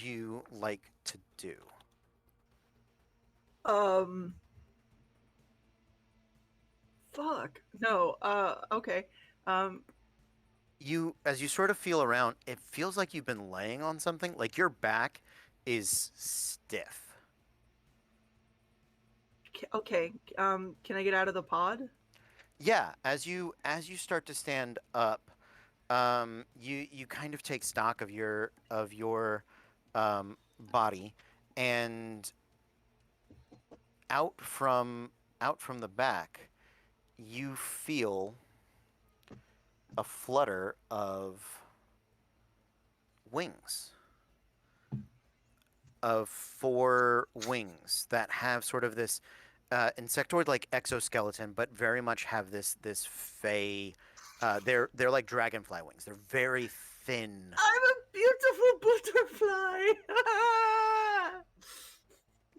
you like to do? Um. Fuck. No. Okay. Um. As you sort of feel around, it feels like you've been laying on something. Like your back is stiff. Okay. Can I get out of the pod? Yeah, as you start to stand up, you kind of take stock of your body, and out from out from the back, you feel a flutter of wings, of four wings that have sort of this insectoid-like exoskeleton, but very much have this fey. They're like dragonfly wings. They're very thin. I'm a beautiful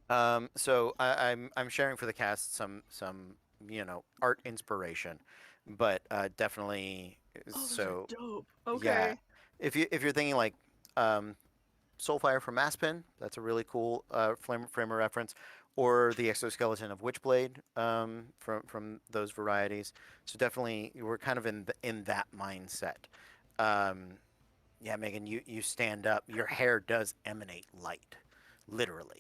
butterfly. So I'm sharing for the cast some art inspiration, but definitely Oh, those are so dope. yeah. Okay. If you're thinking like um, Soulfire from Maspin, that's a really cool framer reference, or the exoskeleton of Witchblade from those varieties. So definitely we're kind of in that mindset. Um, yeah, Megan, you stand up. Your hair does emanate light, literally.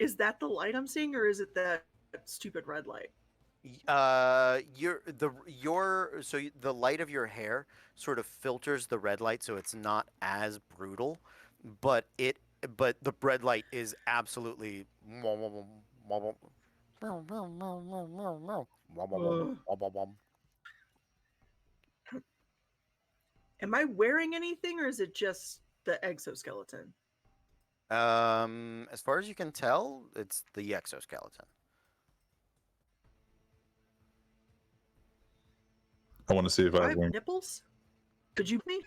Is that the light I'm seeing, or is it that stupid red light? The light of your hair sort of filters the red light, so it's not as brutal, but the red light is absolutely Ugh. Am I wearing anything, or is it just the exoskeleton? as far as you can tell, it's the exoskeleton. I want to see if Do I I have have wings. nipples? Could you me?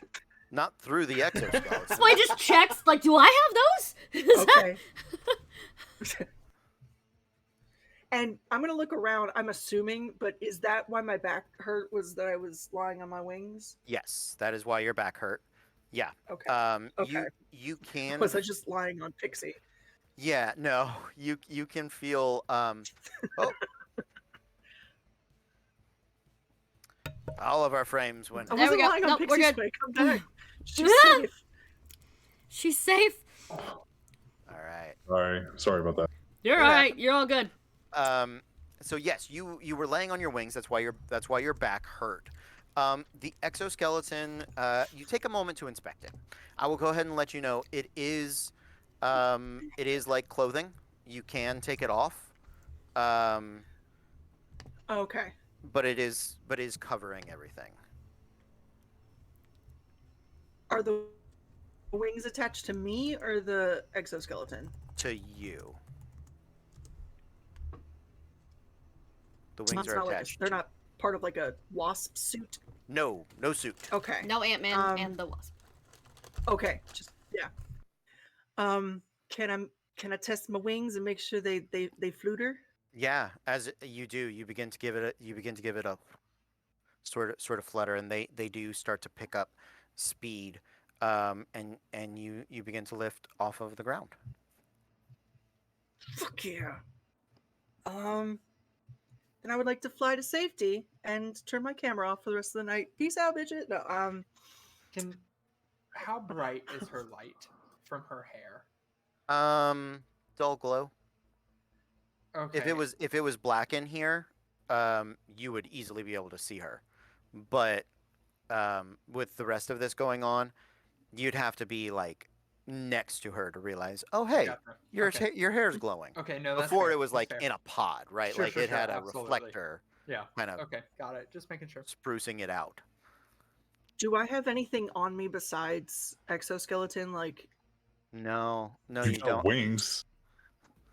Not through the exoskeleton. So I just checks, like, do I have those? Is that- Okay. And I'm gonna look around. I'm assuming, but is that why my back hurt? Was that I was lying on my wings? Yes, that is why your back hurt. Yeah. Okay. Okay. You can Was I just lying on Pixie? Yeah, no. You can feel oh, all of our frames went. I There we wasn't go. lying on Nope, we're Pixie's good. way. Come back. She's safe. She's safe. All right. Sorry about that. You're It all right. happened. You're all good. So yes, you were laying on your wings. That's why your back hurt. The exoskeleton. You take a moment to inspect it. I will go ahead and let you know it is like clothing. You can take it off. Um, Okay. but it is covering everything. Are the wings attached to me or the exoskeleton? To you. The It's wings are not like attached. they're not part of like a wasp suit. No suit. Okay. No Ant-Man and the Wasp. Okay. Just yeah. Can I test my wings and make sure they flutter? Yeah, as you do, you begin to give it a sort of flutter, and they do start to pick up speed, and you begin to lift off of the ground. Fuck yeah. Then I would like to fly to safety and turn my camera off for the rest of the night. Peace out, bitch. No, How bright is her light from her hair? Dull glow. Okay. If it was black in here, you would easily be able to see her, but with the rest of this going on, you'd have to be like next to her to realize, oh hey, Gotcha. your Okay. your hair's glowing. Okay, no, that's Before fair. it was That's like fair. in a pod, right? Sure, like sure, it had sure, a absolutely. reflector Yeah. kind of Okay, got it. Just making sure. sprucing it out. do I have anything on me besides exoskeleton? Like, No, you You've got don't. wings.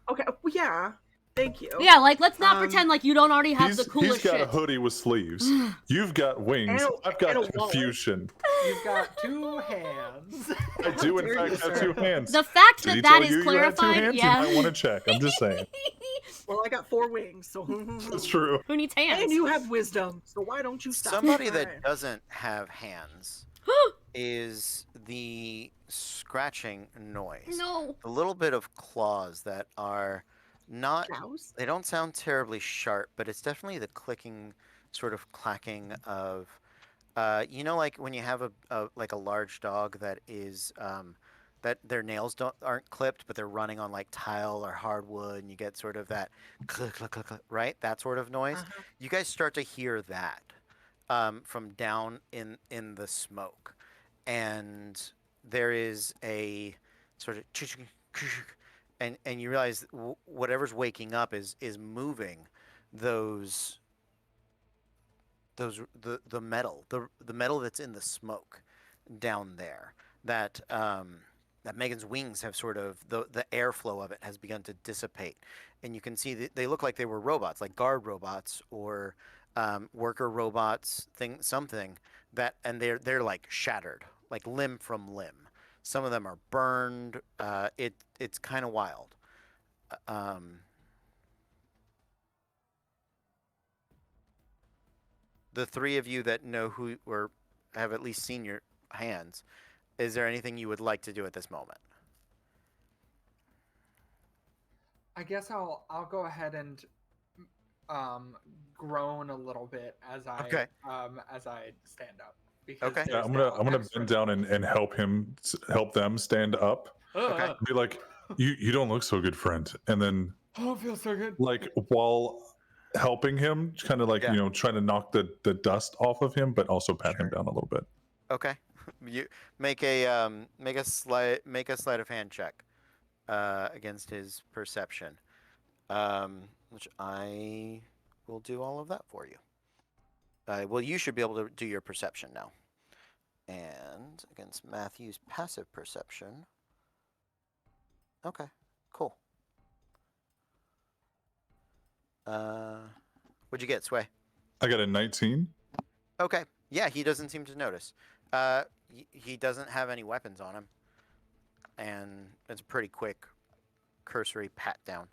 okay, well, yeah. Thank you. Yeah, like let's not Um, pretend like you don't already have He's the coolest got a shit. hoodie with sleeves. You've got wings. And I've got and a wallet. confusion. You've got two hands. I do in dare you, fact have sir. two hands. The fact Did he that that tell is you you had two clarified, hands? yeah. You might want to check. I'm just saying. Well, I got 4 wings, so That's true. Who needs hands? and you have wisdom, so why don't you stop? Somebody trying? that doesn't have hands is the scratching noise. No. A little bit of claws that are not. Mouse? They don't sound terribly sharp, but it's definitely the clicking, sort of clacking of. Like when you have a large dog that is that their nails aren't clipped, but they're running on like tile or hardwood, and you get sort of that click, click, click, click, right? That sort of noise. Uh-huh. You guys start to hear that from down in the smoke, and there is a sort of and you realize whatever's waking up is moving those the metal the metal that's in the smoke down there that that Megan's wings have sort of the airflow of it has begun to dissipate, and you can see that they look like they were robots, like guard robots or worker robots, something that, and they're like shattered, like limb from limb. Some of them are burned. It's kind of wild. The three of you that know who or have at least seen your hands, is there anything you would like to do at this moment? I guess I'll go ahead and groan a little bit as I Okay. as I stand up. Because Okay. Yeah, there's I'm now gonna extra- bend down and help them stand up. Okay. Ugh. Be like, you don't look so good, friend. And then Oh, it feels so good. like while helping him, kind of like Yeah. trying to knock the dust off of him, but also pat him Sure. down a little bit. Okay. You make a sleight of hand check against his perception, which I will do all of that for you. Well, you should be able to do your perception now, and against Matthew's passive perception. Okay, cool. What'd you get, Sway? I got a 19. Okay. Yeah, he doesn't seem to notice. He doesn't have any weapons on him, and it's a pretty quick, cursory pat down.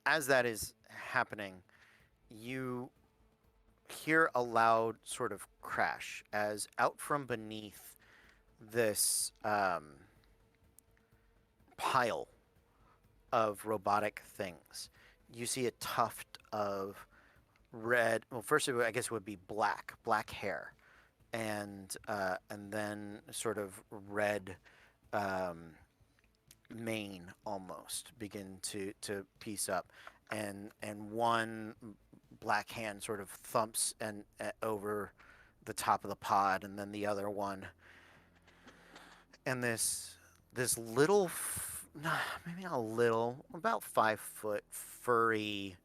As that is happening, you hear a loud sort of crash as out from beneath this pile of robotic things, you see a tuft of red. Well, first I guess it would be black hair, and then sort of red mane almost begin to piece up, and one black hand sort of thumps and over the top of the pod, and then the other one, and this little, maybe not a little, about 5 foot furry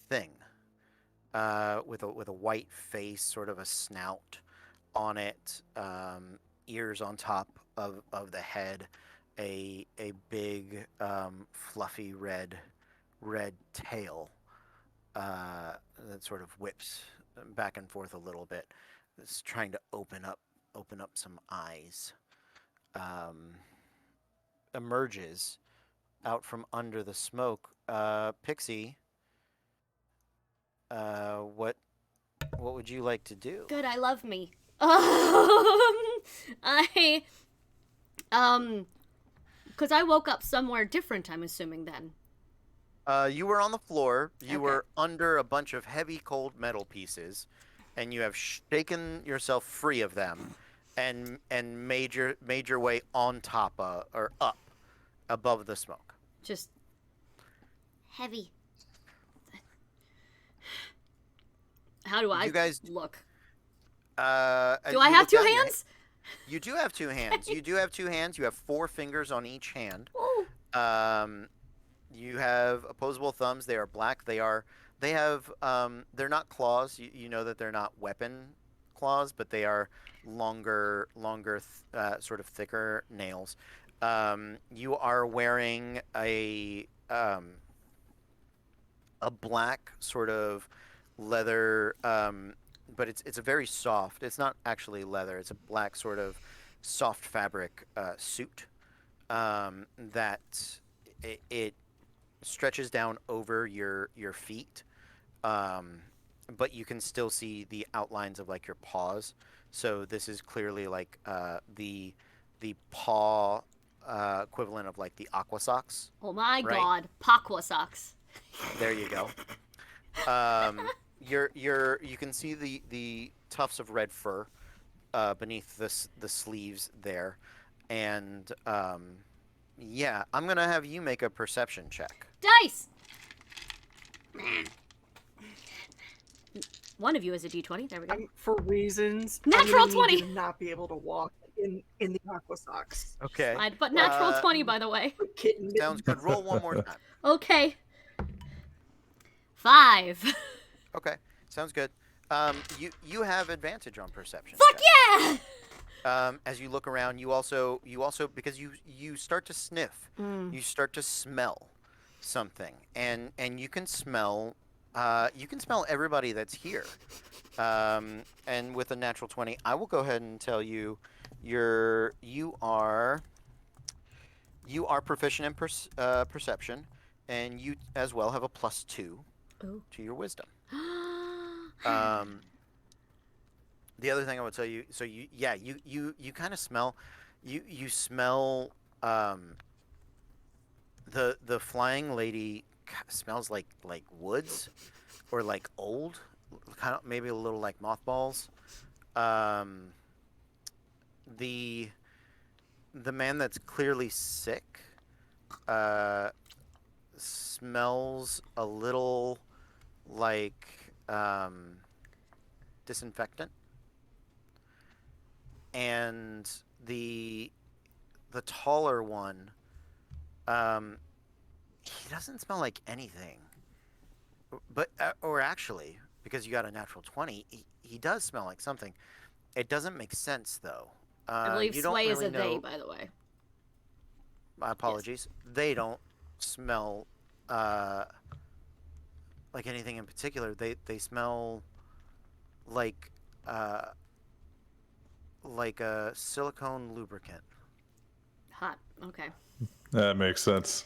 thing with a white face, sort of a snout on it, ears on top of the head, a big fluffy red tail that sort of whips back and forth a little bit. It's trying to open up some eyes. Emerges out from under the smoke. Pixie, what would you like to do? Good, I love me. I because I woke up somewhere different, I'm assuming then. You were on the floor. You Okay. were under a bunch of heavy, cold metal pieces, and you have shaken yourself free of them, and made your way on top or up above the smoke. Just heavy. How do I You guys- look? Do Do I have two hands? You do have two hands. You do have two hands. You have 4 fingers on each hand. Oh, You have opposable thumbs. They are black. They have they're not claws. You know that they're not weapon claws, but they are longer, sort of thicker nails. You are wearing a black sort of leather, but it's a very soft. It's not actually leather. It's a black sort of soft fabric suit that it stretches down over your feet, but you can still see the outlines of like your paws. So this is clearly like the paw equivalent of like the aqua socks. Oh my Right. god, Pakwa socks. There you go. You can see the tufts of red fur beneath the sleeves there, and yeah, I'm gonna have you make a perception check. Dice! One of you is a d20. There we go. For reasons, Natural I'm gonna need 20. you to not be able to walk in the aqua socks. Okay, I'd put natural Uh, 20, by the way. But kitten sounds good. Roll one more time. Okay. 5. Okay, sounds good. You have advantage on perception. Fuck check. yeah! As you look around, you also because you start to sniff, you start to smell something, and you can smell everybody that's here. And with a natural 20, I will go ahead and tell you you are proficient in perception, and you as well have a +2 Ooh. to your wisdom. The other thing I would tell you, so you kind of smell, you smell the flying lady smells like woods, or like old, kind of maybe a little like mothballs. The man that's clearly sick smells a little like disinfectant, and the taller one, he doesn't smell like anything, but or actually, because you got a natural 20, he does smell like something. It doesn't make sense though. I believe you don't Sway is really a they, know- by the way. My apologies. They don't smell like anything in particular. They smell like a silicone lubricant. Hot. Okay. That makes sense.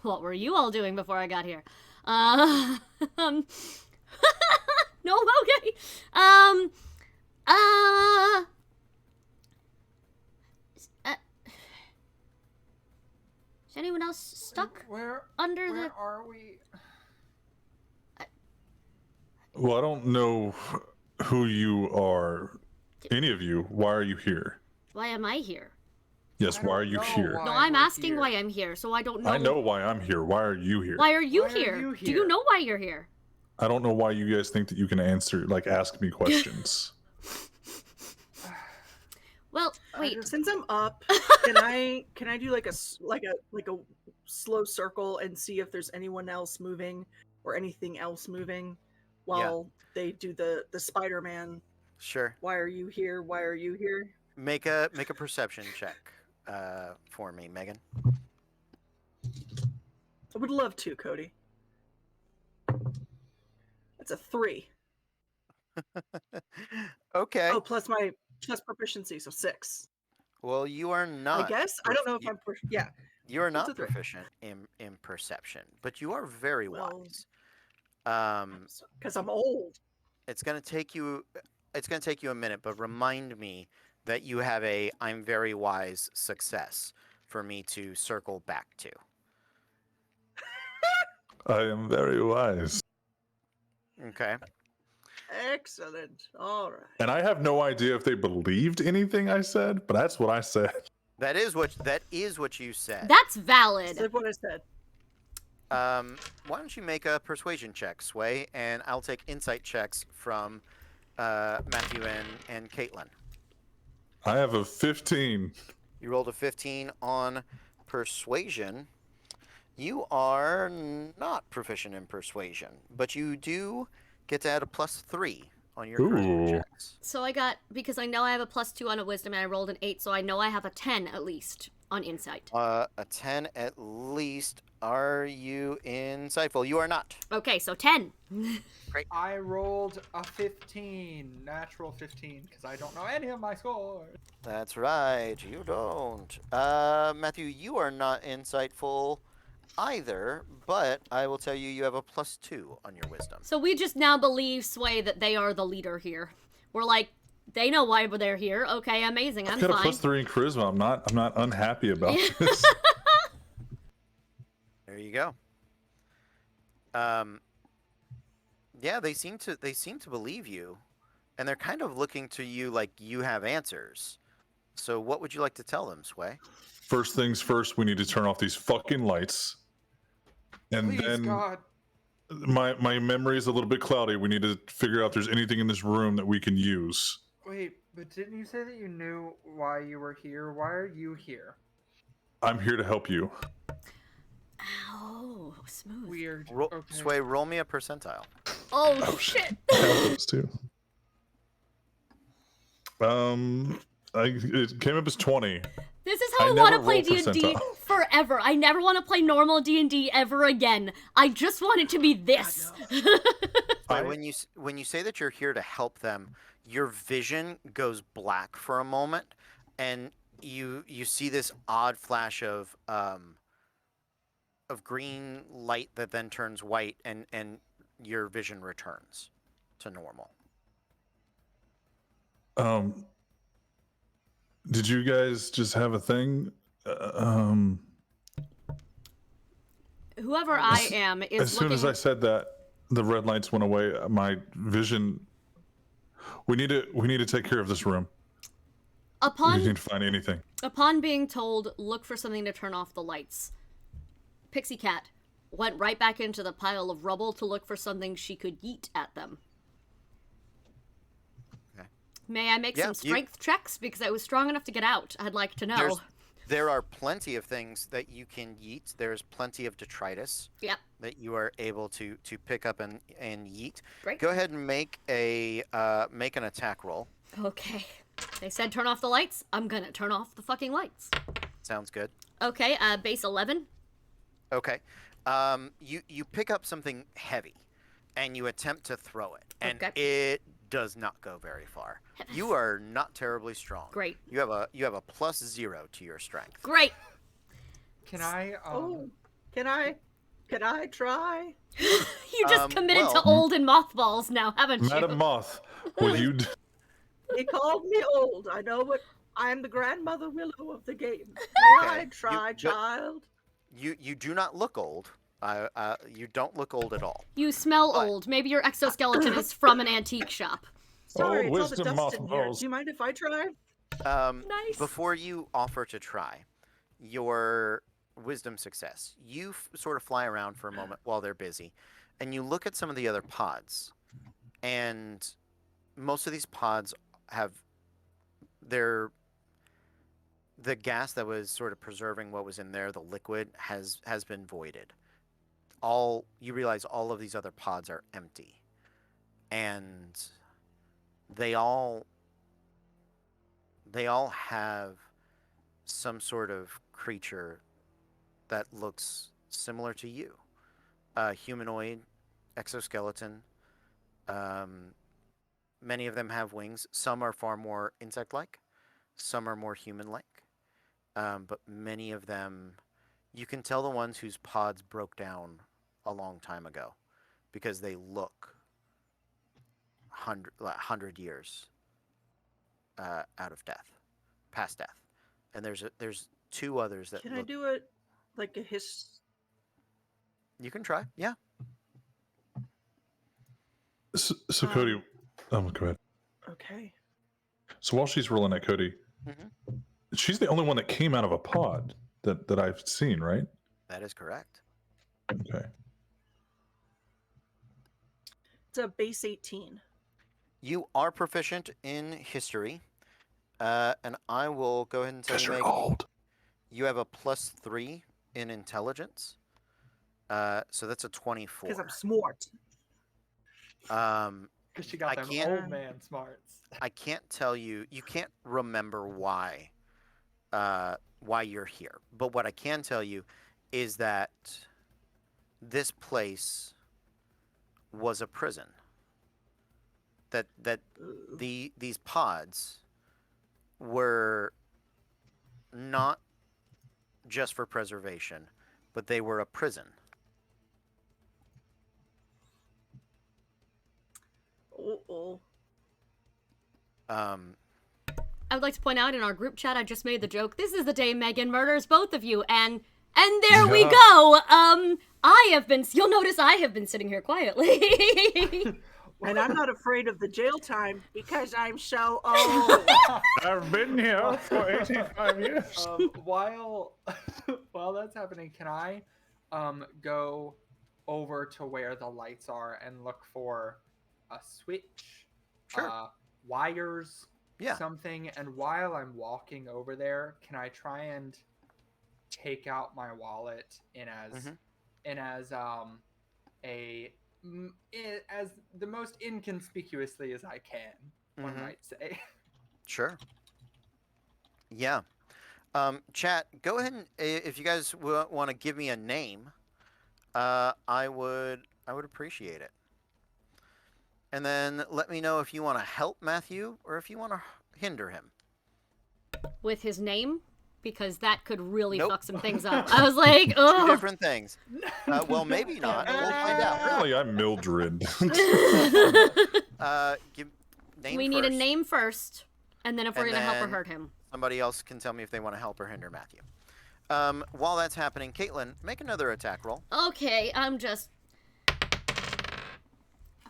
What were you all doing before I got here? No, okay. Is anyone else stuck Where under where the... are we? Well, I don't know who you are. Any of you. Why are you here? Why am I here? Yes, I why don't are you know here? why No, I'm we're asking here. why I'm here, so I don't know. I know why I'm here. Why are you here? Why are you Why are here? you Do you here? know why you're here? I don't know why you guys think that you can ask me questions. Well, wait. Since I'm up, can I do like a slow circle and see if there's anyone else moving or anything else moving while they do the Spider-Man? Sure. Why are you here? Why are you here? Make a perception check for me, Megan. I would love to, Cody. That's a 3. Okay. Oh, plus my proficiency, so 6. Well, you are not. I guess I don't know if I'm. Yeah. You are What's not a 3? proficient in perception, but you are very Well, wise. Because I'm old. It's gonna take you a minute, but remind me that you have a I'm very wise success for me to circle back to. I am very wise. Okay. Excellent. All right. And I have no idea if they believed anything I said, but that's what I said. That is what you said. That's valid. Said what I said. Why don't you make a persuasion check, Sway, and I'll take insight checks from Matthew and Caitlin. I have a 15. You rolled a 15 on persuasion. You are not proficient in persuasion, but you do get to add a +3 on your charisma Ooh. checks. So I got, because I know I have a +2 on a wisdom and I rolled an 8, so I know I have a 10 at least on insight. A 10 at least. Are you insightful? You are not. Okay, so 10. I rolled a 15, natural 15, because I don't know any of my scores. That's right. You don't. Matthew, you are not insightful either, but I will tell you, you have a +2 on your wisdom. So we just now believe, Sway, that they are the leader here. We're like, they know why they're here. Okay, amazing. I'm I've got fine. a +3 in charisma. I'm not unhappy about this. There you go. Yeah, they seem to believe you, and they're kind of looking to you like you have answers. So what would you like to tell them, Sway? First things first, we need to turn off these fucking lights. And Please, then God. my memory is a little bit cloudy. We need to figure out if there's anything in this room that we can use. Wait, but didn't you say that you knew why you were here? Why are you here? I'm here to help you. Oh, smooth. Weird. Okay. Sway, roll me a percentile. Oh, shit. I have those too. It came up as 20. This is how I I want to never play roll D&D percentile. forever. I never want to play normal D&D ever again. I just want it to be this. Sway, when you say that you're here to help them, your vision goes black for a moment, and you see this odd flash of green light that then turns white, and your vision returns to normal. Did you guys just have a thing? Whoever I am is As soon looking... as I said that, the red lights went away. My vision. We need to take care of this room. We Upon need to find anything. Upon being told, look for something to turn off the lights, Pixie Cat went right back into the pile of rubble to look for something she could yeet at them. Okay. May I make some strength checks? Because I was strong enough to get out. I'd like to know. There are plenty of things that you can yeet. There's plenty of detritus Yep. that you are able to pick up and yeet. Great. Go ahead and make an attack roll. Okay. They said turn off the lights. I'm gonna turn off the fucking lights. Sounds good. Okay, base 11. Okay. You pick up something heavy, and you attempt to throw it, and Okay. it does not go very far. You are not terribly strong. Great. You have a +0 to your strength. Great. Can I? Can I try? You just committed to well- old and mothballs now, haven't you? Madam Moth, will you? He called me old. I know what. I'm the grandmother Willow of the game. May I try, child? You do not look old. You don't look old at all. You smell But- old. Maybe your exoskeleton is from an antique shop. Sorry, Oh, it's all the wisdom, dust in here. mothballs. Do you mind if I try? Nice. Before you offer to try, your wisdom success, you sort of fly around for a moment while they're busy, and you look at some of the other pods, and most of these pods have the gas that was sort of preserving what was in there, the liquid, has been voided. You realize all of these other pods are empty, and they all have some sort of creature that looks similar to you. Humanoid, exoskeleton. Many of them have wings. Some are far more insect-like. Some are more human-like. But many of them, you can tell the ones whose pods broke down a long time ago because they look 100 years out of death, past death. And there's two others that Can I look... do it like a You can try, yeah. So Cody, go ahead. Okay. So while she's rolling that, Cody, she's the only one that came out of a pod that I've seen, right? That is correct. Okay. It's a base 18. You are proficient in history, and I will go ahead and tell Because you, you're Meg, old. you have a +3 in intelligence. So that's a 24. Because I'm smart. Because she got I them can't- old man smarts. I can't tell you. You can't remember why you're here. But what I can tell you is that this place was a prison. That these pods were not just for preservation, but they were a prison. Oh. Um, I would like to point out in our group chat, I just made the joke. This is the day Megan murders both of you, and there we Yeah. go. You'll notice I have been sitting here quietly. And I'm not afraid of the jail time because I'm so old. I've been here for 85 years. While that's happening, can I go over to where the lights are and look for a switch, Sure. wires, Yeah. something? And while I'm walking over there, can I try and take out my wallet Mhm. as the most inconspicuously as I can, one Mhm. might say. Sure. Yeah. Chat, go ahead and if you guys want to give me a name, I would appreciate it. And then let me know if you want to help Matthew or if you want to hinder him. With his name, because that could really Nope. fuck some things up. I was like, Two oh. different things. Well, maybe not. We'll find out. Apparently, I'm Mildred. Give name We need a first. name first, and then if we're And gonna help or then- hurt him. Somebody else can tell me if they want to help or hinder Matthew. While that's happening, Caitlin, make another attack roll. Okay, I'm just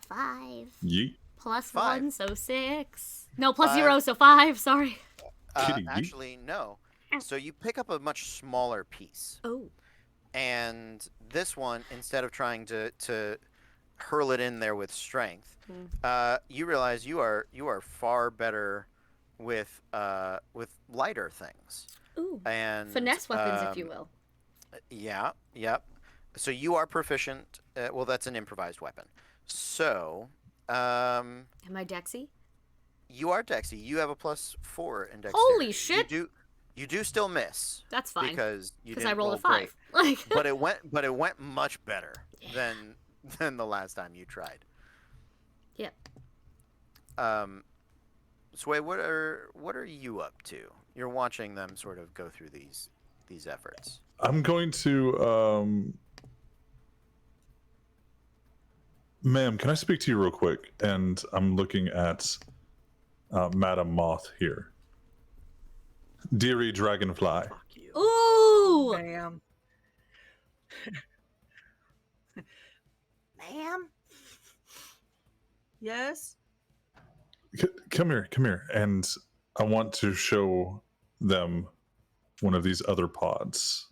5 Yeet. plus 5. 1, so 6. No, plus 5. 0, so 5. Sorry. Kitty, yeet. Actually, no. So you pick up a much smaller piece. Oh. And this one, instead of trying to hurl it in there with strength, you realize you are far better with lighter things Ooh. and Finesse weapons, if you will. Yeah, yep. So you are proficient. Well, that's an improvised weapon. So, Am I Dexy? you are Dexy. You have a +4 in dexterity. Holy shit! You do still miss That's fine. because you Because didn't I rolled roll a 5. Like, great. But it went much better than the last time you tried. Yep. Sway, what are you up to? You're watching them sort of go through these efforts. I'm going to, ma'am, can I speak to you real quick? And I'm looking at Madam Moth here. Deary Dragonfly. Fuck you. ooh! Ma'am. Ma'am? Yes? Come here. And I want to show them one of these other pods.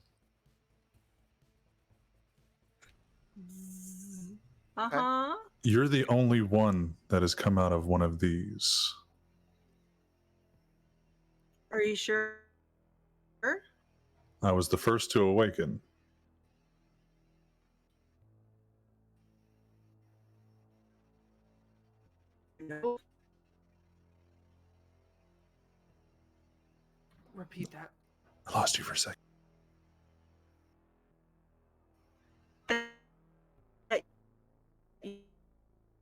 Uh-huh. You're the only one that has come out of one of these. Are you sure? I was the first to awaken. No. Repeat that. I lost you for a second. That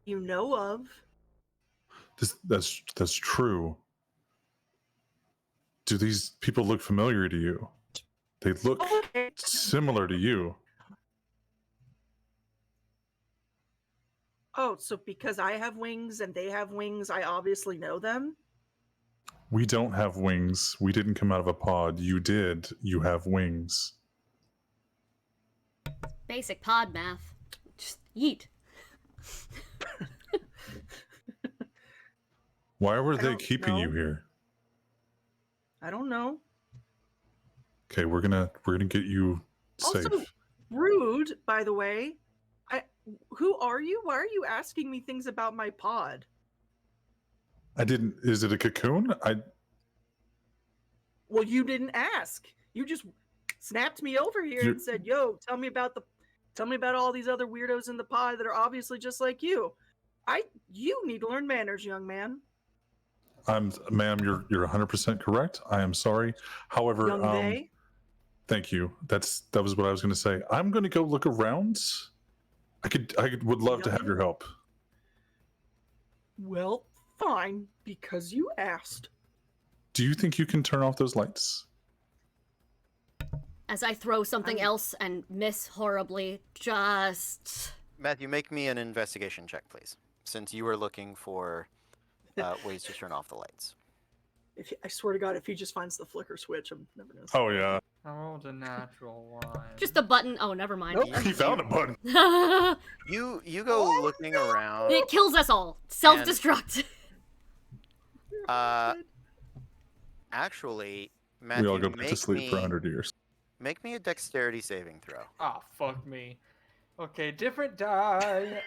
you know of. That's true. Do these people look familiar to you? They look Okay. similar to you. Oh, so because I have wings and they have wings, I obviously know them? We don't have wings. We didn't come out of a pod. You did. You have wings. Basic pod math. Just yeet. Why were I they don't keeping you know. here? I don't know. Okay, we're gonna get you Also, safe. rude, by the way. Who are you? Why are you asking me things about my pod? I didn't. Is it a cocoon? Well, you didn't ask. You just snapped me over here You- and said, "Yo, tell me about all these other weirdos in the pod that are obviously just like you." You need to learn manners, young man. Ma'am, you're 100% correct. I am sorry. However, Young they. thank you. That was what I was going to say. I'm going to go look around. Would love to have your help. Well, fine, because you asked. Do you think you can turn off those lights? as I throw something else and miss horribly. Just Matthew, make me an investigation check, please, since you were looking for ways to turn off the lights. I swear to God, if he just finds the flicker switch, I'm never gonna. Oh yeah, I rolled a natural one. just a button. Oh, never mind. Nope. he found a button. You go looking around. It kills us all. Self-destruct. Actually, Matthew, We all go back make to sleep me, for 100 years. Make me a dexterity saving throw. Oh, fuck me. Okay, different die.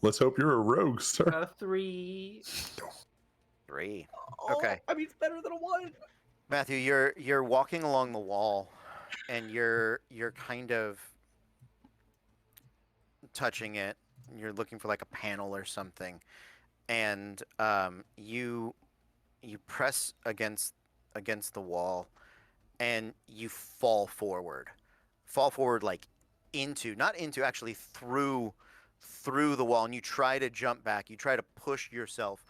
Let's hope you're a rogue, sir. A 3. 3. Oh, Okay. I mean, it's better than a 1. Matthew, you're walking along the wall, and you're kind of touching it. You're looking for like a panel or something, and you press against the wall, and you fall forward like actually through the wall, and you try to jump back. You try to push yourself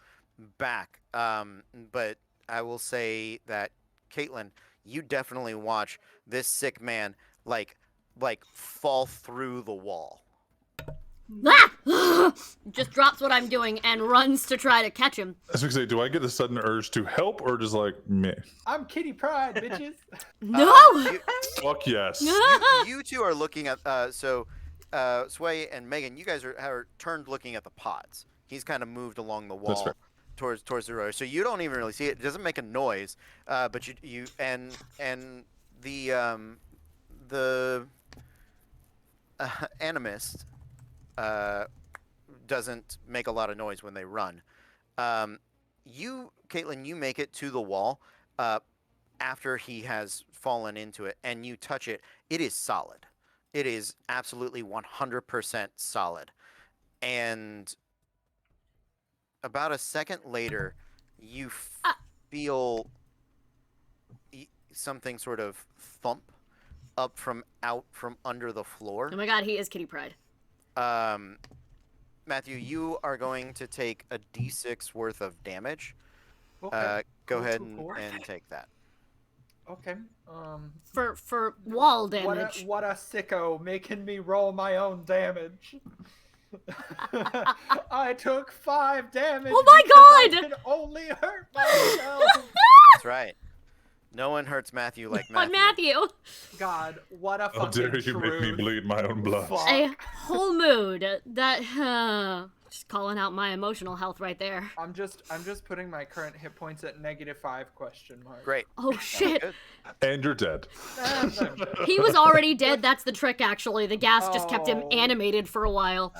back, but I will say that, Caitlin, you definitely watch this sick man like fall through the wall. Ah! Just drops what I'm doing and runs to try to catch him. I was gonna say, do I get a sudden urge to help or just like meh? I'm Kitty Pride, bitches. No! Fuck yes. You two are looking at Sway and Megan. You guys are turned looking at the pods. He's kind of moved along the That's wall right. towards the road, so you don't even really see it. It doesn't make a noise, but you and the animist doesn't make a lot of noise when they run. You, Caitlin, you make it to the wall after he has fallen into it, and you touch it. It is solid. It is absolutely 100% solid. And about a second later, you feel something sort of thump up from under the floor. Oh my god, he is Kitty Pride. Matthew, you are going to take a d6 worth of damage. Okay. Go Cool, ahead cool, cool. and take that. Okay. For wall damage. What a sicko making me roll my own damage. I took 5 damage. Oh my because God! I can only hurt myself. That's right. No one hurts Matthew like On Matthew. Matthew. God, what a How fucking dare you make me truth. bleed my own blood? Fuck. A whole mood. That just calling out my emotional health right there. I'm just putting my current hit points at -5 question mark. Great. Oh shit. Good. And you're dead. He was already dead. That's the trick, actually. The gas just kept him Oh. animated for a while.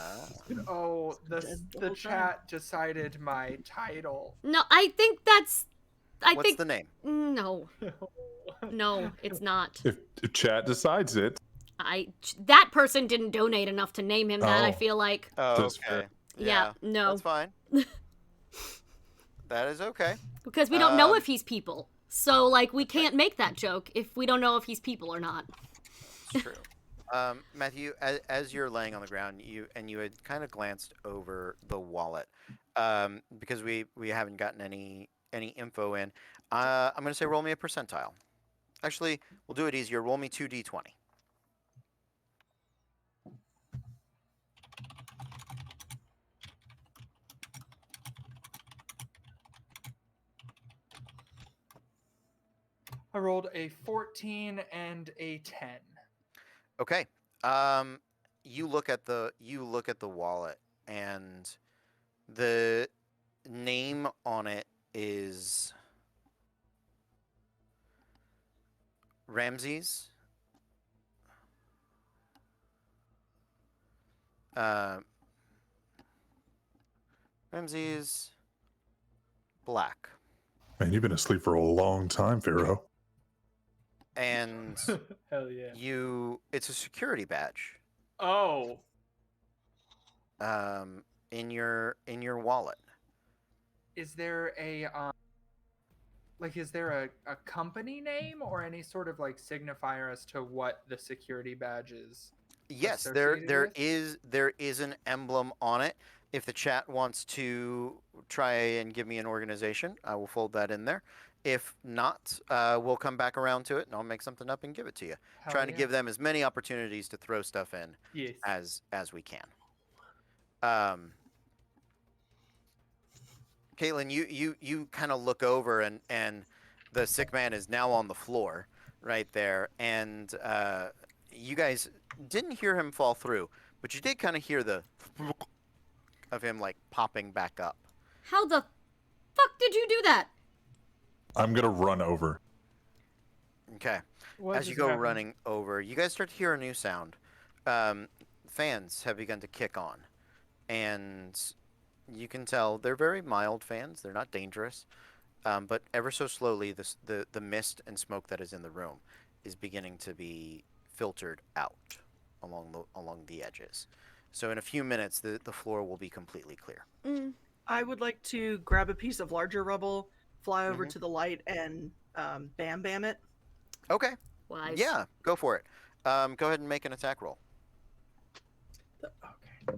Oh, Dead the the whole time. chat decided my title. No, I think that's. What's the name? No. No, it's not. If chat decides it, That person didn't donate enough to name him that, I Oh. feel like. Oh, That's okay. fair. Yeah, no. That's fine. That is okay. Because we don't know Um, if he's people. So, like, we can't make that joke if we don't know if he's people or not. It's true. Matthew, as you're laying on the ground, you had kind of glanced over the wallet, because we haven't gotten any info in. I'm gonna say roll me a percentile. Actually, we'll do it easier. Roll me 2d20. I rolled a 14 and a 10. Okay. You look at the wallet, and the name on it is Ramses. Ramses Black. man, you've been asleep for a long time, Pharaoh. And Hell yeah. it's a security badge Oh. in your wallet. Is there a is there a company name or any sort of like signifier as to what the security badge is? Yes, Associated there is an emblem on it. If the chat wants to try and give me an organization, I will fold that in there. If not, we'll come back around to it, and I'll make something up and give it to you. Hell Trying to yeah. give them as many opportunities to throw stuff in Yes. as we can. Caitlin, you kind of look over, and the sick man is now on the floor right there, and you guys didn't hear him fall through, but you did kind of hear the of him like popping back up. How the fuck did you do that? I'm gonna run over. Okay. What As you just go happened? running over, you guys start to hear a new sound. Fans have begun to kick on, and you can tell they're very mild fans. They're not dangerous, but ever so slowly, the mist and smoke that is in the room is beginning to be filtered out along the edges. So in a few minutes, the floor will be completely clear. Mm. I would like to grab a piece of larger rubble, fly over Mhm. to the light, and bam bam it. Okay. Wise. Yeah, go for it. Go ahead and make an attack roll. Okay.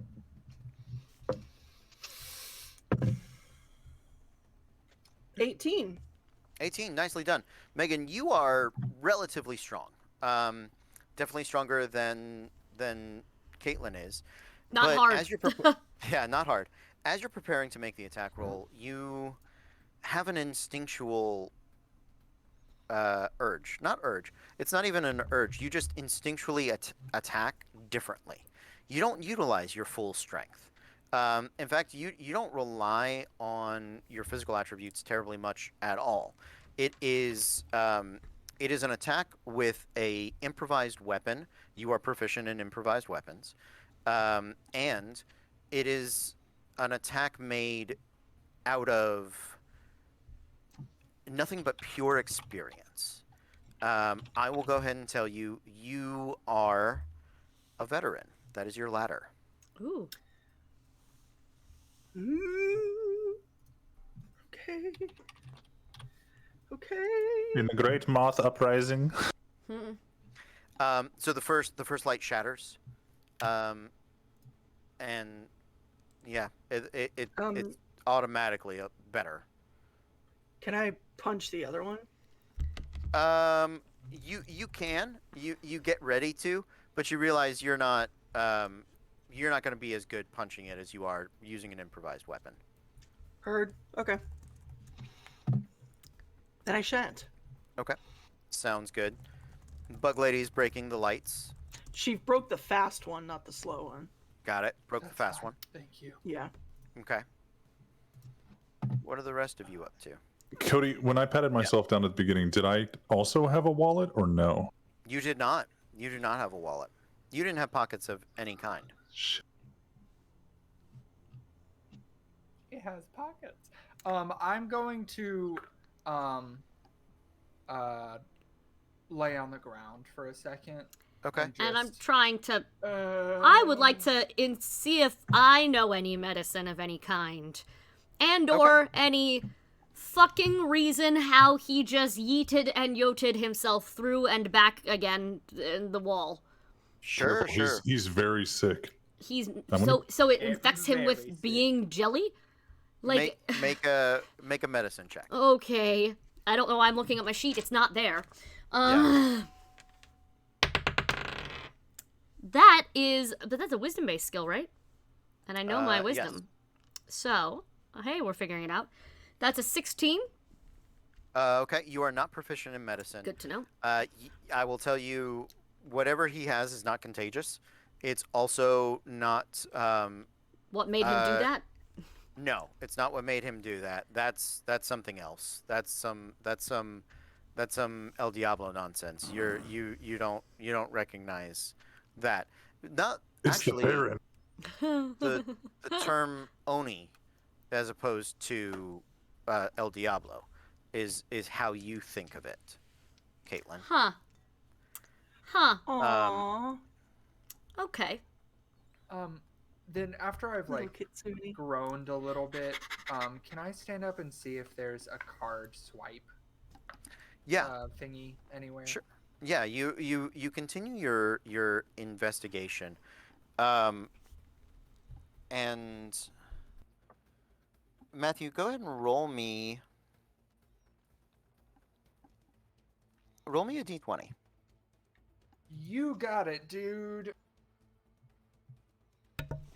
$18. 18, nicely done. Megan, you are relatively strong. Definitely stronger than Caitlin is. Not but hard. As you're yeah, not hard. As you're preparing to make the attack roll, you have an instinctual urge. Not urge. It's not even an urge. You just instinctually attack differently. You don't utilize your full strength. In fact, you don't rely on your physical attributes terribly much at all. It is an attack with a improvised weapon. You are proficient in improvised weapons, and it is an attack made out of nothing but pure experience. I will go ahead and tell you, you are a veteran. That is your ladder. Ooh. Okay. Okay. In the Great Moth Uprising. Mm. So the first light shatters, and yeah, it's automatically better. Can I punch the other one? You can you get ready to, but you realize you're not going to be as good punching it as you are using an improvised weapon. Heard. Okay. Then I shan't. Okay, sounds good. Bug Lady's breaking the lights. She broke the fast one, not the slow one. Got it. Broke the That's fast fine. one. Thank you. Yeah. Okay. What are the rest of you up to? Cody, when I patted myself down at the beginning, did I also have a wallet or no? You did not. You do not have a wallet. You didn't have pockets of any kind. Shit. It has pockets. I'm going to lay on the ground for a second. Okay. And I'm just- trying to. I would like to see if I know any medicine of any kind, and or any fucking reason how he just yeeted and yoted himself through and back again in the wall. Sure, Careful, sure. He's very sick. He's gonna- so it It's infects him very with sick. being jelly. Like make a medicine check. okay, I don't know why I'm looking at my sheet. It's not there. That is, but that's a wisdom-based skill, right? And I know my Yes. wisdom. So, hey, we're figuring it out. That's a 16. Okay, you are not proficient in medicine. Good to know. I will tell you, whatever he has is not contagious. It's also not. What made him do that? No, it's not what made him do that. That's something else. That's some El Diablo nonsense. You don't recognize that. Not It's actually the Baron. the term Oni, as opposed to El Diablo, is how you think of it, Caitlin. Huh. Aww. Okay. Then after I've Little like Kitsune. groaned a little bit, can I stand up and see if there's a card swipe Yeah. thingy anywhere? Sure. Yeah, you continue your investigation, and Matthew, go ahead and roll me roll me a d20. You got it, dude.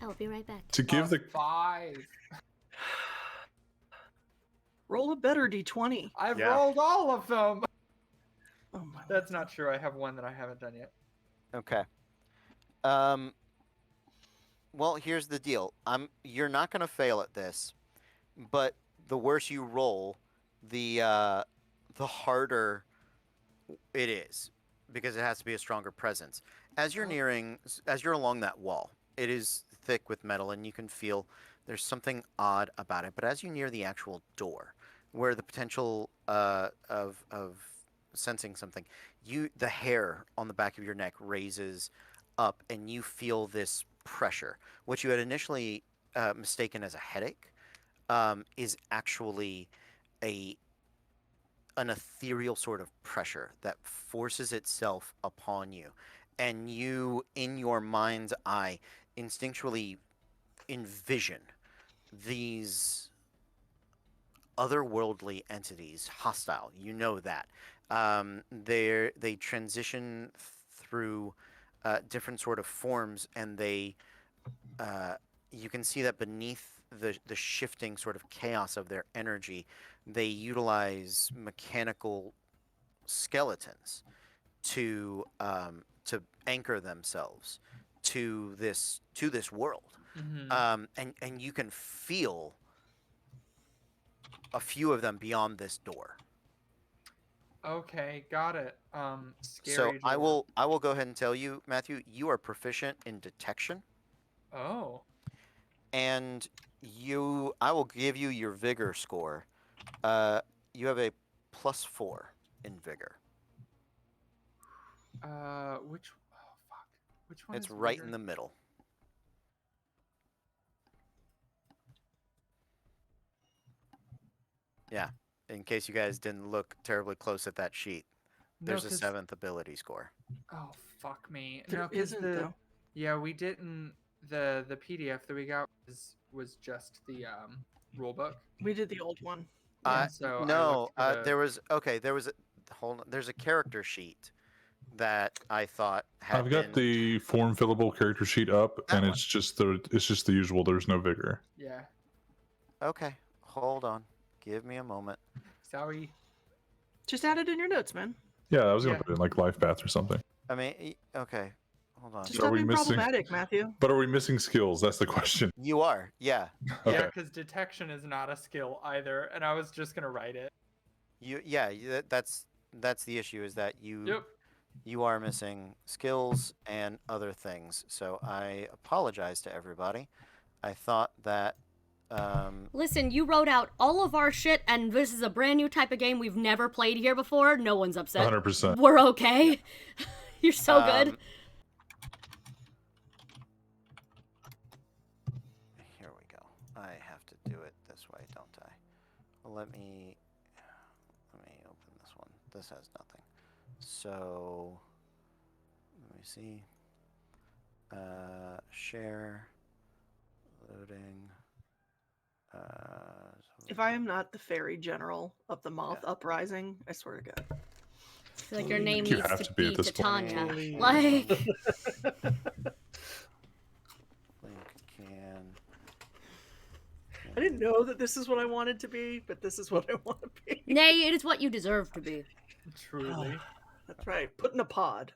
I'll be right back. To give the 5. Roll a better d20. I've Yeah. rolled all of them. Oh my. That's not true. I have one that I haven't done yet. Okay. Well, here's the deal. You're not gonna fail at this, but the worse you roll, the harder it is, because it has to be a stronger presence. As you're as you're along that wall, it is thick with metal, and you can feel there's something odd about it. But as you near the actual door, where the potential of sensing something, the hair on the back of your neck raises up, and you feel this pressure, which you had initially mistaken as a headache, is actually an ethereal sort of pressure that forces itself upon you, and you, in your mind's eye, instinctually envision these otherworldly entities, hostile. You know that. They transition through different sort of forms, and you can see that beneath the shifting sort of chaos of their energy, they utilize mechanical skeletons to anchor themselves to this world. Mhm. And you can feel a few of them beyond this door. Okay, got it. Scary. So door. I will go ahead and tell you, Matthew, you are proficient in detection, Oh. and I will give you your vigor score. You have a +4 in vigor. Which? Oh fuck. Which one? It's is right vigor? in the middle. Yeah, in case you guys didn't look terribly close at that sheet, No, there's a 'cause- 7th ability score. Oh fuck me. There No, 'cause isn't, the though. yeah we didn't the PDF that we got was just the rule book. We did the old one. Yeah, so I No, looked for the- there was hold on. There's a character sheet that I thought had I've got been. the form fillable character sheet up, That and one. it's just the usual. There's no vigor. Yeah. Okay, hold on. Give me a moment. Sorry. Just add it in your notes, man. Yeah, I was gonna Yeah. put it in like life path or something. I mean, okay, hold on. Just Are stop we being missing- problematic, Matthew. But are we missing skills? That's the question. You are, yeah. Okay. Yeah, because detection is not a skill either, and I was just gonna write it. That's the issue, is that you Yep. you are missing skills and other things. So I apologize to everybody. I thought that Listen, you wrote out all of our shit, and this is a brand new type of game we've never played here before. No one's upset. 100%. We're okay. You're so good. Here we go. I have to do it this way, don't I? Well, let me open this one. This has nothing. So let me see. Share. Loading. If I am not the fairy general of the Moth Uprising, I swear to God. I feel like your name You needs have to to be be at this point. Titania. Holy Like, Link can. I didn't know that this is what I wanted to be, but this is what I want to be. nay, it is what you deserve to be. Truly. That's right. Put in a pod.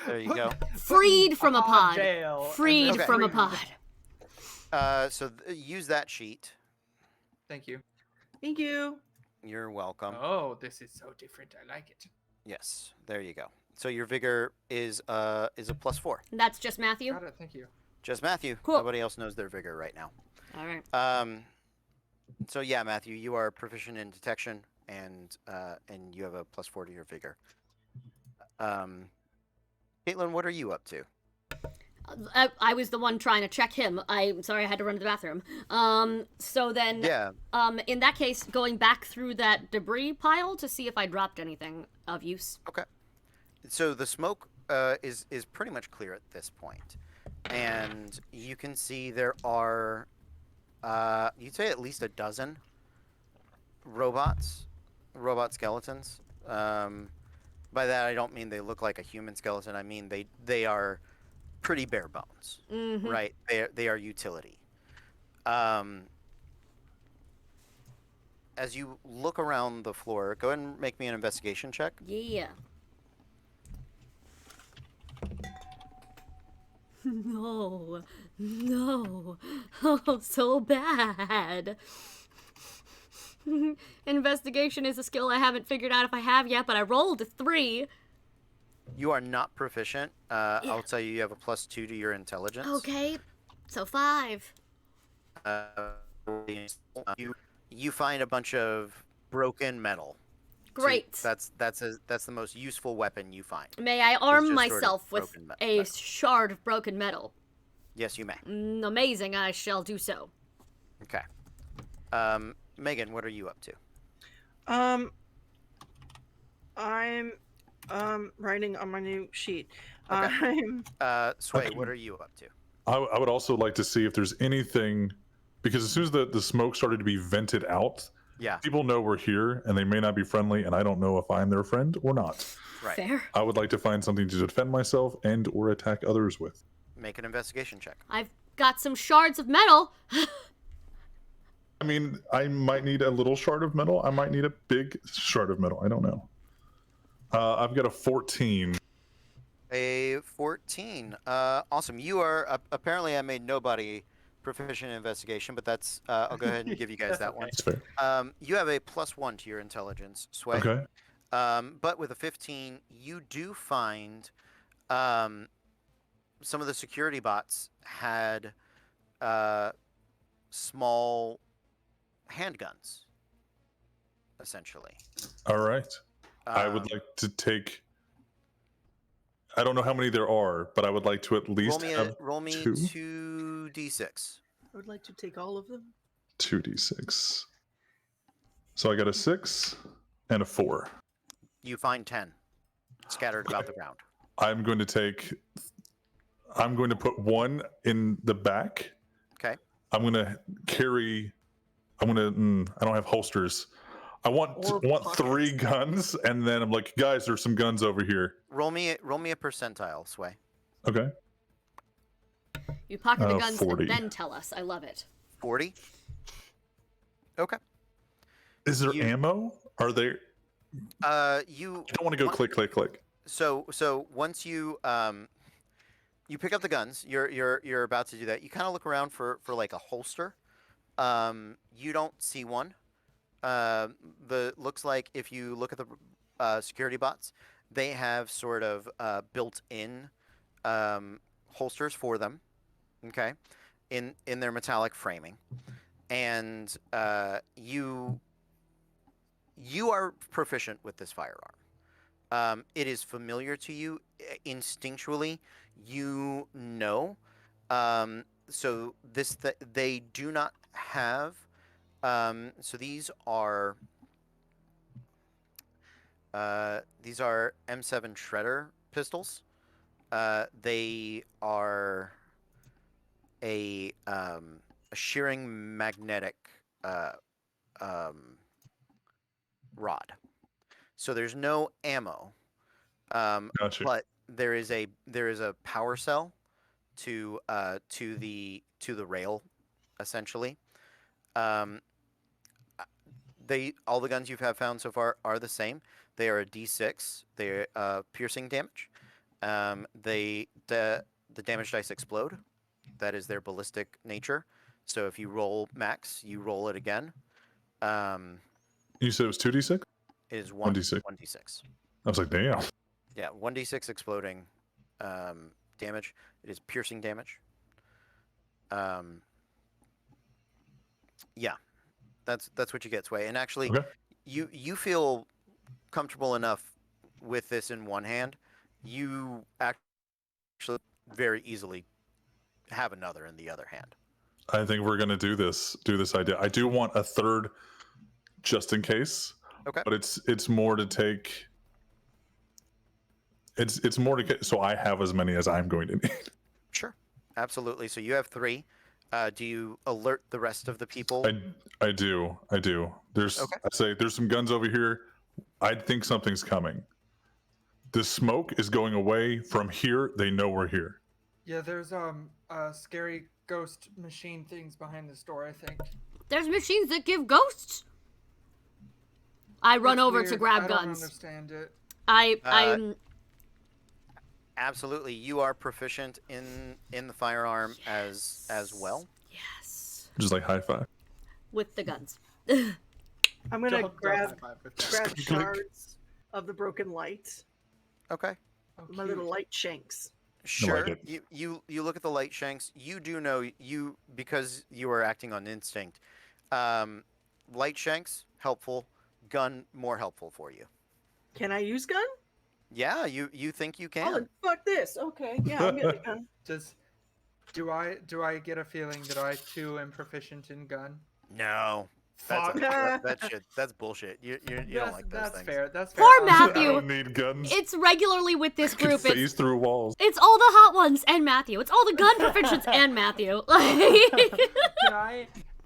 There you go. Freed from a pod. Jail. and Freed then from a freed. pod. So use that sheet. Thank you. Thank you. You're welcome. Oh, this is so different. I like it. Yes, there you go. So your vigor is a +4. That's just Matthew. Got it. Thank you. Just Matthew. Cool. Nobody else knows their vigor right now. All right. So yeah, Matthew, you are proficient in detection, and you have a +4 to your vigor. Caitlin, what are you up to? I was the one trying to check him. I'm sorry, I had to run to the bathroom. So then, Yeah. in that case, going back through that debris pile to see if I dropped anything of use. Okay. So the smoke is pretty much clear at this point, and you can see there are you'd say at least a dozen robot skeletons, but by that I don't mean they look like a human skeleton. I mean they are pretty bare bones, right? They are utility. As you look around the floor, go ahead and make me an investigation check. Yeah. No. No. Oh, so bad. Investigation is a skill I haven't figured out if I have yet, but I rolled a 3. You are not proficient. I'll tell you, you have a +2 to your intelligence. Okay. So 5. You find a bunch of broken metal. Great. That's the most useful weapon you find. May I arm just sort of myself with broken a metal. shard of broken metal? Yes, you may. Amazing, I shall do so. Okay. Megan, what are you up to? I'm writing on my new sheet. Okay. I'm Sway, what are you up to? I would also like to see if there's anything, because as soon as the smoke started to be vented out, Yeah, people know we're here and they may not be friendly, and I don't know if I'm their friend or not. right. Fair. I would like to find something to defend myself and or attack others with. Make an investigation check. I've got some shards of metal. I mean, I might need a little shard of metal. I might need a big shard of metal. I don't know. I've got a 14. A 14. Awesome. You are apparently I made nobody proficient in investigation, but that's I'll go ahead and give you guys That's that one. That's fair. You have a +1 to your intelligence, Sway. Okay. But with a 15, you do find some of the security bots had small handguns, essentially. All right. I would like to take. I don't know how many there are, but I would like to at least have roll me two. 2d6. I would like to take all of them. 2d6. So I got a 6 and a 4. You find 10 scattered about the ground. I'm going to put one in the back. Okay. I'm going to carry. I don't have holsters. I want Or 3 guns, and then I'm like, guys, there's some guns over here. Roll me a percentile, Sway. Okay. You pocket the guns 40. and then tell us. I love it. 40. Okay. Is there You- ammo? Are there? You I don't want to go click, click, click. so once you you pick up the guns, you're about to do that. You kind of look around for like a holster. You don't see one. Looks like if you look at the security bots, they have sort of built-in holsters for them. Okay, in their metallic framing, and you are proficient with this firearm. It is familiar to you instinctually. You know. So they do not have. So these are M7 Shredder pistols. They are a shearing magnetic rod. So there's no ammo, Gotcha. but there is a power cell to the rail, essentially. All the guns you have found so far are the same. They are a D6. They're piercing damage. The damage dice explode. That is their ballistic nature. So if you roll max, you roll it again. You said it was 2d6? It is 1d6. 1d6. I was like, damn. Yeah, 1d6 exploding damage. It is piercing damage. Yeah, that's what you get, Sway. And actually, Okay. you feel comfortable enough with this in one hand. You actually very easily have another in the other hand. I think we're gonna do this idea. I do want a third just in case. Okay. But it's more to take. It's more to get so I have as many as I'm going to need. Sure, absolutely. So you have 3. Do you alert the rest of the people? I do. There's Okay. I say there's some guns over here. I think something's coming. The smoke is going away from here. They know we're here. Yeah, there's scary ghost machine things behind this door, I think. There's machines that give ghosts. I run That's over to weird. grab I don't guns. understand it. I'm Absolutely, you are proficient in the firearm as well. yes Just like high five. with the guns. I'm gonna Don't grab high-five with that. grab Click. shards of the broken light. Okay. Oh, My cute. little light shanks. Sure. it. You look at the light shanks. You do know because you are acting on instinct. Light shanks helpful. Gun more helpful for you. Can I use gun? Yeah, you think you Oh, can. then fuck this. Okay, yeah, I'm getting a gun. Do I get a feeling that I too am proficient in gun? No, Fuck. that's bullshit. You don't like those that's things. fair. That's fair. Poor Um, Matthew. I don't need guns. It's regularly with this Can group. phase through walls. It's all the hot ones and Matthew. It's all the gun proficients and Matthew.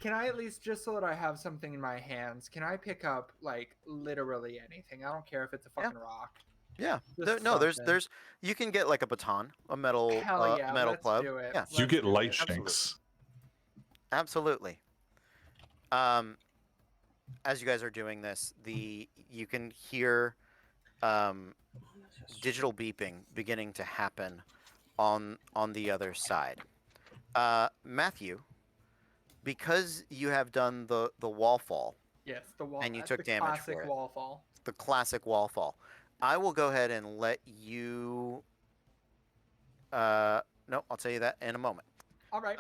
Can I at least, just so that I have something in my hands, can I pick up like literally anything? I don't care if it's a Yeah. fucking rock. Yeah. Just No, something. there's you can get like a baton, a metal Hell yeah, metal let's club. do it. Yeah, You Let's get do light it. shanks. absolutely. As you guys are doing this, you can hear digital beeping beginning to happen on the other side. Matthew, because you have done the wall fall, Yes, the wall. And you that's took the damage classic for it. wall fall. the classic wall fall, I will go ahead and let you. No, I'll tell you that in a moment. All right.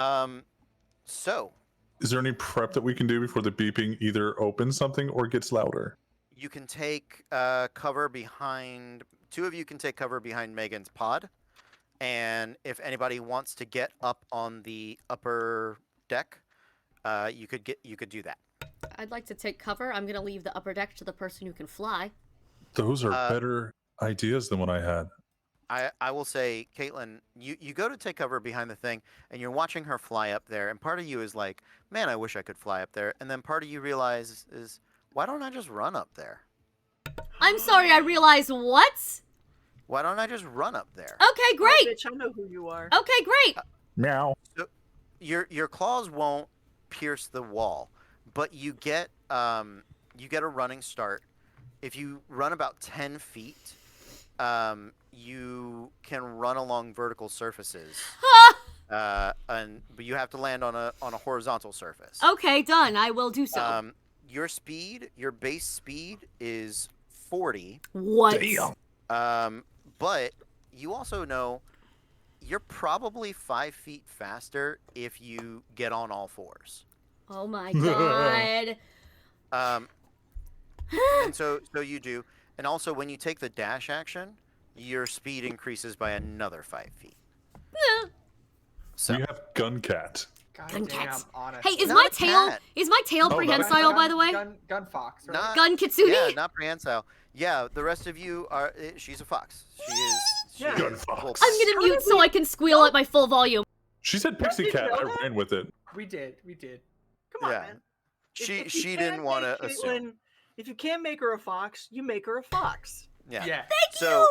So Is there any prep that we can do before the beeping either opens something or gets louder? you can take cover behind. Two of you can take cover behind Megan's pod, and if anybody wants to get up on the upper deck, you could do that. I'd like to take cover. I'm gonna leave the upper deck to the person who can fly. Those are Uh, better ideas than what I had. I will say, Caitlin, you go to take cover behind the thing, and you're watching her fly up there, and part of you is like, man, I wish I could fly up there, and then part of you realizes is, why don't I just run up there? I'm sorry, I realized what? Why don't I just run up there? Okay, Oh, great. bitch, I know who you are. Okay, great. Meow. Your claws won't pierce the wall, but you get a running start. If you run about 10 feet, you can run along vertical surfaces. But you have to land on a horizontal surface. Okay, done. I will do so. Your base speed is 40. What? But you also know you're probably 5 feet faster if you get on all fours. Oh my god. And so you do. And also, when you take the dash action, your speed increases by another 5 feet. So We have Gun Cat. God Gun damn, cats. honest. Hey, is Not my a tail cat. Oh, not a prehensile, by the way? Gun fox. Right? not Gun Kitsune? yeah, not prehensile. Yeah, the rest of you are. She's a fox. She Yeah. is Gun a fox. wolf. I'm gonna How mute did so we- I can squeal at my full volume. She said Pixie did you Cat. know I that? ran with it. We did. We did. Come on, Yeah. man. If you She can't didn't want make to assume. Caitlyn- If you can't make her a fox, you make her a fox. Yeah. Yeah. So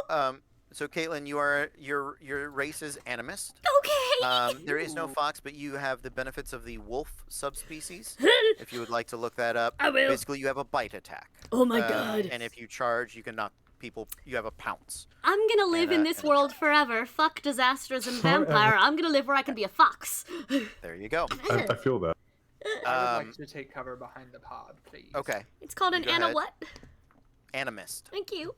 so Caitlin, your race is animist. Okay. There is no Ooh. fox, but you have the benefits of the wolf subspecies. If you would like to look that up. I will. Basically, you have a bite attack. Oh my god. And if you charge, you can knock people. You have a pounce. I'm gonna live and in a- this and a world charge. forever. Fuck disasters and vampire. I'm gonna live where I can be a fox. There you go. I feel that. I would Um, like to take cover behind the pod, please. Okay. It's called an Go Anna ahead. what? Animist. Thank you.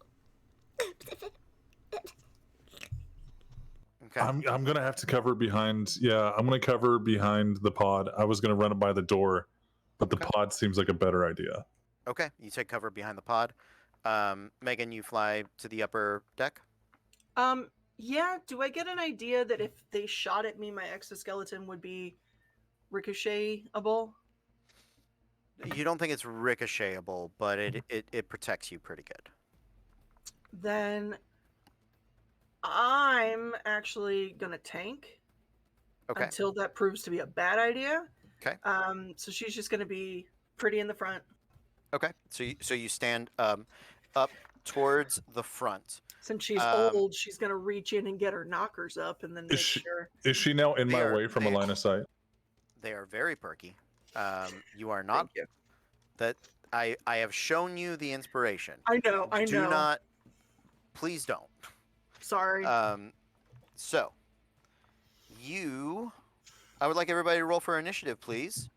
Okay. I'm gonna have to cover behind. Yeah, I'm gonna cover behind the pod. I was gonna run it by the door, but the Okay. pod seems like a better idea. Okay. You take cover behind the pod. Megan, you fly to the upper deck. Yeah, do I get an idea that if they shot at me, my exoskeleton would be ricochetable? You don't think it's ricochetable, but it protects you pretty good. Then I'm actually gonna tank Okay. until that proves to be a bad idea. Okay. So she's just gonna be pretty in the front. Okay. So you stand up towards the front. Since she's Um, old, she's gonna reach in and get her knockers up, and then make sure. Is she now in They my are- way from a they- line of sight? They are very perky. You are not Thank you. that I have shown you the inspiration. I know. I Do know. not. Please don't. Sorry. So I would like everybody to roll for initiative, please.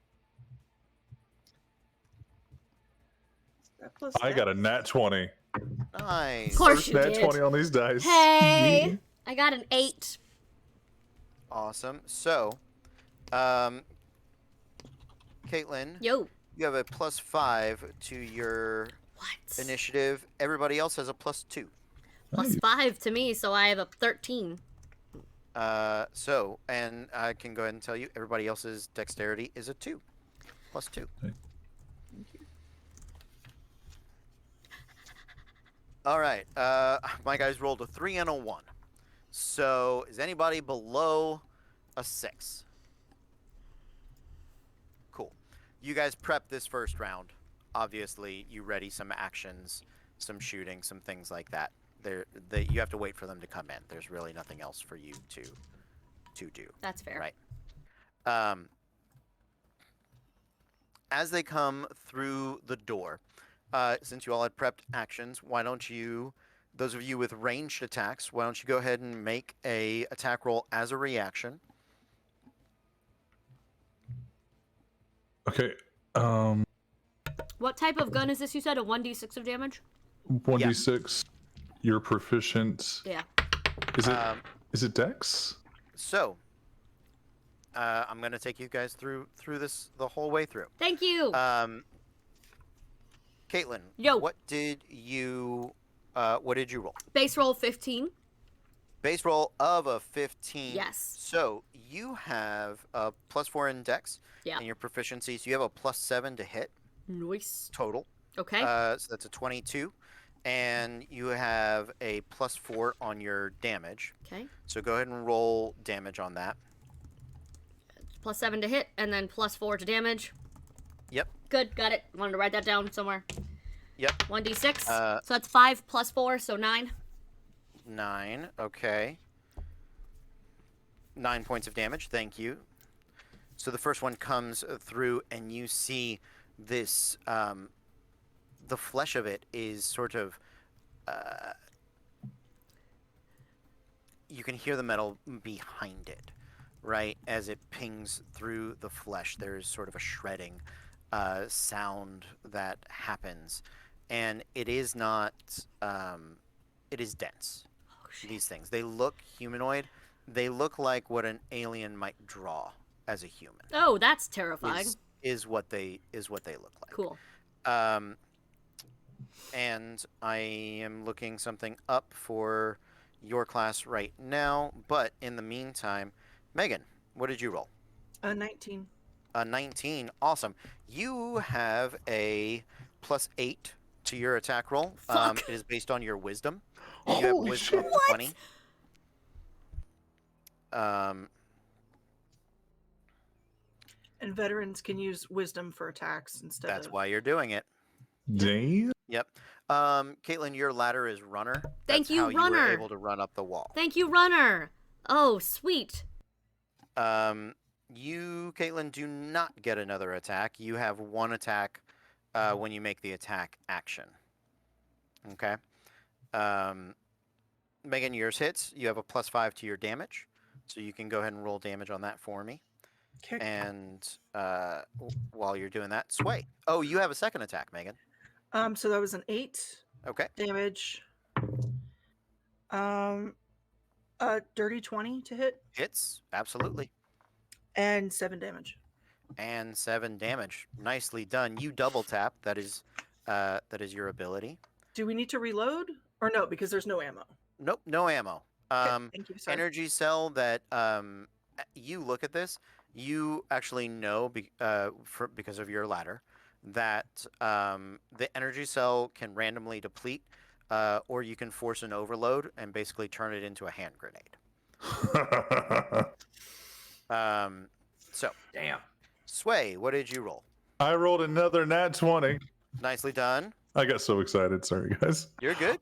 That plus I got a that. nat 20. Nice. Of course First you nat did. 20 on these dice. Hey, I got an 8. Awesome. So, Caitlin, Yo, you have a +5 to your what? initiative. Everybody else has a +2. Plus Nice. 5 to me, so I have a 13. And I can go ahead and tell you, everybody else's dexterity is a 2, +2. Okay. All right. My guys rolled a 3 and a 1. So is anybody below a 6? Cool. You guys prep this first round. Obviously, you ready some actions, some shooting, some things like that. You have to wait for them to come in. There's really nothing else for you to do. That's fair. Right. As they come through the door, since you all had prepped actions, why don't you, those of you with ranged attacks, why don't you go ahead and make a attack roll as a reaction? Okay. What type of gun is this? You said a 1d6 of damage? 1d6. You're proficient. Yeah. Is it Dex? So, I'm gonna take you guys through this the whole way through. Thank you. Caitlin, Yo. what did you roll? Base roll 15. Base roll of a 15. Yes. So you have a +4 in Dex. Yeah. And your proficiency, so you have a +7 to hit Nice. total. Okay. So that's a 22, and you have a +4 on your damage. Okay. So go ahead and roll damage on that. Plus 7 to hit, and then plus 4 to damage. Yep. Good, got it. Wanted to write that down somewhere. Yep. 1d6. Uh, So that's 5 plus 4, so 9. 9. Okay. 9 points of damage. Thank you. So the first one comes through, and you see this. The flesh of it is sort of. You can hear the metal behind it, right? As it pings through the flesh, there's sort of a shredding sound that happens, and it is not. It is dense. Oh, shit. These things, they look humanoid. They look like what an alien might draw as a human. Oh, that's terrifying. Is what they look like. Cool. And I am looking something up for your class right now, but in the meantime, Megan, what did you roll? 19. A 19. Awesome. You have a +8 to your attack roll. Fuck. It is based on your wisdom. You have Holy wisdom shit. of 20. And veterans can use wisdom for attacks instead That's of. why you're doing it. Damn. Yep. Caitlin, your ladder is runner. Thank That's you, how you runner. were able to run up the wall. Thank you, runner. Oh, sweet. You, Caitlin, do not get another attack. You have one attack when you make the attack action. Okay. Megan, yours hits. You have a +5 to your damage, so you can go ahead and roll damage on that for me. Okay. And while you're doing that, Sway. Oh, you have a second attack, Megan. So that was an 8 Okay. damage. A dirty 20 to hit, Hits. Absolutely. and 7 damage. And 7 damage. Nicely done. You double tap. That is your ability. Do we need to reload? Or no, because there's no ammo. Nope, no ammo. Okay, thank you. Sorry. Energy cell that you look at this, you actually know because of your ladder that the energy cell can randomly deplete, or you can force an overload and basically turn it into a hand grenade. So, Damn. Sway, what did you roll? I rolled another nat 20. Nicely done. I got so excited. Sorry, guys. You're good.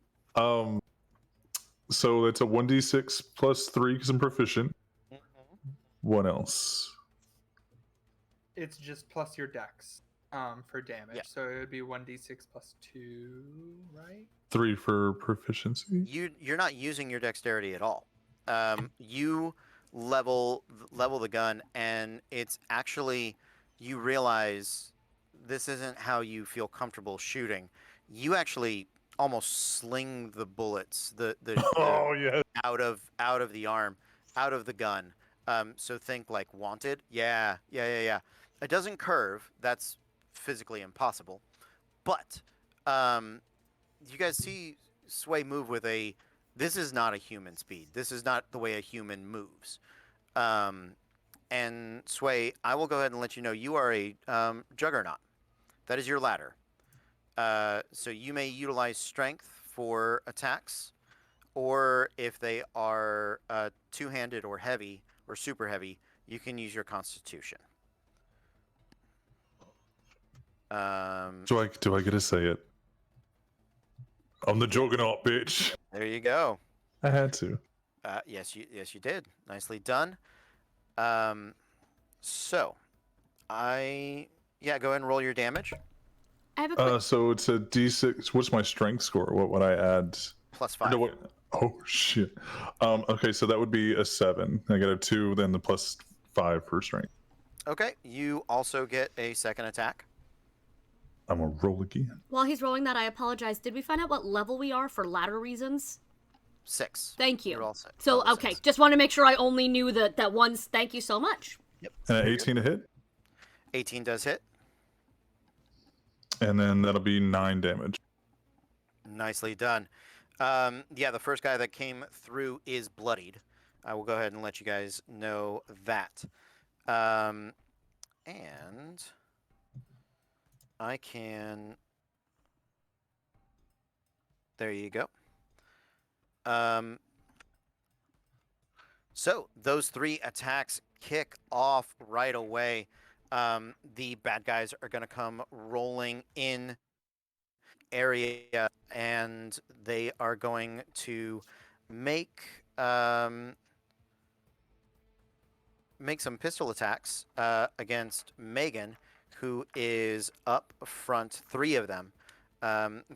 So it's a 1d6 plus 3 because I'm proficient. What else? It's just plus your dex for damage. Yeah. So it would be 1d6 plus 2, right? 3 for proficiency. You're not using your dexterity at all. You level the gun, and it's actually, you realize this isn't how you feel comfortable shooting. You actually almost sling the bullets, the Oh yeah. out of the arm, out of the gun. So think like Wanted. Yeah. It doesn't curve. That's physically impossible. But you guys see Sway move with a. This is not a human speed. This is not the way a human moves. And Sway, I will go ahead and let you know you are a Juggernaut. That is your ladder. So you may utilize strength for attacks, or if they are two-handed or heavy or super heavy, you can use your Constitution. Do I get to say it? I'm the Juggernaut, bitch. There you go. I had to. Yes, you did. Nicely done. So, go ahead and roll your damage. I have a quick. So it's a d6. What's my strength score? What would I add? +5. No, what? Oh shit. Okay, so that would be a 7. I get a 2, then the +5 for strength. Okay, you also get a second attack. I'm gonna roll again. While he's rolling that, I apologize. Did we find out what level we are for ladder reasons? 6. Thank you. You're all set. So, Level okay, 6. just want to make sure I only knew that one's. Thank you so much. And an 18 to hit, 18 does hit. and then that'll be 9 damage. Nicely done. The first guy that came through is bloodied. I will go ahead and let you guys know that. And I can. There you go. So those 3 attacks kick off right away. The bad guys are going to come rolling in area, and they are going to make some pistol attacks against Megan, who is up front. 3 of them,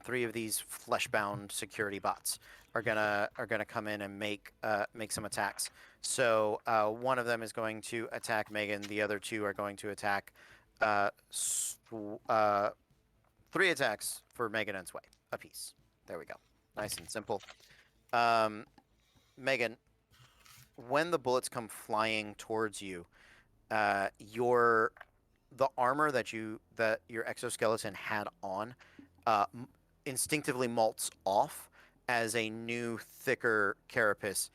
3 of these flesh-bound security bots are gonna come in and make some attacks. So one of them is going to attack Megan. The other 2 are going to attack. 3 attacks for Megan and Sway apiece. There we go. Nice and simple. Megan, when the bullets come flying towards you, the armor that your exoskeleton had on instinctively molts off as a new, thicker carapace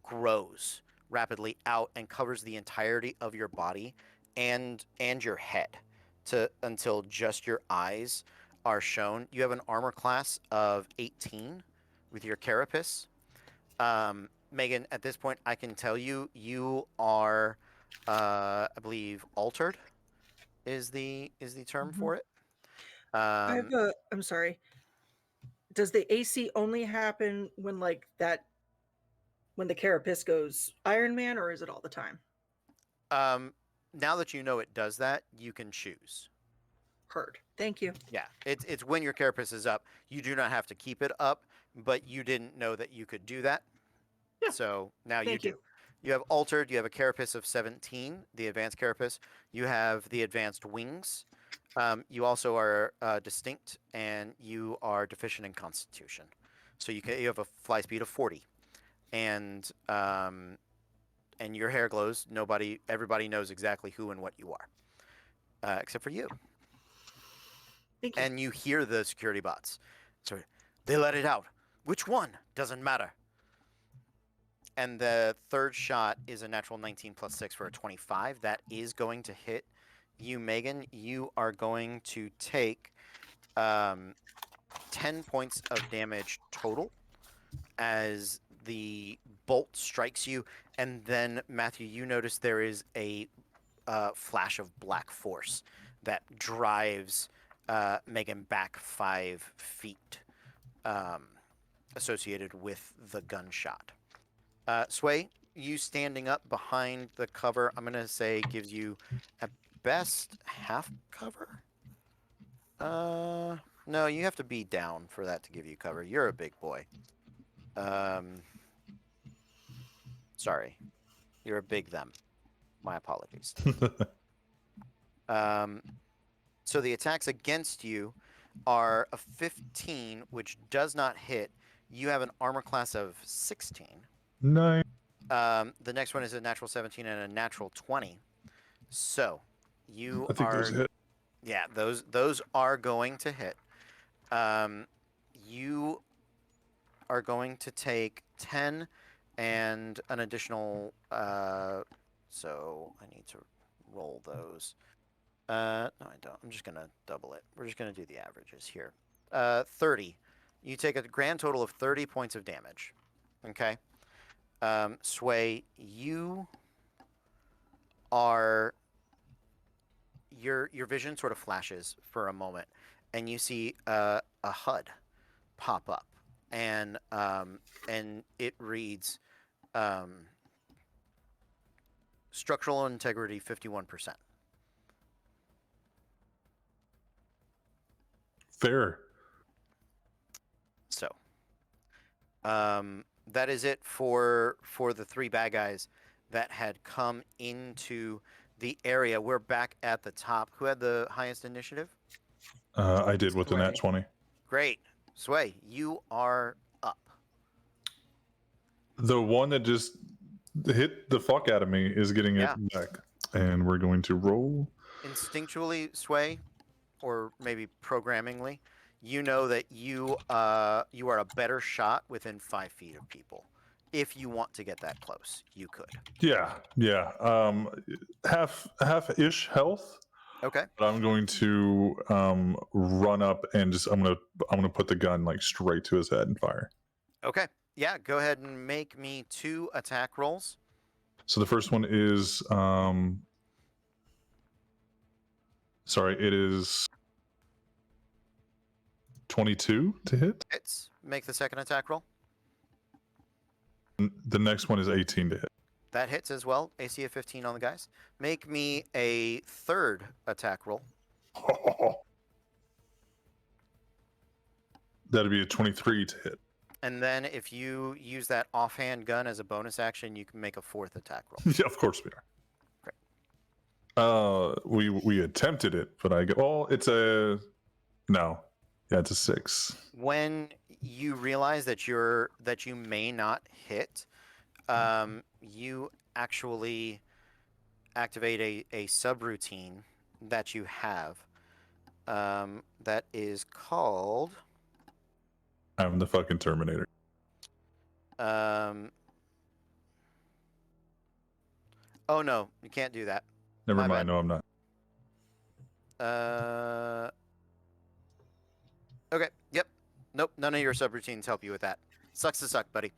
grows rapidly out and covers the entirety of your body and your head until just your eyes are shown. You have an armor class of 18 with your carapace. Megan, at this point, I can tell you are, I believe, altered is the term for it. I'm sorry. Does the AC only happen when when the carapace goes Iron Man, or is it all the time? Now that you know it does that, you can choose. Heard. Thank you. Yeah, it's when your carapace is up. You do not have to keep it up, but you didn't know that you could do that. Yeah. So now you Thank do. you. You have altered. You have a carapace of 17, the advanced carapace. You have the advanced wings. You also are distinct, and you are deficient in Constitution. So you have a fly speed of 40, and your hair glows. Everybody knows exactly who and what you are, except for you. Thank you. And you hear the security bots. So they let it out. Which one? Doesn't matter. And the third shot is a natural 19 plus 6 for a 25. That is going to hit you, Megan. You are going to take 10 points of damage total as the bolt strikes you. And then, Matthew, you notice there is a flash of black force that drives Megan back 5 feet. associated with the gunshot. Sway, you standing up behind the cover, I'm gonna say gives you at best half cover. No, you have to be down for that to give you cover. You're a big boy. Sorry, you're a big them. My apologies. So the attacks against you are a 15, which does not hit. You have an armor class of 16. Nice. The next one is a natural 17 and a natural 20. So you I think are, those hit. yeah, those are going to hit. You are going to take 10 and an additional. So I need to roll those. No, I don't. I'm just gonna double it. We're just gonna do the averages here. 30. You take a grand total of 30 points of damage. Okay. Sway, you are. Your vision sort of flashes for a moment, and you see a HUD pop up, and it reads structural integrity 51%. Fair. So, that is it for the 3 bad guys that had come into the area. We're back at the top. Who had the highest initiative? I did with the nat Sway. 20. Great, Sway. You are up. The one that just hit the fuck out of me is getting Yeah. it back. And we're going to roll. Instinctually, Sway, or maybe programmingly, you know that you are a better shot within 5 feet of people. If you want to get that close, you could. Yeah. Half-ish health. Okay. But I'm going to run up and just I'm gonna put the gun like straight to his head and fire. Okay. Yeah. Go ahead and make me 2 attack rolls. So the first one is sorry, it is 22 to hit. Hits. Make the second attack roll. The next one is 18 to hit. That hits as well. AC of 15 on the guys. Make me a third attack roll. That'd be a 23 to hit. And then if you use that offhand gun as a bonus action, you can make a 4th attack roll. Yeah, of course we are. We attempted it, but I go. Oh, it's a no. Yeah, it's a 6. When you realize that you may not hit, you actually activate a subroutine that you have that is called I'm the fucking Terminator. oh no, you can't do that. Never My mind. bad. No, I'm not. Okay. Yep. Nope. None of your subroutines help you with that. Sucks to suck, buddy.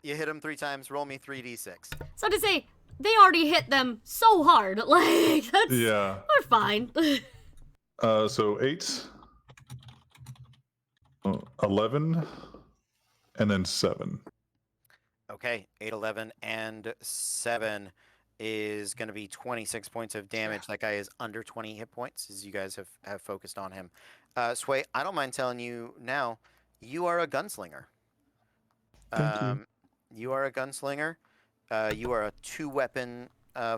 You hit him 3 times. Roll me 3d6. So to say, they already hit them so hard. Like, that's. Yeah. We're fine. So 8, 11, and then 7. Okay. 8, 11, and 7 is going to be 26 points of damage. That guy is under 20 hit points, as you guys have focused on him. Sway, I don't mind telling you now, you are a gunslinger. Thank you. You are a gunslinger. You are a 2-weapon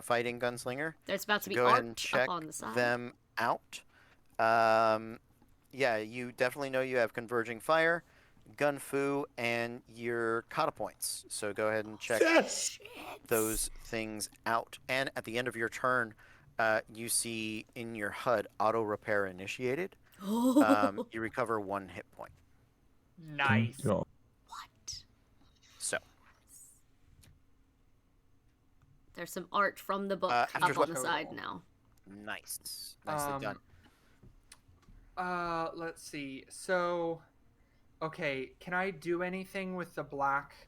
fighting gunslinger. There's about to be Go ahead and art check up on the side. them out. Yeah, you definitely know you have converging fire, gun fu, and your kata points. So go ahead and check those things out. And at the end of your turn, you see in your HUD auto repair initiated. You recover 1 hit point. Nice. Yeah. What? So There's some art from the book after up on what- the side now. nice, nicely done. Let's see. So, okay, can I do anything with the black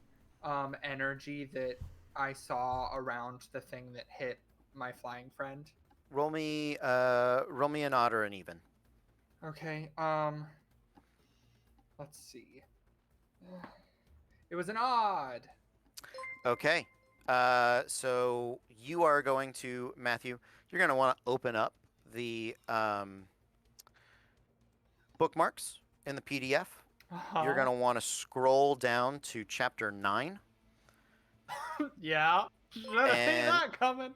energy that I saw around the thing that hit my flying friend? Roll me an odd or an even. Okay. Let's see. It was an odd. Okay. So you are going to, Matthew, you're going to want to open up the bookmarks in the PDF. You're going to want to scroll down to chapter 9. Yeah. Should have seen And- that coming.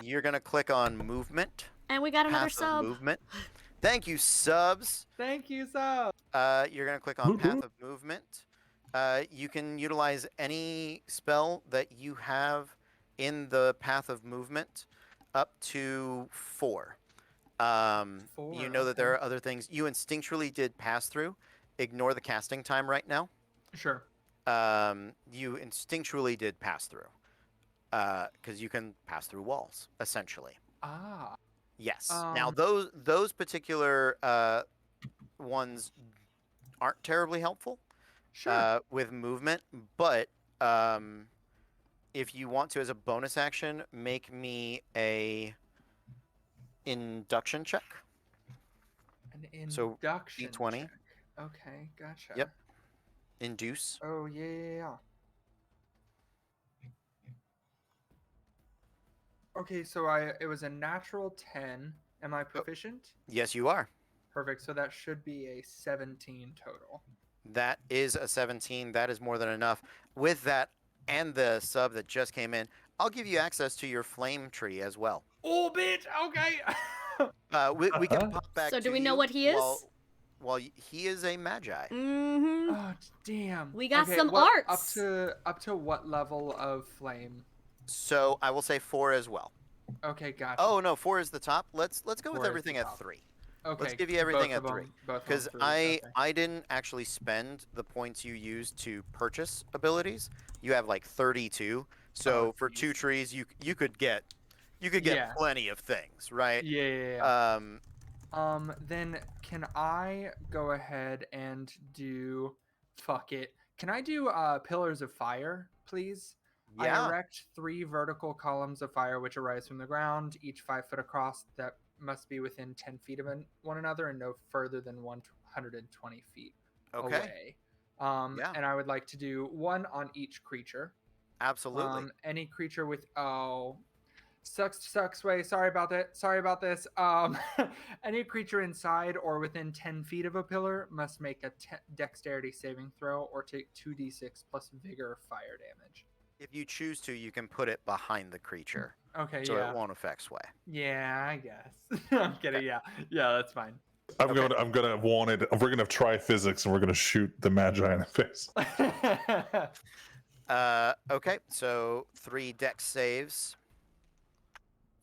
You're going to click on movement. And we got another Path of sub. movement. Thank you, subs. Thank you, so. You're going to click on path of movement. You can utilize any spell that you have in the path of movement up to 4. You know that there are other things. You instinctually did pass through. Ignore the casting time right now. Sure. You instinctually did pass through. Because you can pass through walls, essentially. Ah. Yes. Now those particular ones aren't terribly helpful Sure. with movement, but if you want to, as a bonus action, make me a induction check. An so, induction D20. check. Okay, gotcha. Yep. Induce. Oh, yeah. Okay, so it was a natural 10. Am I proficient? Yes, you are. Perfect. So that should be a 17 total. That is a 17. That is more than enough. With that and the sub that just came in, I'll give you access to your flame tree as well. Oh, bitch. Okay. We can pop back. So to do we know you what he is? While he is a magi. Mm-hmm. Oh, damn. We got Okay, some what- arts. Up to what level of flame? So I will say 4 as well. Okay, gotcha. Oh no, 4 is the top. Let's go 4 with is everything the at top. 3. Okay. let's give you everything both at of 3. them- both of them Because 3, I okay. didn't actually spend the points you used to purchase abilities. You have like 32. So Oh, for geez. 2 trees, you could get Yeah. plenty of things, right? Yeah. Then can I go ahead and do? Fuck it. Can I do pillars of fire, please? I Yeah. erect 3 vertical columns of fire which arise from the ground, each 5 foot across, that must be within 10 feet of one another and no further than 120 feet Okay. away. Yeah. And I would like to do 1 on each creature. Absolutely. Any creature with sucks way. Sorry about this. Any creature inside or within 10 feet of a pillar must make a dexterity saving throw or take 2d6 plus vigor fire damage. If you choose to, you can put it behind the creature, Okay, so yeah. it won't affect sway. Yeah, I guess. I'm kidding. Yeah, that's fine. I'm gonna want it. We're gonna try physics, and we're gonna shoot the magi in the face. Okay, so 3 dex saves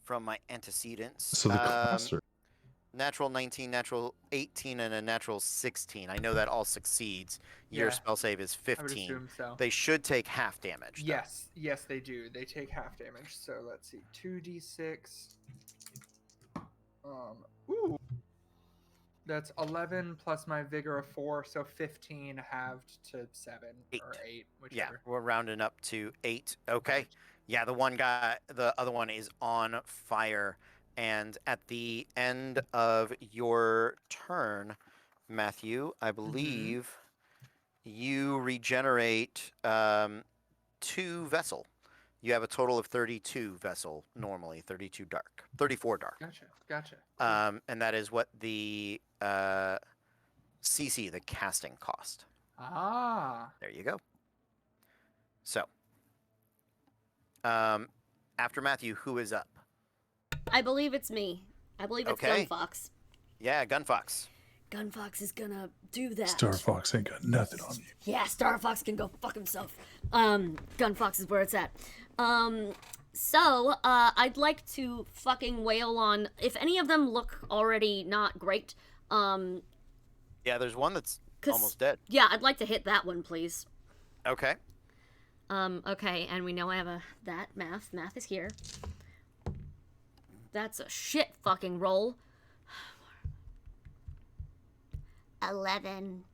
from my antecedents. So the cluster. Natural 19, natural 18, and a natural 16. I know that all succeeds. Your Yeah, spell save is I would 15. assume so. They should take half damage. though. Yes, they do. They take half damage. So let's see, 2d6. Ooh, that's 11 plus my vigor of 4, so 15 halved to 7 or 8, Yeah, whichever. we're rounding up to 8. Okay. Yeah, the other one is on fire. And at the end of your turn, Matthew, I believe you regenerate 2 vessel. You have a total of 32 vessel normally, 34 dark. Gotcha. And that is what the CC, the casting cost. Ah, There you go. So, after Matthew, who is up? I believe it's me. I believe it's Okay. Gunfox. Yeah, Gunfox. Gunfox is gonna do that. Star Fox ain't got nothing on you. Yeah, Star Fox can go fuck himself. Gunfox is where it's at. I'd like to fucking wail on, if any of them look already not great, Yeah, there's one that's 'cause- almost dead. yeah, I'd like to hit that one, please. Okay. Okay, and we know I have that math. Math is here. That's a shit fucking roll. 11.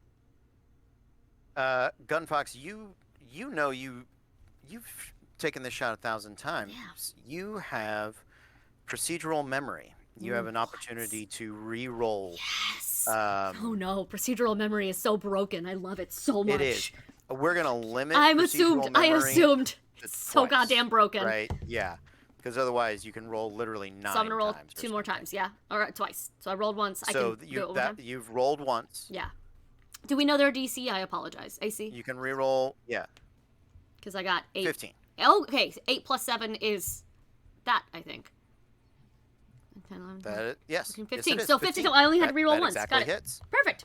Gunfox, you've taken this shot 1,000 times. Yeah. You have procedural memory. You have an opportunity to re-roll. Yes. Oh no, procedural memory is so broken. I love it so much. It is. we're gonna limit. I procedural memory assumed. to It's so twice, goddamn broken. Right? Yeah. Because otherwise, you can roll literally 9 So I'm gonna roll times. or 2 more something. times, yeah? Alright, twice. So I rolled once. I So can you do it one time. you've rolled once. Yeah. Do we know their DC? I apologize. AC? You can re-roll. Yeah. Because I got 8. 15. Oh, okay. 8 plus 7 is that, I think. 10, 11, 12, That yes. 14, yes, 15. it is, So 15. So I only had to That- reroll that once. Exactly Got it. hits. Perfect.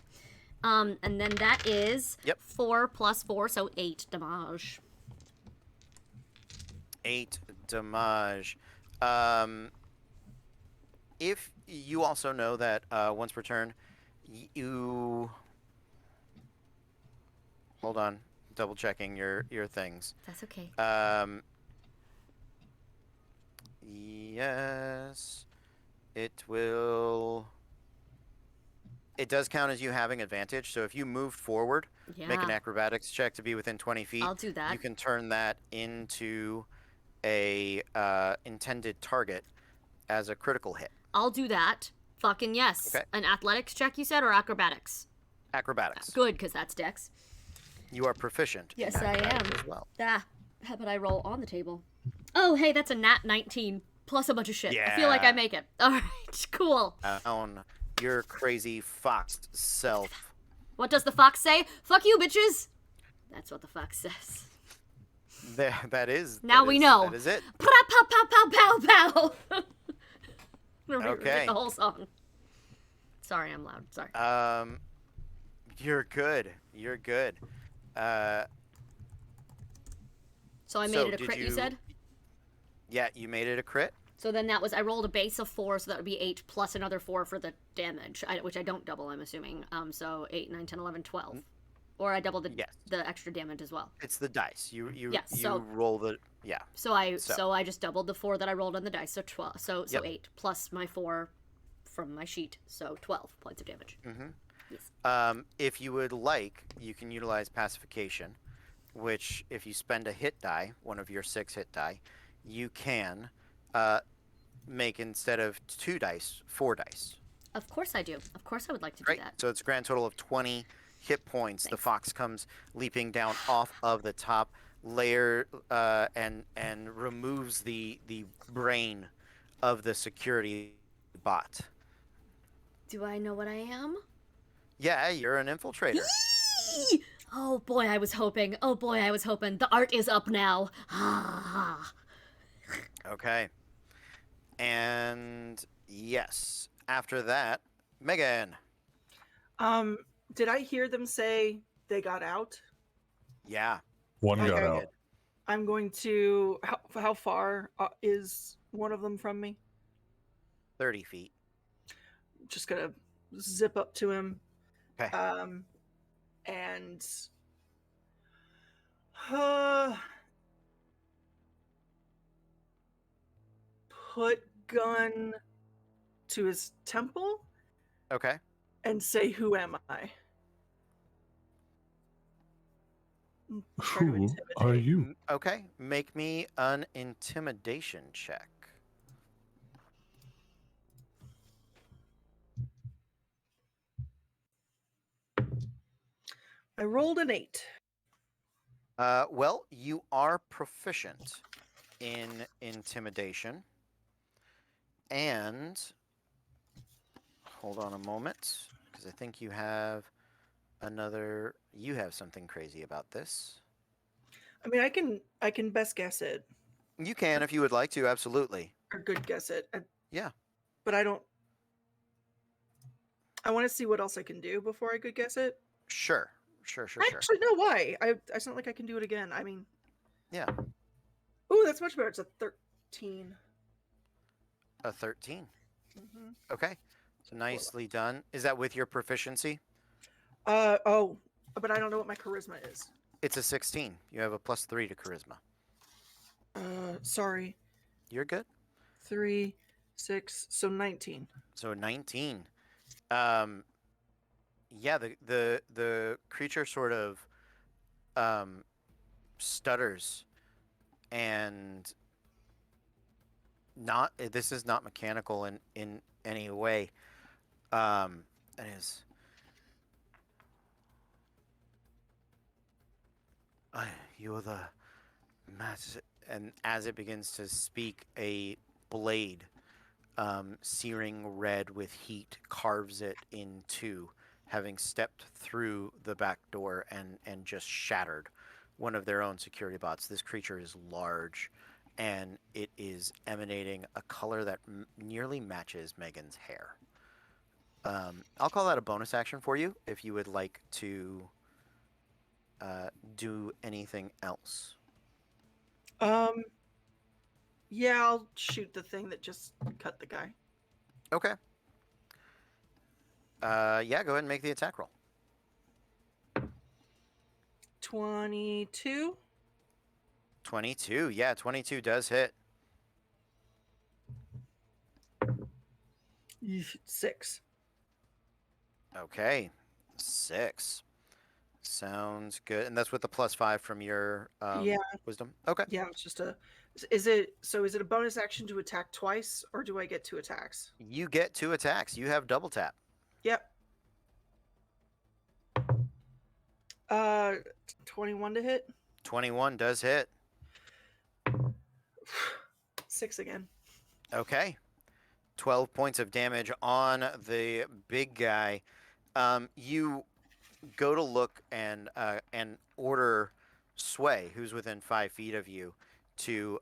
And then that is Yep. 4 plus 4, so 8 damage. 8 damage. If you also know that once per turn, you hold on, double checking your things. That's okay. Yes, it will. It does count as you having advantage. So if you moved forward, Yeah. make an acrobatics check to be within 20 feet. I'll do that. You can turn that into a intended target as a critical hit. I'll do that. Fucking yes. Okay. An athletics check, you said, or acrobatics? Acrobatics. Good, because that's dex. You are proficient. in Yes, I acrobatics am. As well. Ah, how about I roll on the table? Oh, hey, that's a nat 19 plus a bunch of shit. I feel like I Yeah. make it. All right, cool. On your crazy fox self. What does the fox say? Fuck you, bitches. That's what the fox says. That is. Now that we is- know. That is it. Pow, pow, pow, pow, pow, pow. Okay. The whole song. Sorry, I'm loud. Sorry. You're good. You're good. So I made so it a did crit, you you- said? Yeah, you made it a crit. So then that was, I rolled a base of 4, so that would be 8 plus another 4 for the damage, which I don't double, I'm assuming. So 8, 9, 10, 11, 12. Or I doubled Yes. the extra damage as well. It's the dice. You Yeah, so- roll the yeah. So I So- I just doubled the 4 that I rolled on the dice, so 12. So Yep. 8 plus my 4 from my sheet, so 12 points of damage. Mm-hmm. Yes. If you would like, you can utilize pacification, which if you spend a hit die, one of your 6 hit die, you can make instead of 2 dice, 4 dice. Of course I do. Of course I would like to Great. do that. So it's a grand total of 20 hit points. The Thanks. fox comes leaping down off of the top layer and removes the brain of the security bot. Do I know what I am? Yeah, you're an infiltrator. Yee! Oh boy, I was hoping. Oh boy, I was hoping. The art is up now. Ah. Okay. And yes, after that, Megan. Did I hear them say they got out? Yeah. One got Okay. out. I'm going to. How far is one of them from me? 30 feet. Just gonna zip up to him. Okay. And put gun to his temple Okay. and say, "Who am I?" Try to Who are intimidate. you? Okay. Make me an intimidation check. I rolled an 8. Well, you are proficient in intimidation. And hold on a moment, because I think you have another. You have something crazy about this. I mean, I can best guess it You can, if you would like to, absolutely. or good guess it. Yeah. But I don't. I want to see what else I can do before I good guess it. Sure. Sure. Actually, no. Why? It's not like I can do it again. I mean, Yeah. ooh, that's much better. It's a 13. A 13. Mm-hmm. Okay. So nicely done. Is that with your proficiency? Oh, but I don't know what my charisma is. It's a 16. You have a +3 to charisma. Sorry. You're good. 3, 6, so 19. So 19. Yeah, the creature sort of stutters and this is not mechanical in any way. It is. You're the master. And as it begins to speak, a blade, searing red with heat, carves it in two, having stepped through the back door and just shattered one of their own security bots. This creature is large, and it is emanating a color that nearly matches Megan's hair. I'll call that a bonus action for you if you would like to do anything else. Yeah, I'll shoot the thing that just cut the guy. Okay. Yeah, go ahead and make the attack roll. 22. 22. Yeah, 22 does hit. 6. Okay. 6. Sounds good. And that's with the +5 from your Yeah. wisdom. Okay. Yeah, it's just a. Is it a bonus action to attack twice, or do I get 2 attacks? You get 2 attacks. You have double tap. Yep. 21 to hit. 21 does hit. 6 again. Okay. 12 points of damage on the big guy. You go to look and order Sway, who's within 5 feet of you, to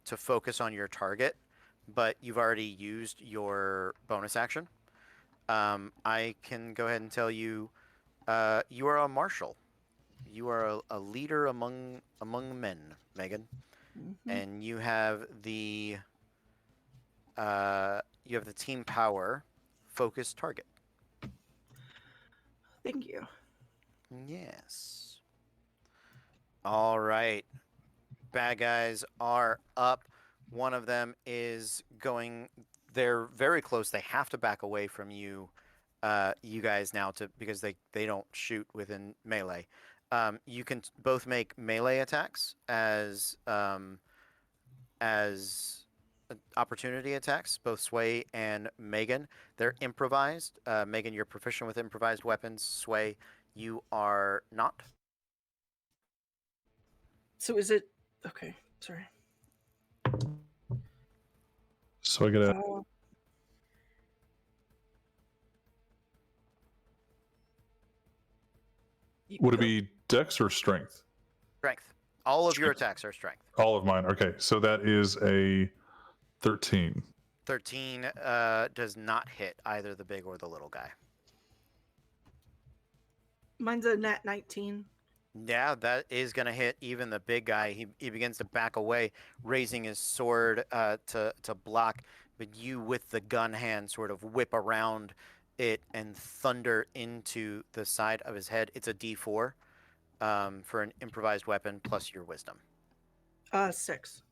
focus on your target, but you've already used your bonus action. I can go ahead and tell you, you are a marshal. You are a leader among men, Megan, and you have the team power focus target. Thank you. Yes. All right. Bad guys are up. One of them is going. They're very close. They have to back away from you, you guys now, because they don't shoot within melee. You can both make melee attacks as opportunity attacks. Both Sway and Megan. They're improvised. Megan, you're proficient with improvised weapons. Sway, you are not. So is it okay? Sorry. So I get a would it be dex or strength? Strength. All of your Strength. attacks are strength. All of mine. Okay, so that is a 13. 13 does not hit either the big or the little guy. Mine's a nat 19. Yeah, that is going to hit even the big guy. He begins to back away, raising his sword to block, but you with the gun hand sort of whip around it and thunder into the side of his head. It's a D4 for an improvised weapon plus your wisdom. 6.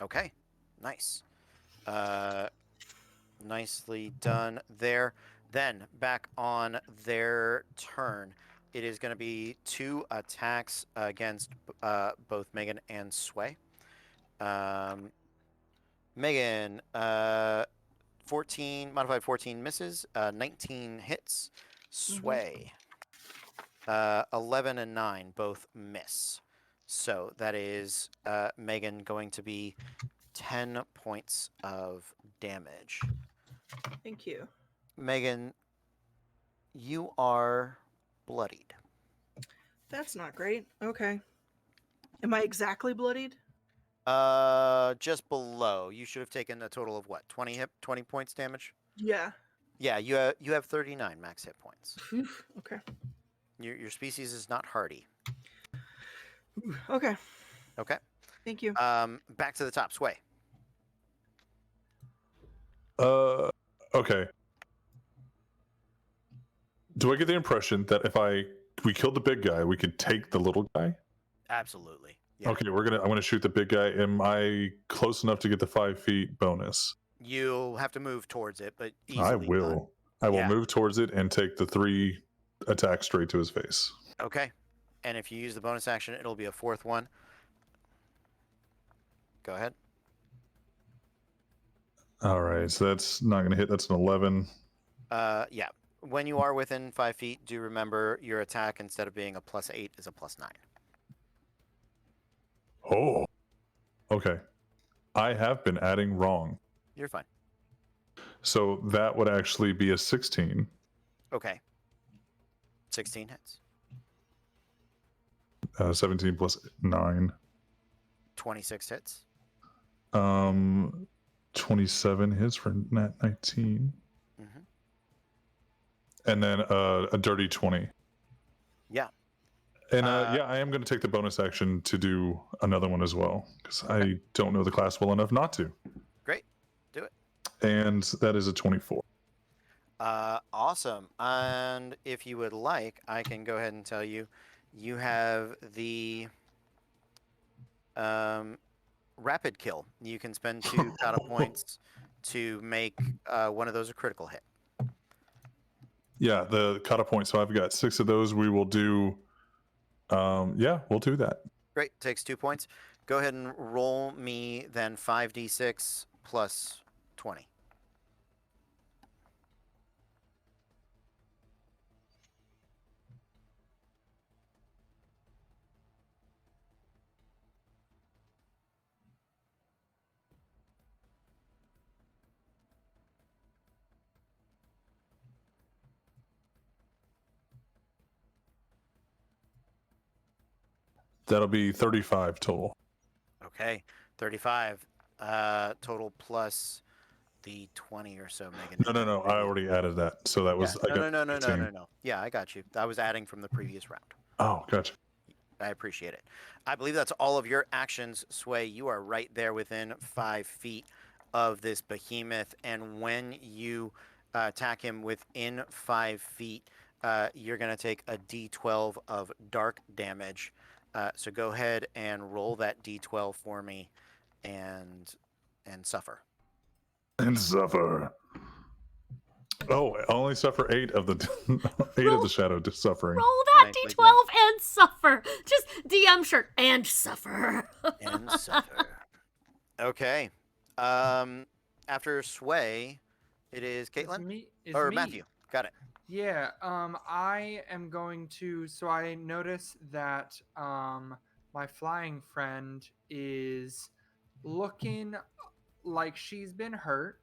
Okay, nice. Nicely done there. Then back on their turn. It is going to be 2 attacks against both Megan and Sway. Megan, 14, modified 14 misses, 19 hits. Sway, 11 and 9 both miss. So that is Megan going to be 10 points of damage. Thank you. Megan, you are bloodied. That's not great. Okay. Am I exactly bloodied? Just below. You should have taken a total of what? 20 points damage? Yeah. Yeah, you have 39 max hit points. Okay. Your species is not hardy. Okay. Okay. Thank you. Back to the top. Sway. Okay. Do I get the impression that if we killed the big guy, we could take the little guy? Absolutely. Yeah. Okay, I'm gonna shoot the big guy. Am I close enough to get the 5 feet bonus? You'll have to move towards it, but easily I done. will. I will Yeah. move towards it and take the 3 attacks straight to his face. Okay. And if you use the bonus action, it'll be a 4th one. Go ahead. All right, so that's not gonna hit. That's an 11. Yeah. When you are within 5 feet, do remember your attack, instead of being a +8, is a +9. Oh. Okay. I have been adding wrong. You're fine. So that would actually be a 16. Okay. 16 hits. 17 plus 9. 26 hits. 27 hits for nat 19. Mm-hmm. And then a dirty 20. Yeah. And yeah, I am going to take the bonus action to do another one as well, because I don't know the class well enough not to. Great. Do it. And that is a 24. Awesome. And if you would like, I can go ahead and tell you, you have the rapid kill. You can spend 2 kata points to make one of those a critical hit. Yeah, the kata point. So I've got 6 of those. We will do. Yeah, we'll do that. Great. Takes 2 points. Go ahead and roll me then 5d6 plus 20. That'll be 35 total. Okay. 35 total plus the 20 or so. Megan. No. I already added that. So that was. Yeah. I got No. 15. Yeah, I got you. I was adding from the previous round. Oh, gotcha. I appreciate it. I believe that's all of your actions, Sway. You are right there within 5 feet of this behemoth, and when you attack him within 5 feet, you're going to take a d12 of dark damage. So go ahead and roll that d12 for me, and suffer. And suffer. Oh, I only suffer 8 of the 8 of the shadow suffering. Roll that Nicely d12 and suffer. Just DM shirt and suffer. And suffer. Okay. After Sway, it is Caitlin or Matthew. Got it. Yeah, I am going to. So I notice that my flying friend is looking like she's been hurt.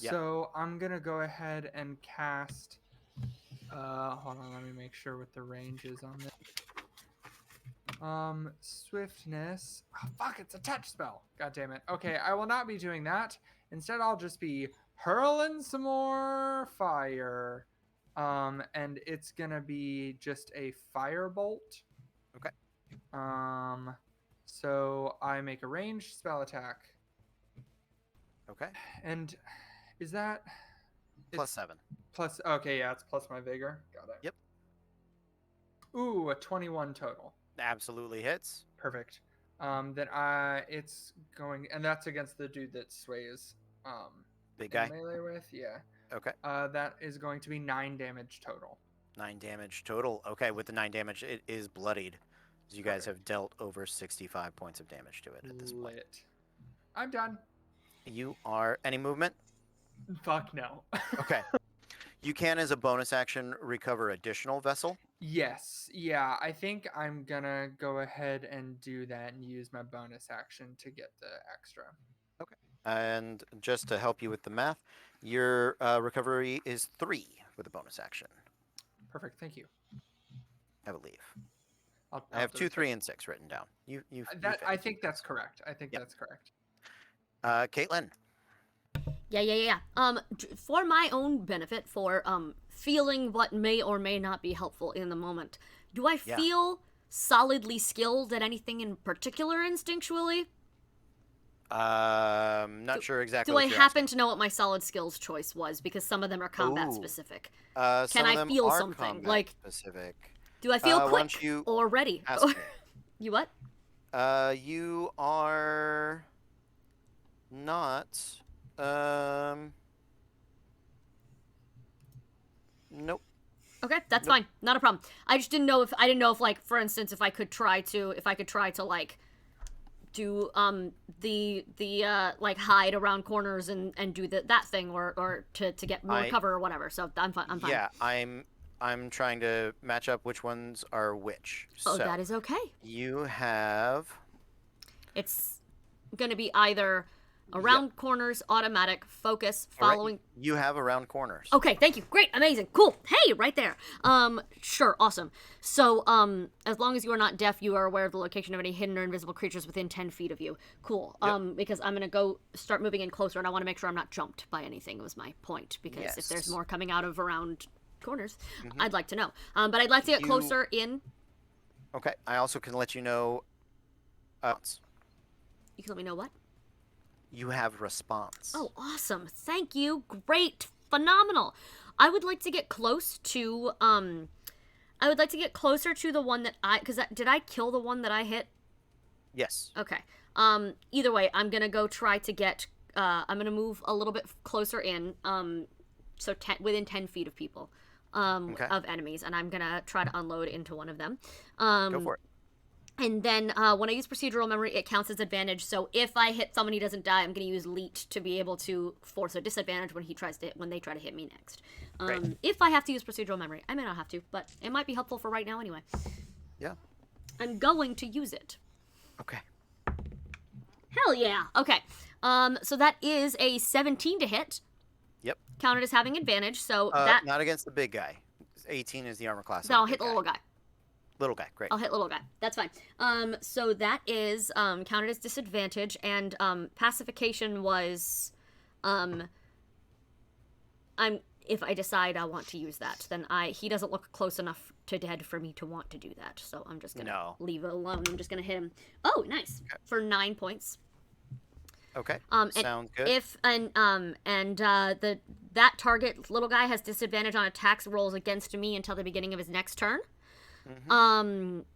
Yep. So I'm gonna go ahead and cast. Hold on, let me make sure what the range is on this. Swiftness. Oh, fuck, it's a touch spell. God damn it. Okay, I will not be doing that. Instead, I'll just be hurling some more fire. And it's gonna be just a firebolt. Okay. So I make a ranged spell attack. Okay. And is that Plus it's 7. plus? Okay, yeah, it's plus my vigor. Got it. Yep. Ooh, a 21 total. Absolutely hits. Perfect. Then it's going, and that's against the dude that sways. Big in guy. melee with, yeah. Okay. That is going to be 9 damage total. 9 damage total. Okay, with the 9 damage, it is bloodied. You guys Okay. have dealt over 65 points of damage to it at this point. Lit. I'm done. You are any movement? Fuck no. Okay. You can, as a bonus action, recover additional vessel. Yes. Yeah, I think I'm gonna go ahead and do that and use my bonus action to get the extra. And just to help you with the math, your recovery is 3 with a bonus action, Perfect. Thank you. I believe. I'll I have do 2, it. 3, and 6 written down. You I think that's correct. I think Yep. that's correct. Caitlin. Yeah. For my own benefit, for feeling what may or may not be helpful in the moment, do I Yeah. feel solidly skilled at anything in particular instinctually? Not sure exactly. Do what I you're happen to know what my solid skills choice was? Because some of them are combat Ooh. specific. asking. Can Some I of them feel are something? combat Like- specific. Do I feel why quick don't you or ready? ask me? You what? You are not. Nope. Okay, that's Nope. fine. Not a problem. I just didn't know if like, for instance, if I could try to like do the like hide around corners and do that thing or to get more cover or whatever. So I'm fine. Yeah, I'm trying to match up which ones are which. Oh, So that is okay. you have It's gonna be either around corners, automatic, focus, All right, following. You have around corners. Okay, thank you. Great, amazing, cool. Hey, right there. Sure, awesome. So, as long as you are not deaf, you are aware of the location of any hidden or invisible creatures within 10 feet of you. Cool. Because I'm gonna go start moving in closer, and I want to make sure I'm not jumped by anything. Was my point. Because if there's Yes. more coming out of around corners, I'd like to know. But I'd like to get closer in. Okay. I also can let you know. You can let me know what. You have response. Oh, awesome. Thank you. Great. Phenomenal. I would like to get close to, I would like to get closer to the one that did I kill the one that I hit? Yes. Okay. Either way, I'm gonna go try to get, I'm gonna move a little bit closer in, so within 10 feet of people, of enemies, and I'm gonna try to unload into one of them. Go for it. And then when I use procedural memory, it counts as advantage. So if I hit someone who doesn't die, I'm going to use leet to be able to force a disadvantage when they try to hit me next. Right. If I have to use procedural memory, I may not have to, but it might be helpful for right now anyway. Yeah. I'm going to use it. Okay. Hell yeah. Okay. So that is a 17 to hit. Yep. Counted as having advantage. So Not against the big guy. 18 is the armor class. then I'll hit the little guy. Little guy, great. I'll hit little guy. That's fine. So that is counted as disadvantage, and pacification was, if I decide I want to use that, then he doesn't look close enough to dead for me to want to do that. So I'm just gonna leave it alone. I'm just gonna hit him. Oh, nice, for 9 points. Okay. Sounds good. That target little guy has disadvantage on attacks rolls against me until the beginning of his next turn. That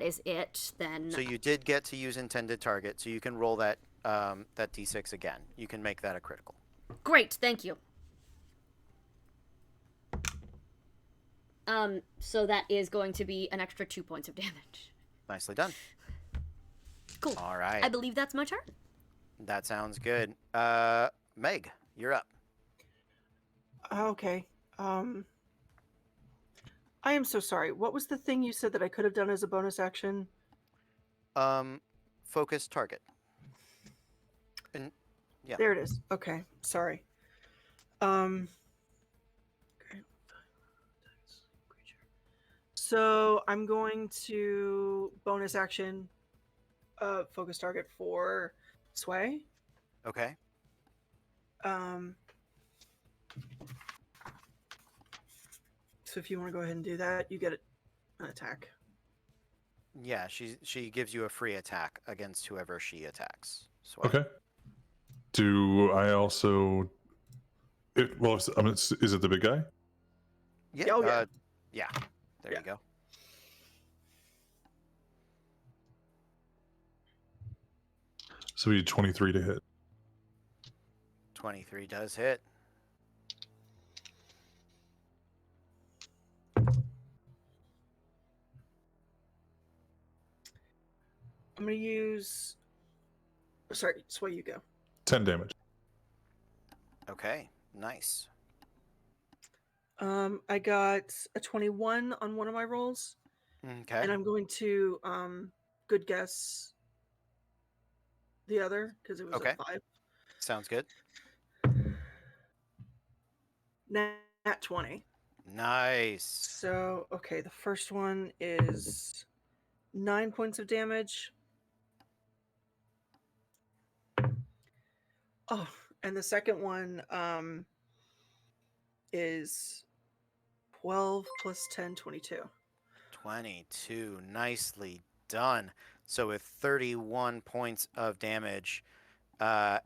is it then. So you did get to use intended target, so you can roll that d6 again. You can make that a critical. Great, thank you. So that is going to be an extra 2 points of damage. Nicely done. Cool. All right. I believe that's my turn. That sounds good. Meg, you're up. Okay. I am so sorry. What was the thing you said that I could have done as a bonus action? Focus target. And yeah. There it is. Okay. Sorry. Okay. So I'm going to bonus action focus target for Sway. Okay. So if you want to go ahead and do that, you get an attack. Yeah, she gives you a free attack against whoever she attacks. So Okay. Do I also? Is it the big guy? Yeah. Oh, yeah. Yeah. There you go. So we need 23 to hit. 23 does hit. I'm going to use... Sorry, Sway, you go. 10 damage. Okay. Nice. I got a 21 on one of my rolls. Okay. And I'm going to good guess the other because it was Okay. a 5. Sounds good. Nat 20. Nice. So, okay, the first one is 9 points of damage. Oh, and the second one is 12 plus 10, 22. 22. Nicely done. So with 31 points of damage, Sway,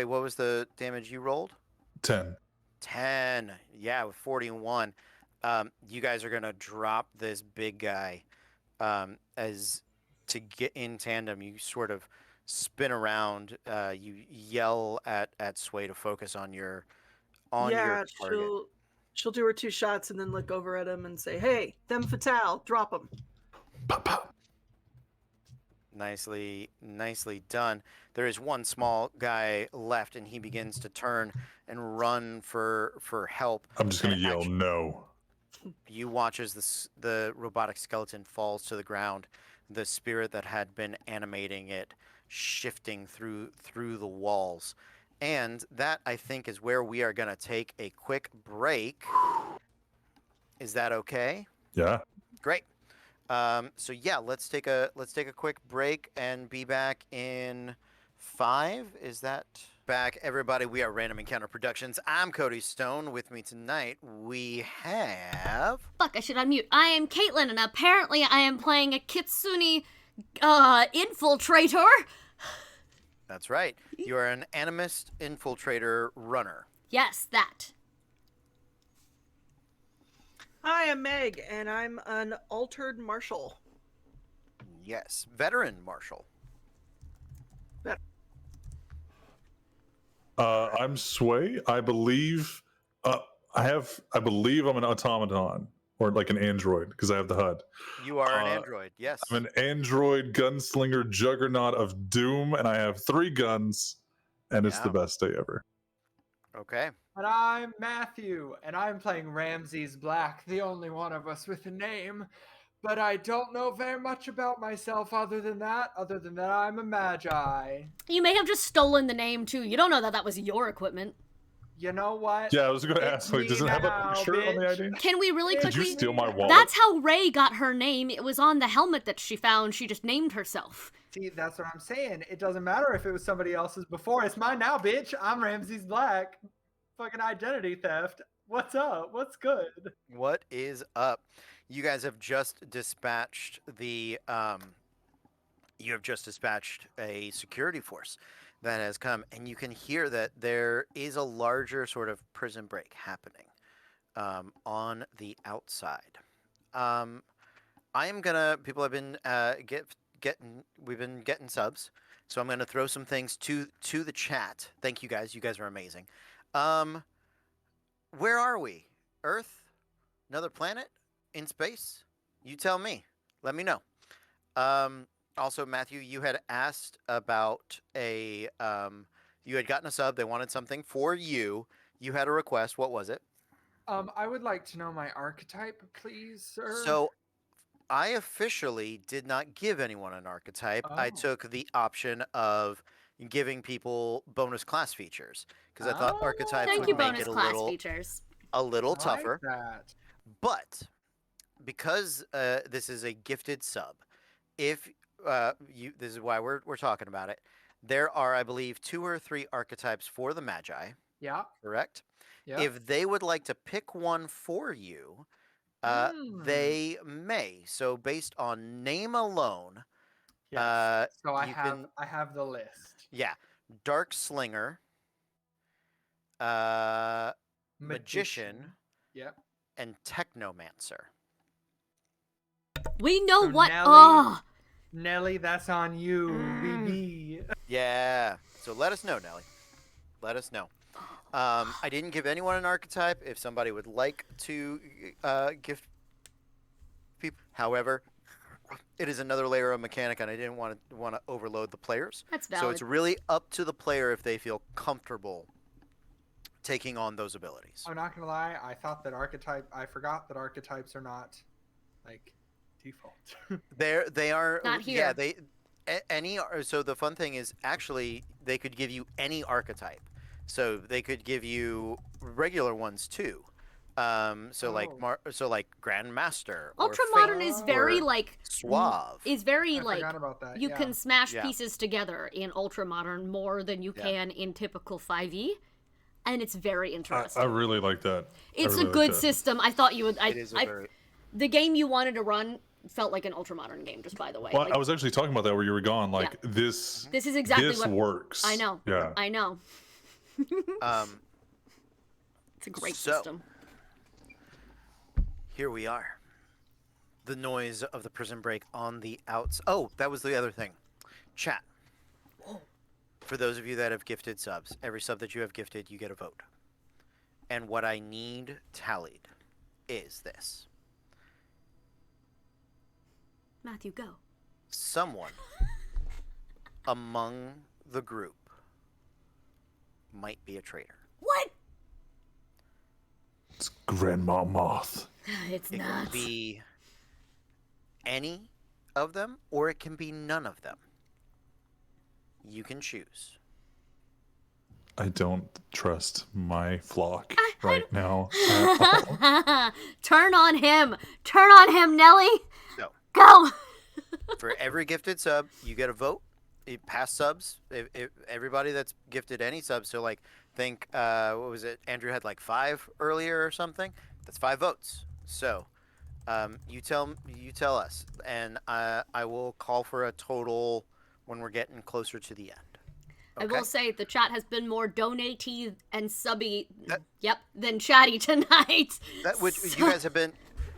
what was the damage you rolled? 10. 10. Yeah, with 41. You guys are gonna drop this big guy. As to get in tandem, you sort of spin around. You yell at Sway to focus on your target. She'll do her 2 shots and then look over at him and say, "Hey, them fatale, drop them." Pop, pop. Nicely done. There is one small guy left, and he begins to turn and run for help. I'm just going to And yell no. You watch as the robotic skeleton falls to the ground. the spirit that had been animating it shifting through the walls. And that, I think, is where we are going to take a quick break. Is that okay? Yeah. Great. So yeah, let's take a quick break and be back in 5. Is that back, everybody? We are Random Encounter Productions. I'm Cody Stone. With me tonight, we have. Fuck, I should unmute. I am Caitlin, and apparently I am playing a Kitsune infiltrator. That's right. You are an animist infiltrator runner. Yes, that. Hi, I'm Meg, and I'm an altered marshal. Yes, veteran marshal. I'm Sway. I believe I believe I'm an automaton or like an android because I have the HUD. You are an android. Yes. I'm an android gunslinger juggernaut of doom, and I have 3 guns, and it's the Yeah. best day ever. Okay. And I'm Matthew, and I'm playing Ramses Black, the only one of us with a name. But I don't know very much about myself other than that I'm a magi. You may have just stolen the name, too. You don't know that that was your equipment. You know what? Yeah, I was going to It's ask, like, does it me have a now, shirt on the bitch. ID? Can we really Did Did quickly... you steal my wallet? That's how Ray got her name. It was on the helmet that she found. She just named herself. See, that's what I'm saying. It doesn't matter if it was somebody else's before. It's mine now, bitch. I'm Ramses Black. Fucking identity theft. What's up? What's good? What is up? You guys have just dispatched the you have just dispatched a security force that has come, and you can hear that there is a larger sort of prison break happening on the outside. I am gonna. People have been we've been getting subs, so I'm gonna throw some things to the chat. Thank you guys. You guys are amazing. Where are we? Earth? Another planet? In space? You tell me. Let me know. Also, Matthew, you had asked about a. You had gotten a sub. They wanted something for you. You had a request. What was it? I would like to know my archetype, please, sir. So, I officially did not give anyone an archetype. I Oh. took the option of giving people bonus class features because I thought Oh, archetypes Thank would you, make bonus it class a features. little I like tougher. that. But because this is a gifted sub, if this is why we're talking about it. There are, I believe, 2 or 3 archetypes for the Magi. Yeah. Correct. Yeah. If they would like to pick one for you, Hmm. they may. So based on name alone, Yes. So I you have can- I have the list. yeah, Dark Slinger, Magician, Yep. and Technomancer. We know So what... Nelly- Oh! Nelly, that's on you, BB. Yeah. So let us know, Nelly. Let us know. I didn't give anyone an archetype. If somebody would like to gift people, however, it is another layer of mechanic, and I didn't want to overload the players. That's So valid. it's really up to the player if they feel comfortable taking on those abilities. I'm not gonna lie, I forgot that archetypes are not like default. They are Not Yeah, here. so the fun thing is actually they could give you any archetype. So they could give you regular ones too. So like Grandmaster or Ultra Modern Fate is very, or like... Suave. Is very, I like... forgot about that. You yeah. can smash Yeah. pieces together in Ultra Modern more than you Yeah. can in typical 5e. And it's very interesting. I really like that. It's really a like good that. system. I thought you would... It is a I, very the game you wanted to run felt like an Ultra Modern game, just by the way. Well, Like, I was actually talking about that where you were gone. Like this this is exactly this what... works. I know. Yeah. I know. It's a great So- system. Here we are. The noise of the prison break on the outs. Oh, that was the other thing. Chat. For those of you that have gifted subs, every sub that you have gifted, you get a vote. And what I need tallied is this. Matthew, go. Someone among the group might be a traitor. What? It's Grandma Moth. It's It not. could be any of them, or it can be none of them. You can choose. I don't trust my flock I right now at all. Turn on him. Turn on him, Nelly. So, Go. for every gifted sub, you get a vote. Past subs, if everybody that's gifted any subs, so like think what was it? Andrew had like 5 earlier or something. That's 5 votes. So you tell us, and I will call for a total when we're getting closer to the end. I Okay? will say the chat has been more donatey and subby, That- than chatty tonight. That which So- you guys have been,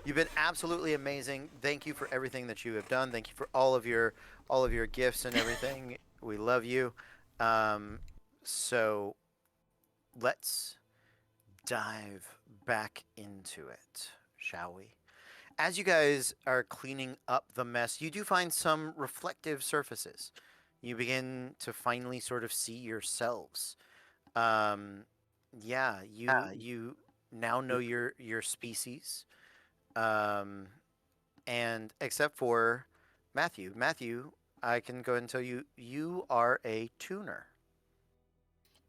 you've been absolutely amazing. Thank you for everything that you have done. Thank you for all of your gifts and everything. We love you. So let's dive back into it, shall we? As you guys are cleaning up the mess, you do find some reflective surfaces. You begin to finally sort of see yourselves. Yeah, you now know your species. And except for Matthew. Matthew, I can go ahead and tell you, you are a tuner.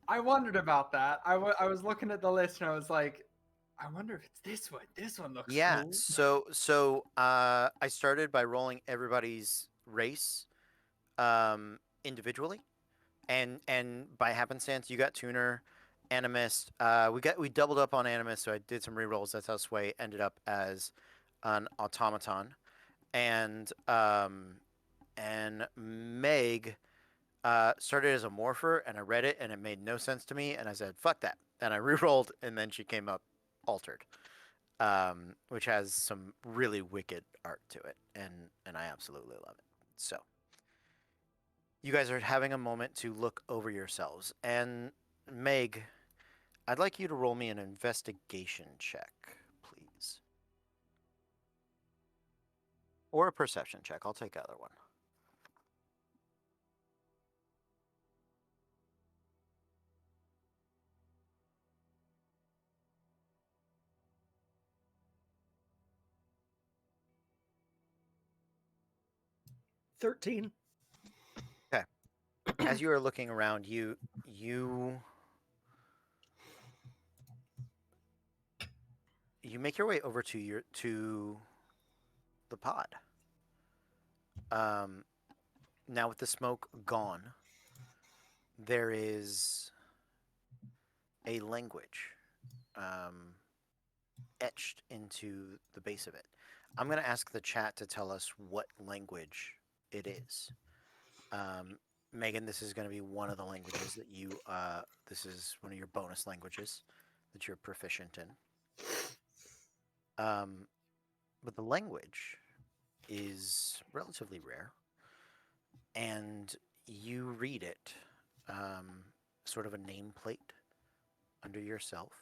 I wondered about that. I was looking at the list and I was like, I wonder if it's this one. This one looks Yeah. cool. So I started by rolling everybody's race individually, and by happenstance, you got tuner, animist. We doubled up on animist, so I did some rerolls. That's how Sway ended up as an automaton, and Meg started as a morpher, and I read it, and it made no sense to me, and I said, "Fuck that," and I rerolled, and then she came up altered, which has some really wicked art to it, and I absolutely love it. So, you guys are having a moment to look over yourselves, and Meg, I'd like you to roll me an investigation check, please, or a perception check. I'll take either one. $13. As you are looking around, you make your way over to the pod. Now with the smoke gone, there is a language etched into the base of it. I'm going to ask the chat to tell us what language it is. Megan, this is going to be one of the languages that you, this is one of your bonus languages that you're proficient in. But the language is relatively rare, and you read it, sort of a nameplate under yourself.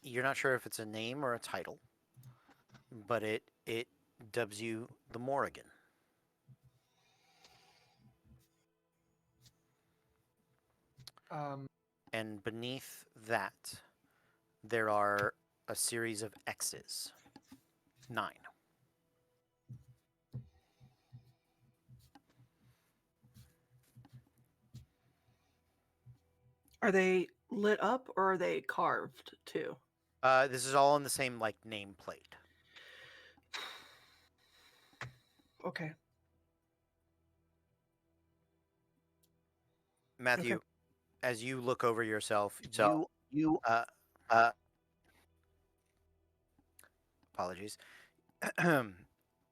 You're not sure if it's a name or a title, but it dubs you the Morrigan. And beneath that, there are a series of X's. 9. Are they lit up or are they carved too? This is all in the same like nameplate. Okay. Matthew, as you look over yourself, You apologies.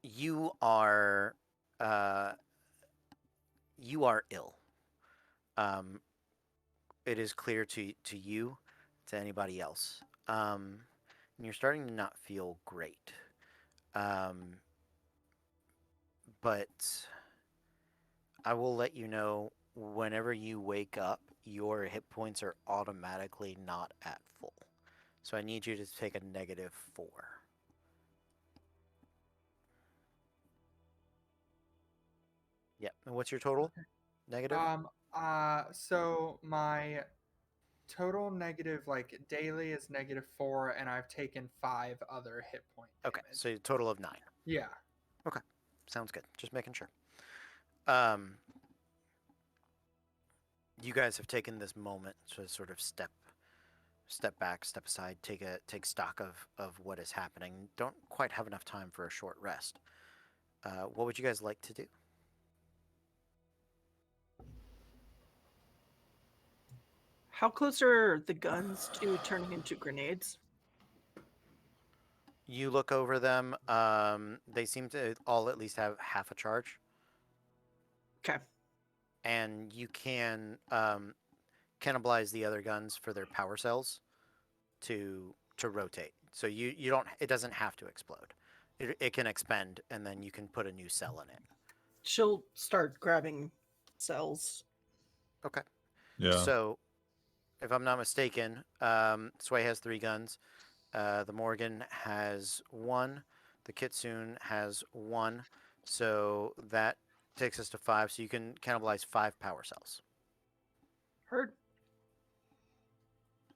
you are ill. It is clear to you, to anybody else. And you're starting to not feel great. But I will let you know whenever you wake up, your hit points are automatically not at full. So I need you to take a -4. Yeah. And what's your total? Negative? So my Total negative, like daily is -4, and I've taken 5 other hit point Okay, damage. so a total of 9. Yeah. Sounds good. Just making sure. You guys have taken this moment to sort of step back, step aside, take stock of what is happening. Don't quite have enough time for a short rest. What would you guys like to do? How close are the guns to turning into grenades? You look over them. They seem to all at least have half a charge, Okay. and you can cannibalize the other guns for their power cells to rotate. So you don't. It doesn't have to explode. It can expend, and then you can put a new cell in it. She'll start grabbing cells. Okay. Yeah. So, if I'm not mistaken, Sway has 3 guns. The Morgan has 1. The Kitsune has 1. So that takes us to 5. So you can cannibalize 5 power cells. Heard.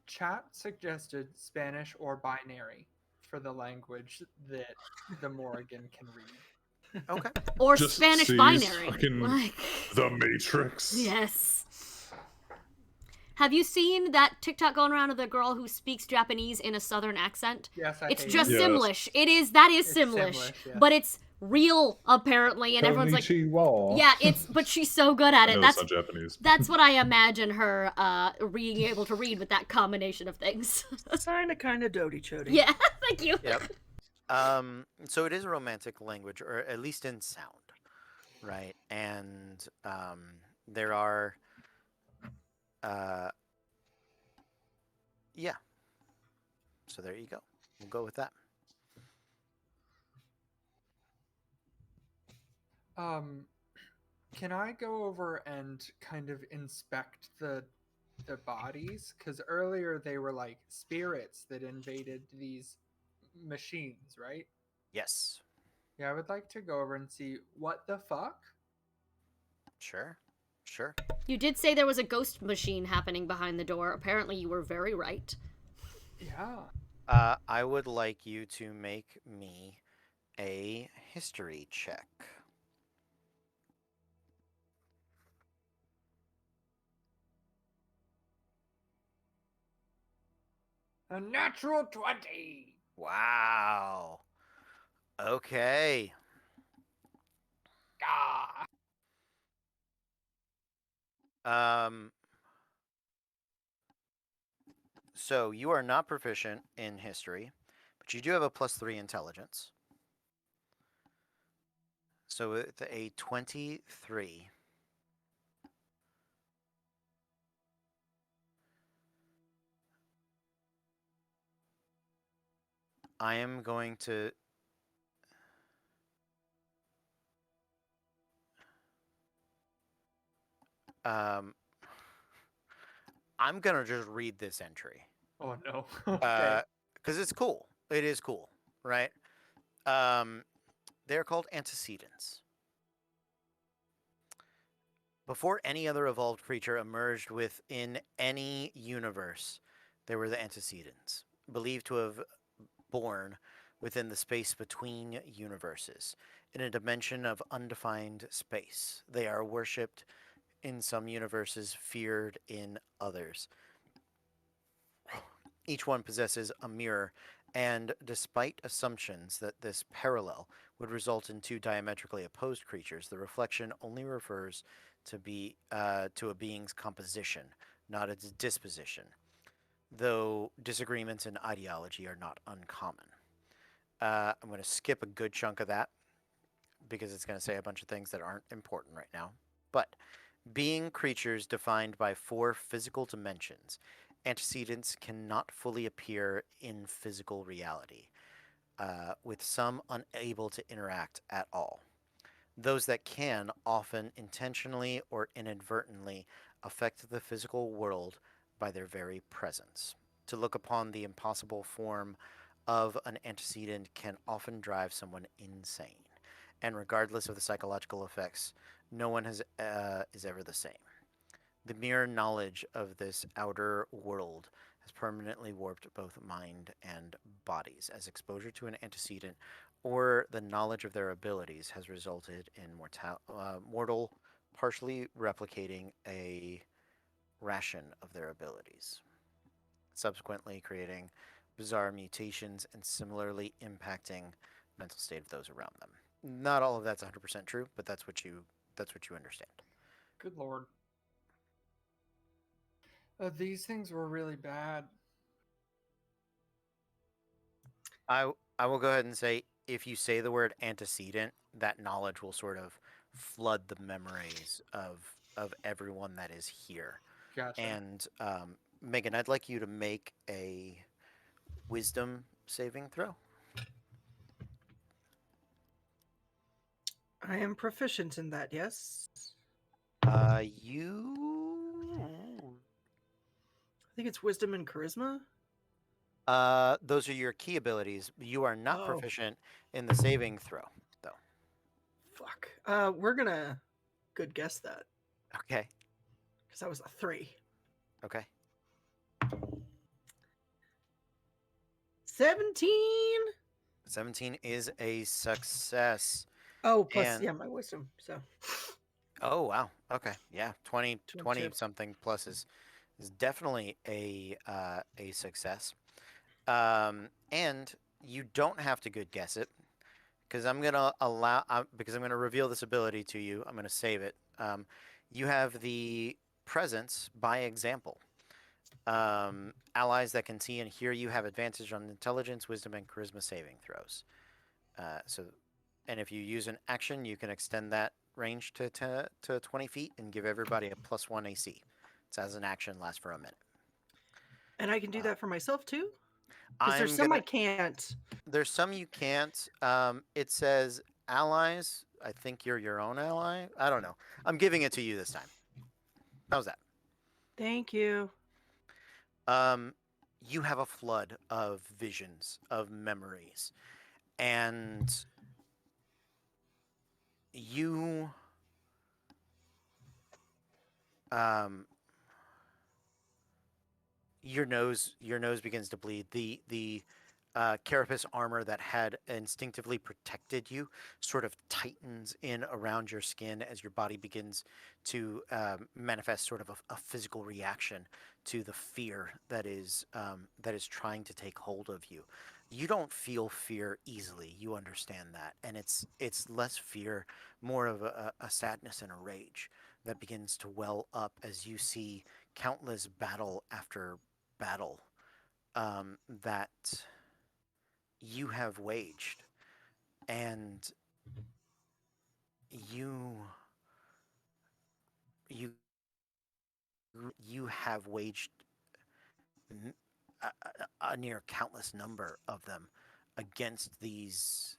Chat suggested Spanish or binary for the language that the Morrigan can read. Okay. Or Just Spanish sees binary. fucking Like, The Matrix. yes. Have you seen that TikTok going around of the girl who speaks Japanese in a southern accent? Yes, I It's hate just it. Yes. Simlish. That is It's Simlish. Simlish, yeah. But it's real apparently, and everyone's like, Konnichiwa. yeah, but she's so good at I it. know That's it's not Japanese. that's what I imagine her being able to read with that combination of things. Kind of doty chody. Yeah, thank you. Yep. So it is a romantic language, or at least in sound, right? And there are, yeah. So there you go. We'll go with that. Can I go over and kind of inspect the bodies? Because earlier they were like spirits that invaded these machines, right? Yes. Yeah, I would like to go over and see what the fuck. Sure. Sure. You did say there was a ghost machine happening behind the door. Apparently, you were very right. Yeah. I would like you to make me a history check. A natural 20. Wow. Okay. Ah. So you are not proficient in history, but you do have a +3 intelligence. So with a 23, I am going to I'm gonna just read this entry. Oh no. Okay. Because it's cool. It is cool, right? They're called antecedents. Before any other evolved creature emerged within any universe, there were the antecedents, believed to have born within the space between universes, in a dimension of undefined space. They are worshipped in some universes, feared in others. Each one possesses a mirror, and despite assumptions that this parallel would result in 2 diametrically opposed creatures, the reflection only refers to a being's composition, not its disposition, though disagreements in ideology are not uncommon. I'm going to skip a good chunk of that because it's going to say a bunch of things that aren't important right now. But being creatures defined by 4 physical dimensions, antecedents cannot fully appear in physical reality, with some unable to interact at all. Those that can often intentionally or inadvertently affect the physical world by their very presence. To look upon the impossible form of an antecedent can often drive someone insane. And regardless of the psychological effects, no one is ever the same. The mere knowledge of this outer world has permanently warped both mind and bodies, as exposure to an antecedent or the knowledge of their abilities has resulted in mortal partially replicating a ration of their abilities, subsequently creating bizarre mutations and similarly impacting mental state of those around them. Not all of that's 100% true, but that's what you understand. Good lord. These things were really bad. I will go ahead and say if you say the word antecedent, that knowledge will sort of flood the memories of everyone that is here. Gotcha. And Megan, I'd like you to make a wisdom saving throw. I am proficient in that, yes. You. I think it's wisdom and charisma. Those are your key abilities. You are not Oh. proficient in the saving throw, though. Fuck. We're gonna good guess that Okay. because that was a 3. Okay. 17. 17 is a success. Oh, plus And- yeah, my wisdom. So Oh wow. Okay. Yeah. 20 22. something plus is definitely a success. And you don't have to good guess it because I'm gonna because I'm gonna reveal this ability to you. I'm gonna save it. You have the presence by example. Allies that can see and hear you have advantage on intelligence, wisdom, and charisma saving throws. And if you use an action, you can extend that range to 20 feet and give everybody a +1 AC. It's as an action, lasts for a minute. and I can do that for myself too. Because I'm there's some I gonna. can't. There's some you can't. It says allies. I think you're your own ally. I don't know. I'm giving it to you this time. How's that? Thank you. You have a flood of visions, of memories, and you your nose begins to bleed. The carapace armor that had instinctively protected you sort of tightens in around your skin as your body begins to manifest sort of a physical reaction to the fear that is trying to take hold of you. You don't feel fear easily. You understand that, and it's less fear, more of a sadness and a rage that begins to well up as you see countless battle after battle that you have waged, and you have waged a near countless number of them against these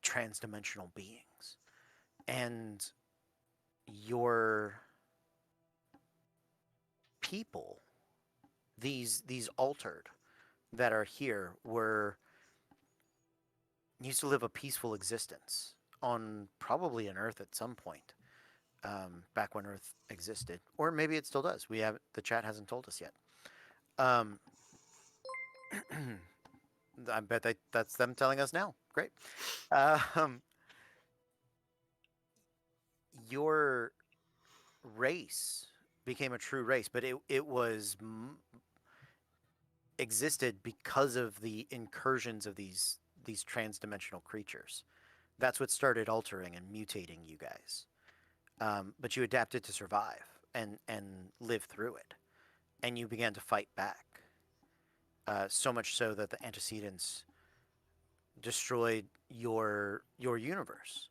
transdimensional beings, and your people, these altered that are here, used to live a peaceful existence on probably an Earth at some point, back when Earth existed, or maybe it still does. The chat hasn't told us yet. I bet that's them telling us now. Great. Your race became a true race, but it was existed because of the incursions of these transdimensional creatures. That's what started altering and mutating you guys. But you adapted to survive and live through it, and you began to fight back. So much so that the antecedents destroyed your universe.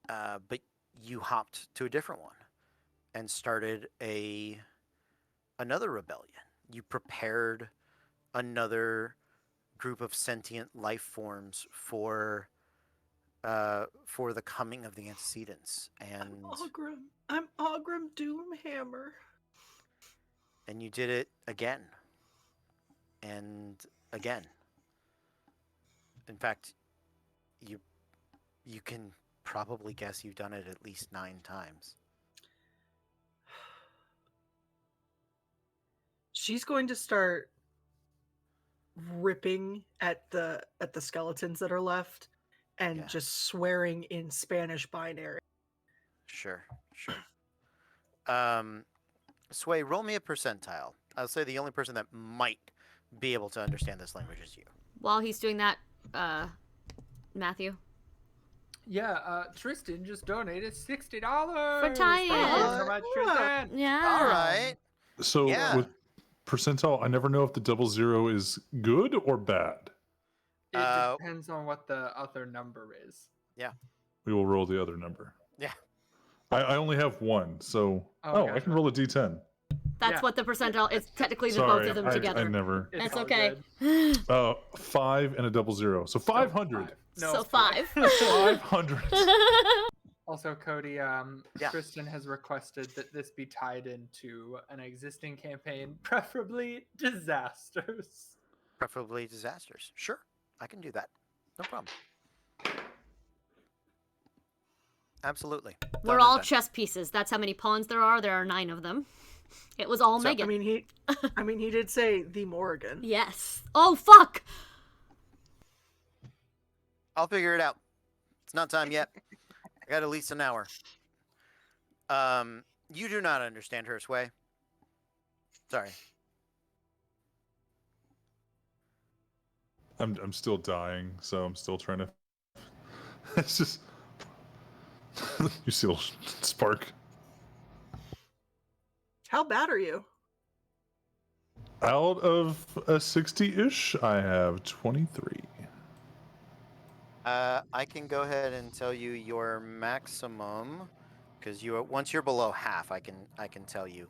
But you hopped to a different one and started another rebellion. You prepared another group of sentient life forms for the coming of the antecedents, and I'm Ogrim Doomhammer. and you did it again and again. In fact, you can probably guess you've done it at least 9 times. she's going to start ripping at the skeletons that are left and Yeah. just swearing in Spanish binary. Sure. Sway, roll me a percentile. I'll say the only person that might be able to understand this language is you. While he's doing that, Matthew. Yeah, Tristan just donated $60 For tie-in. Thank you so much, Tristan. Yeah. All right. So Yeah. with percentile, I never know if the 00 is good or bad. It Uh, depends on what the other number is. We will roll the other number. Yeah. I only have one, so Oh, I gotcha. can roll a D10. That's Yeah. what the percentile is. Technically, the Sorry, both of them I together. never. It's That's all okay. good. 5 and a 00, so 500. Five. No, So it's four. 5. 500. Also, Cody, Tristan has requested that this be tied into an existing campaign, preferably disasters. Preferably disasters. Sure, I can do that. No problem. Absolutely. We're Done and all done. chess pieces. That's how many pawns there are. There are 9 of them. It was all So- Megan. I mean, he did say the Morrigan. Yes. Oh, fuck! I'll figure it out. It's not time yet. I got at least an hour. You do not understand her, Sway. Sorry. I'm still dying, so I'm still trying to. It's just. You see a little spark. How bad are you? Out of a 60-ish, I have 23. I can go ahead and tell you your maximum, because once you're below half, I can tell you.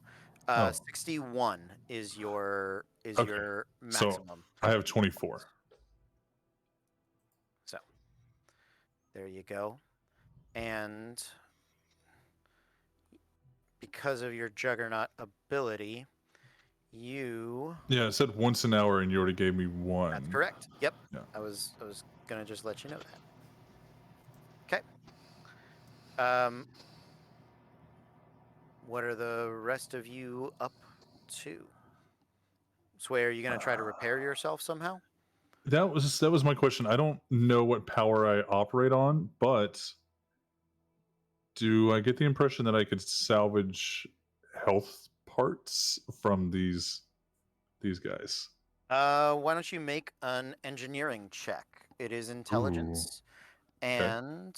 Oh. 61 is your Okay. your So- maximum. I have 24. So there you go. And because of your Juggernaut ability, you Yeah, it said once an hour, and you already gave me one. that's correct. Yep. Yeah. I was gonna just let you know that. Okay. What are the rest of you up to? Sway, are you gonna try to repair yourself somehow? That was my question. I don't know what power I operate on, but do I get the impression that I could salvage health parts from these guys? Why don't you make an engineering check? It is intelligence. And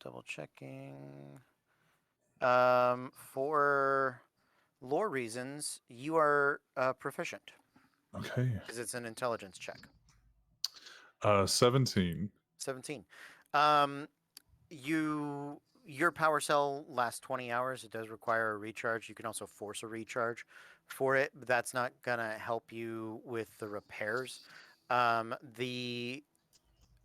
double checking. For lore reasons, you are proficient Okay. because it's an intelligence check. 17. 17. Your power cell lasts 20 hours. It does require a recharge. You can also force a recharge for it, but that's not gonna help you with the repairs. The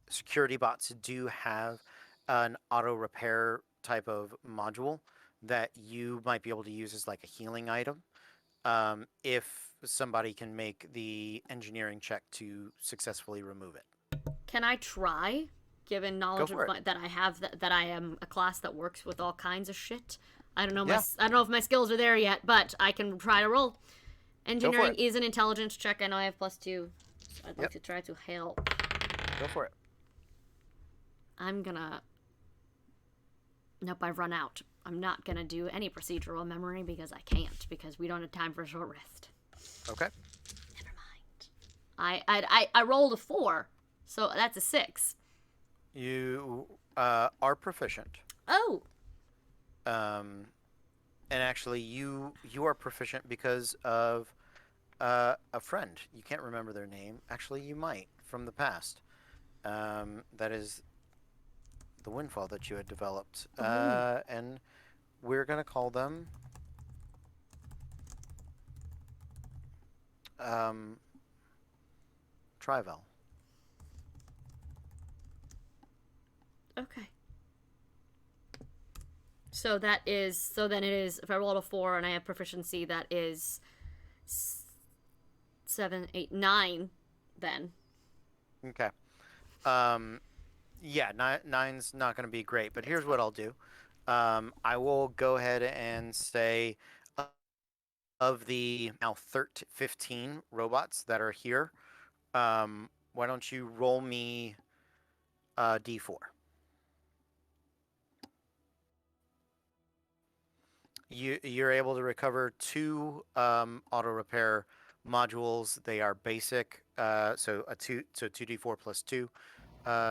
security bots do have an auto repair type of module that you might be able to use as like a healing item if somebody can make the engineering check to successfully remove it. Can I try? Given knowledge for of that I have, that I am a class that works with all kinds of shit. I don't know. Yeah. I don't know if my skills are there yet, but I can try to roll. Engineering it. is an intelligence check. I know I have +2. So I'd like Yep. to try to help. Go for it. I'm gonna. Nope, I've run out. I'm not gonna do any procedural memory because I can't, because we don't have time for a short rest. Okay. Never mind. I rolled a 4, so that's a 6. You are proficient. Oh, And actually, you are proficient because of a friend. You can't remember their name. Actually, you might from the past. That is the windfall that you had developed. And we're gonna call them Trivel. okay. So that is, so then it is, if I rolled a 4 and I have proficiency, that is 7, 8, 9 then. Okay. Yeah, nine's not going to be great, but here's what I'll do. I will go ahead and say of the now 15 robots that are here, why don't you roll me a d4? You're able to recover 2 auto repair modules. They are basic, so 2d4 plus 2.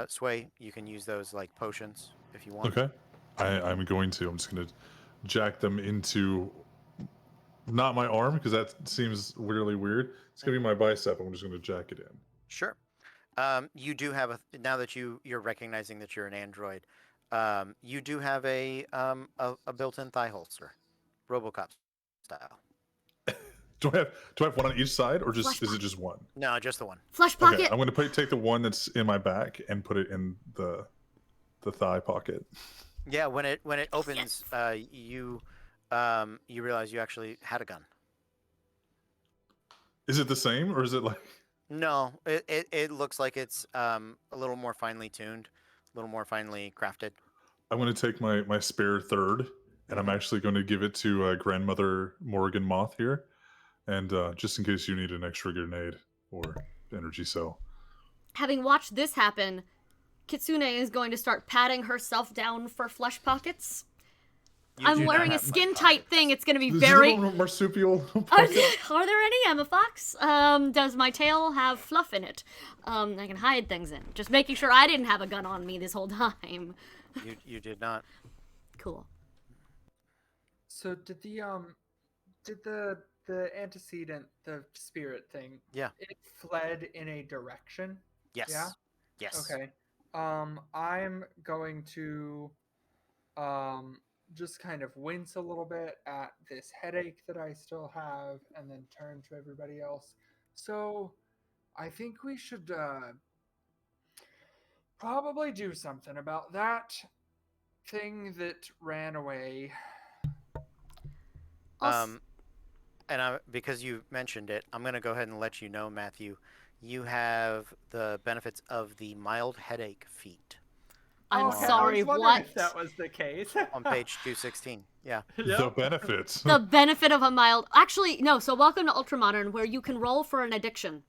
Sway, you can use those like potions if you want. Okay. I'm going to. I'm just going to jack them into not my arm because that seems weirdly weird. It's going to be my bicep. I'm just going to jack it in. Sure. You do have now that you're recognizing that you're an android. You do have a built-in thigh holster, RoboCop style. Do I have one on each side, or just Flesh is it pocket. just one? No, just the one. Flesh pocket. Okay, I'm going to take the one that's in my back and put it in the thigh pocket. Yeah, when it opens, you realize you actually had a gun. Is it the same, or is it like? No, it looks like it's a little more finely tuned, a little more finely crafted. I'm going to take my spare third, and I'm actually going to give it to grandmother Morgan Moth here, and just in case you need an extra grenade or energy cell. Having watched this happen, Kitsune is going to start patting herself down for flesh pockets. You I'm do not wearing a have skin tight thing. It's going to be Is very. it a marsupial Are pocket? there any, Emma Fox? Does my tail have fluff in it? I can hide things in. Just making sure I didn't have a gun on me this whole time. You did not. Cool. So did the antecedent, the spirit thing? Yeah. It fled in a direction. Yes. Yeah? Yes. Okay. I'm going to just kind of wince a little bit at this headache that I still have and then turn to everybody else. So I think we should probably do something about that thing that ran away. And because you mentioned it, I'm going to go ahead and let you know, Matthew, you have the benefits of the mild headache feat I'm Okay, sorry, I was wondering what? if that was the case. on page 216. Yeah. The benefits. The benefit of a mild. Actually, no, so welcome to Ultramodern, where you can roll for an addiction.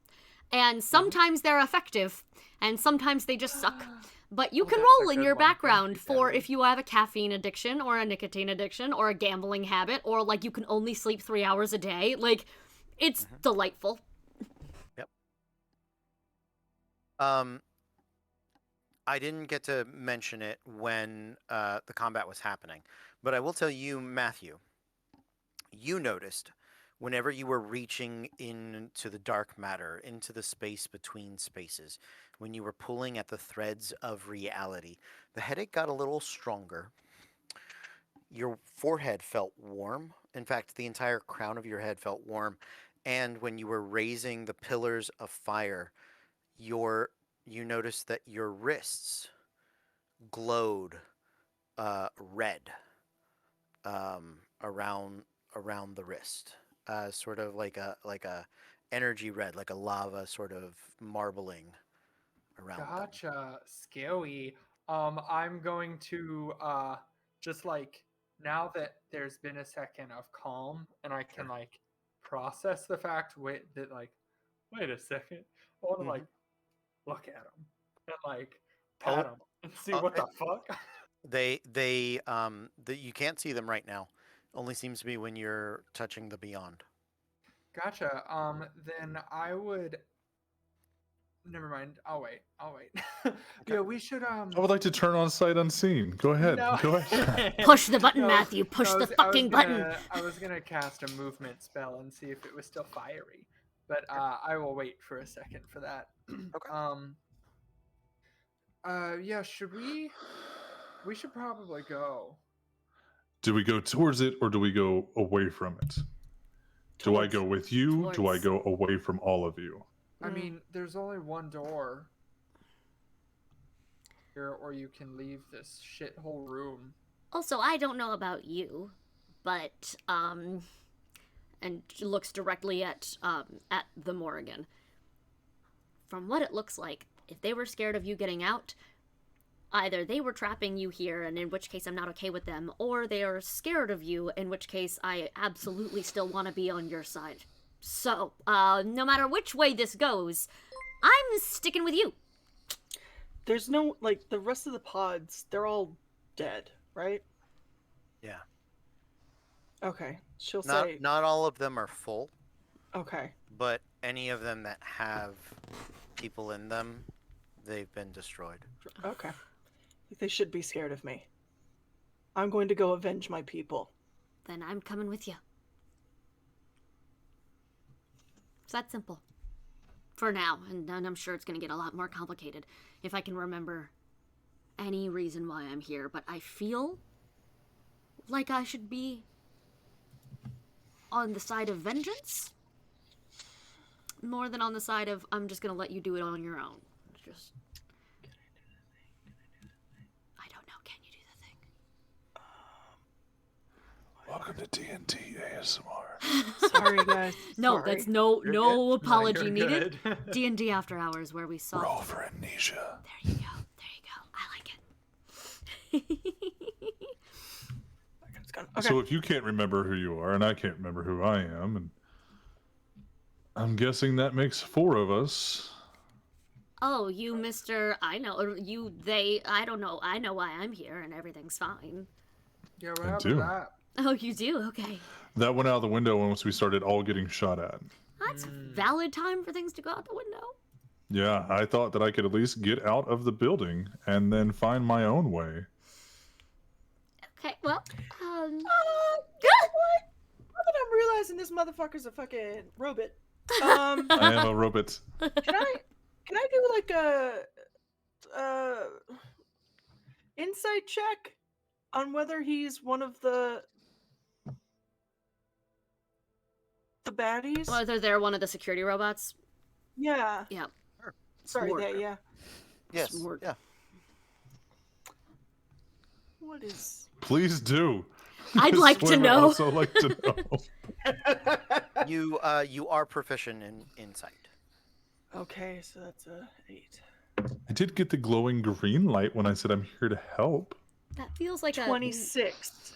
And sometimes they're effective, and sometimes they just suck. But you Oh, can that's roll a in good your one. Thank background you, for Debbie. if you have a caffeine addiction, or a nicotine addiction, or a gambling habit, or like you can only sleep 3 hours a day. Like, it's delightful. I didn't get to mention it when the combat was happening, but I will tell you, Matthew, you noticed whenever you were reaching into the dark matter, into the space between spaces, when you were pulling at the threads of reality, the headache got a little stronger. Your forehead felt warm. In fact, the entire crown of your head felt warm. And when you were raising the pillars of fire, you noticed that your wrists glowed red around the wrist, sort of like a energy red, like a lava sort of marbling around them. Gotcha. Scary. I'm going to just like now that there's been a second of calm and I can Sure. like process the fact wait a second. I want to like look at him and like pat him and see oh, what the fuck. You can't see them right now. Only seems to be when you're touching the beyond. Gotcha. Then I would. Never mind. I'll wait. Yeah, we should. I would like to turn on sight unseen. Go ahead. No. Go ahead. Push the button, No, Matthew. Push I the was- I was fucking gonna- button. I was gonna cast a movement spell and see if it was still fiery, but I will wait for a second for that. Okay. Yeah. Should we? We should probably go. Do we go towards it or do we go away from it? Do I Towards- go with you? Do I towards. go away from all of you? I Mm. mean, there's only one door. Here, or you can leave this shithole room. Also, I don't know about you, but and she looks directly at the Morrigan. From what it looks like, if they were scared of you getting out, either they were trapping you here, and in which case I'm not okay with them, or they are scared of you, in which case I absolutely still want to be on your side. So, no matter which way this goes, I'm sticking with you. There's no, like, the rest of the pods, they're all dead, right? Yeah. Okay. She'll Not say, not all of them are full, okay. but any of them that have people in them, they've been destroyed. Okay. They should be scared of me. I'm going to go avenge my people. Then I'm coming with you. It's that simple. For now, and I'm sure it's going to get a lot more complicated if I can remember any reason why I'm here, but I feel like I should be on the side of vengeance more than on the side of I'm just going to let you do it on your own. Just I don't know, can you do the thing? Welcome to D&D ASMR. Sorry, guys. No, Sorry. that's no You're apology you're needed. good. D&D After Hours where we saw Roll for amnesia. There you go. I like it. It's gone. Okay. So if you can't remember who you are, and I can't remember who I am, and I'm guessing that makes 4 of us. Oh, you, Mr. I know, or you, they, I don't know. I know why I'm here and everything's fine. Yeah, what I happened do. to that? Oh, you do? Okay. That went out the window once we started all getting shot at. That's valid time for things to go out the window. Yeah, I thought that I could at least get out of the building and then find my own way. Okay, well, You know what? Now that I'm realizing this motherfucker's a fucking robot. I am a robot. Can I do like a insight check on whether he's one of the baddies? whether they're one of the security robots. Yeah. Yeah. Sorry, Sword. that, yeah. Yes. Sword. Yeah. What is Please do. I'd like to Swim would know. also like to know. You are proficient in insight. Okay, so that's a 8. I did get the glowing green light when I said I'm here to help. That feels like 26.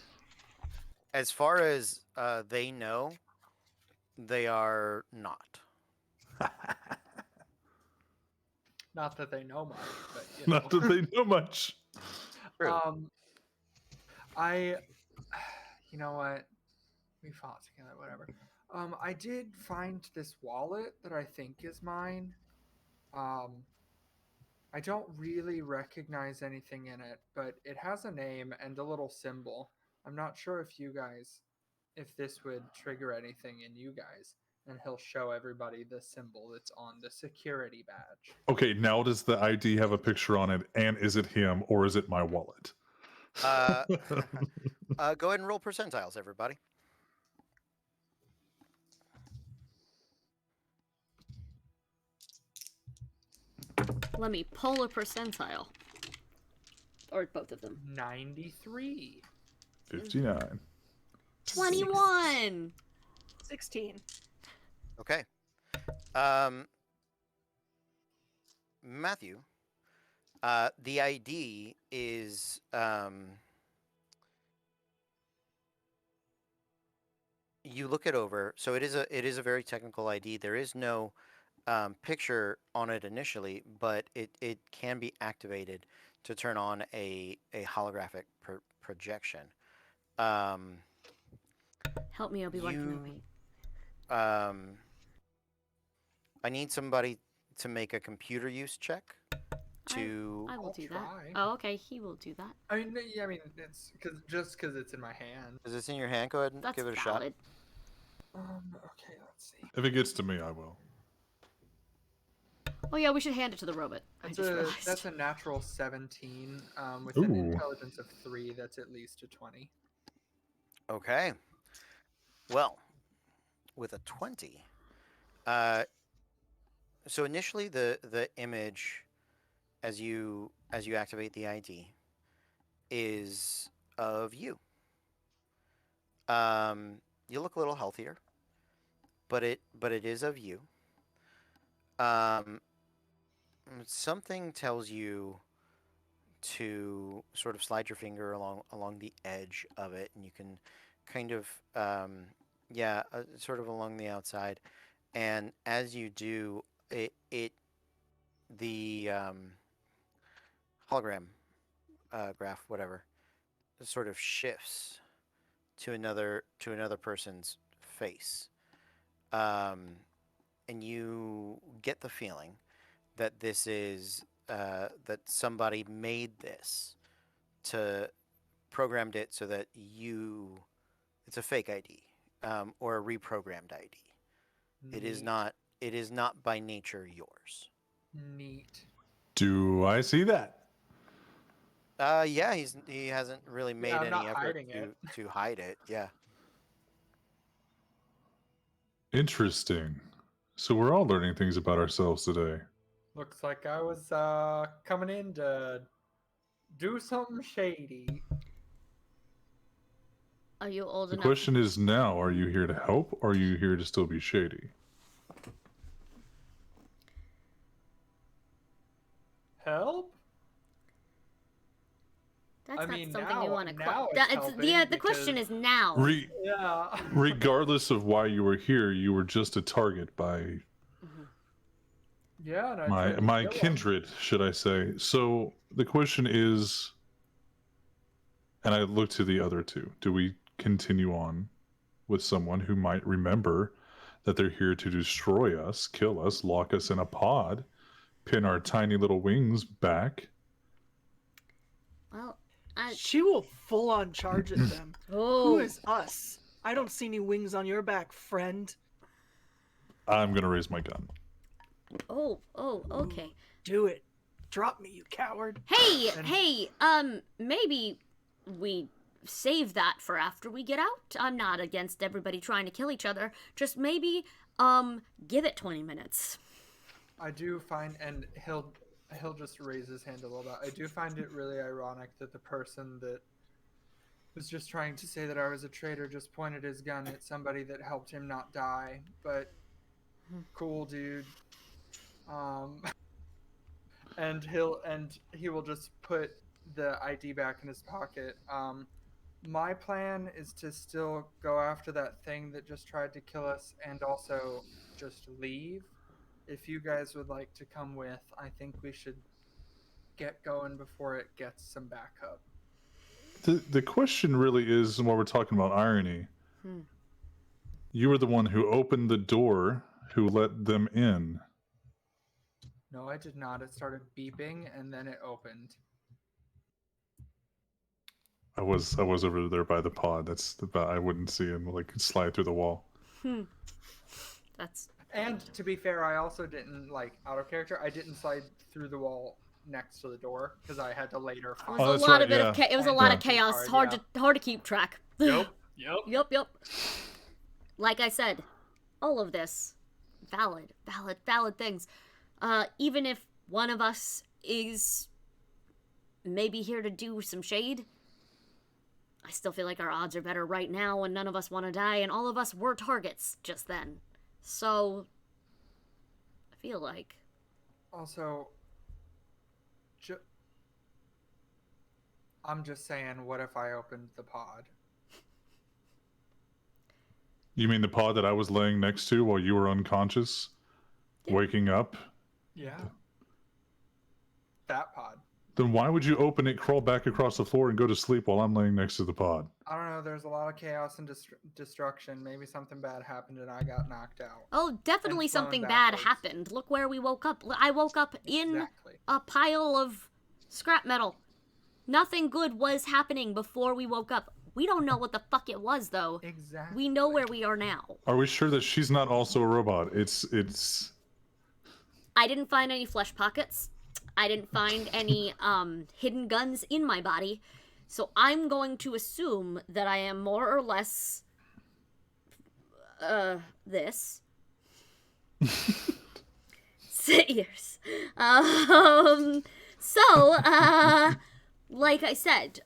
As far as they know, they are not. Not that they know much, but you know. Not that they know much. True. You know what? We fought together, whatever. I did find this wallet that I think is mine. I don't really recognize anything in it, but it has a name and a little symbol. I'm not sure if this would trigger anything in you guys. And he'll show everybody the symbol that's on the security badge. Okay, now does the ID have a picture on it, and is it him or is it my wallet? Go ahead and roll percentiles, everybody. Let me pull a percentile. Or both of them. 93. 59. 21! 16. Okay. Matthew, the ID is you look it over. So it is a very technical ID. There is no picture on it initially, but it can be activated to turn on a holographic projection. Help me, Obi-Wan You- Kenobi. I need somebody to make a computer use check to. I will I'll do try. that. Oh, okay, he will do that. I mean, yeah, I mean, it's because it's in my hand. Is this in your hand? Go ahead and That's give it a valid. Okay, let's see. If it gets to me, I will. Oh yeah, we should hand it to the robot. I just realized. That's a natural 17 with an Ooh. intelligence of 3. That's at least a 20. shot. Okay. Well, with a 20, so initially the image, as you activate the ID, is of you. You look a little healthier, but it is of you. Something tells you to sort of slide your finger along the edge of it, and you can kind of sort of along the outside. And as you do, the hologram graph, whatever, sort of shifts to another person's face, and you get the feeling that this is that somebody made this programmed it so that it's a fake ID, or a reprogrammed ID. It is not by nature yours. Neat. Do I see that? Yeah, he hasn't really made I'm any not effort hiding it. to hide it. Yeah. Interesting. So we're all learning things about ourselves today. Looks like I was coming in to do something shady. Are you old The enough? question is now, are you here to help or are you here to still be shady? Help? That's I not mean, something you now- want to now question. it's helping The question because- is now. Yeah. Regardless of why you were here, you were just a target by Yeah, and I my tried to my kill him. kindred, should I say. So the question is, and I look to the other two, do we continue on with someone who might remember that they're here to destroy us, kill us, lock us in a pod, pin our tiny little wings back? Well, She will full on charge at them. oh, Who is us? I don't see any wings on your back, friend. I'm gonna raise my gun. oh, okay. Do it. Drop me, you coward. Hey, maybe we save that for after we get out. I'm not against everybody trying to kill each other. Just maybe, give it 20 minutes. I do find, and he'll just raise his hand a little bit. I do find it really ironic that the person that was just trying to say that I was a traitor just pointed his gun at somebody that helped him not die. But cool, dude. And he will just put the ID back in his pocket. My plan is to still go after that thing that just tried to kill us, and also just leave. If you guys would like to come with, I think we should get going before it gets some backup. The question really is, and while we're talking about irony, you were the one who opened the door, who let them in. No, I did not. It started beeping and then it opened. I was over there by the pod. I wouldn't see him like slide through the wall. That's And to be fair, I also didn't, like, out of character, I didn't slide through the wall next to the door because I had to later it find was Oh, a that's lot right, of bit of yeah. it was a Yeah. lot of Yeah. chaos. Hard, Hard to keep track. Yep. Yep. Like I said, all of this, valid things. Even if one of us is maybe here to do some shade, I still feel like our odds are better right now, and none of us want to die, and all of us were targets just then. So, I feel like. Also, I'm just saying, what if I opened the pod? You mean the pod that I was laying next to while you were unconscious, Yeah. waking up? Yeah. That pod. Then why would you open it, crawl back across the floor, and go to sleep while I'm laying next to the pod? I don't know, there's a lot of chaos and destruction. Maybe something bad happened and I got knocked out. Oh, definitely And thrown something bad backwards. happened. Look where we woke up. I woke up in Exactly. a pile of scrap metal. Nothing good was happening before we woke up. We don't know what the fuck it was, though. Exactly. We know where we are now. Are we sure that she's not also a robot? It's. I didn't find any flesh pockets. I didn't find any hidden guns in my body. So I'm going to assume that I am more or less this. Sit years. Like I said,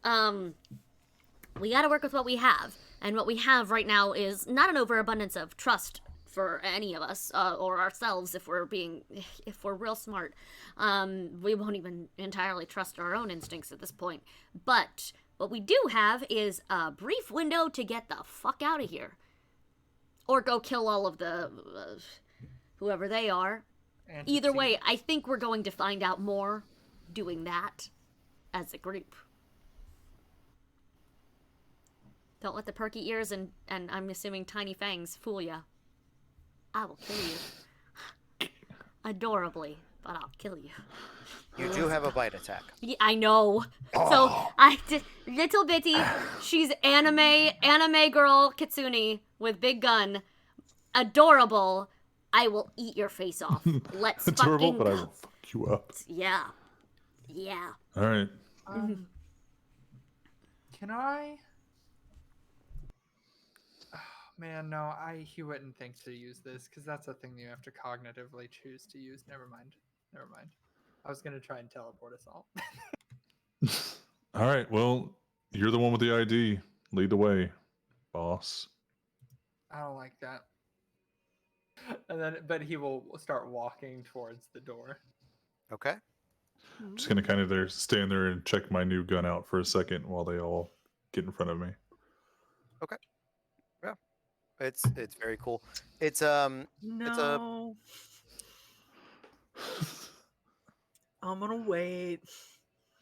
we gotta work with what we have. And what we have right now is not an overabundance of trust for any of us, or ourselves if we're real smart. We won't even entirely trust our own instincts at this point. But what we do have is a brief window to get the fuck out of here. Or go kill all of the, whoever they are. And Either see- way, I think we're going to find out more doing that as a group. Don't let the perky ears and I'm assuming tiny fangs fool ya. I will kill you. Adorably, but I'll kill you. You do have a bite attack. Yeah, I know. So little bitty, she's anime girl Kitsune with big gun. Adorable. I will eat your face off. Let's Adorable, fucking but I go. will fuck you up. Yeah. Yeah. All right. Can I? Oh, man, no. He wouldn't think to use this because that's a thing you have to cognitively choose to use. Never mind. I was gonna try and teleport us all. All right. Well, you're the one with the ID. Lead the way, boss. I don't like that. And then, but he will start walking towards the door. Okay. I'm just gonna kind of stand there and check my new gun out for a second while they all get in front of me. It's very cool. It's No. I'm gonna wait.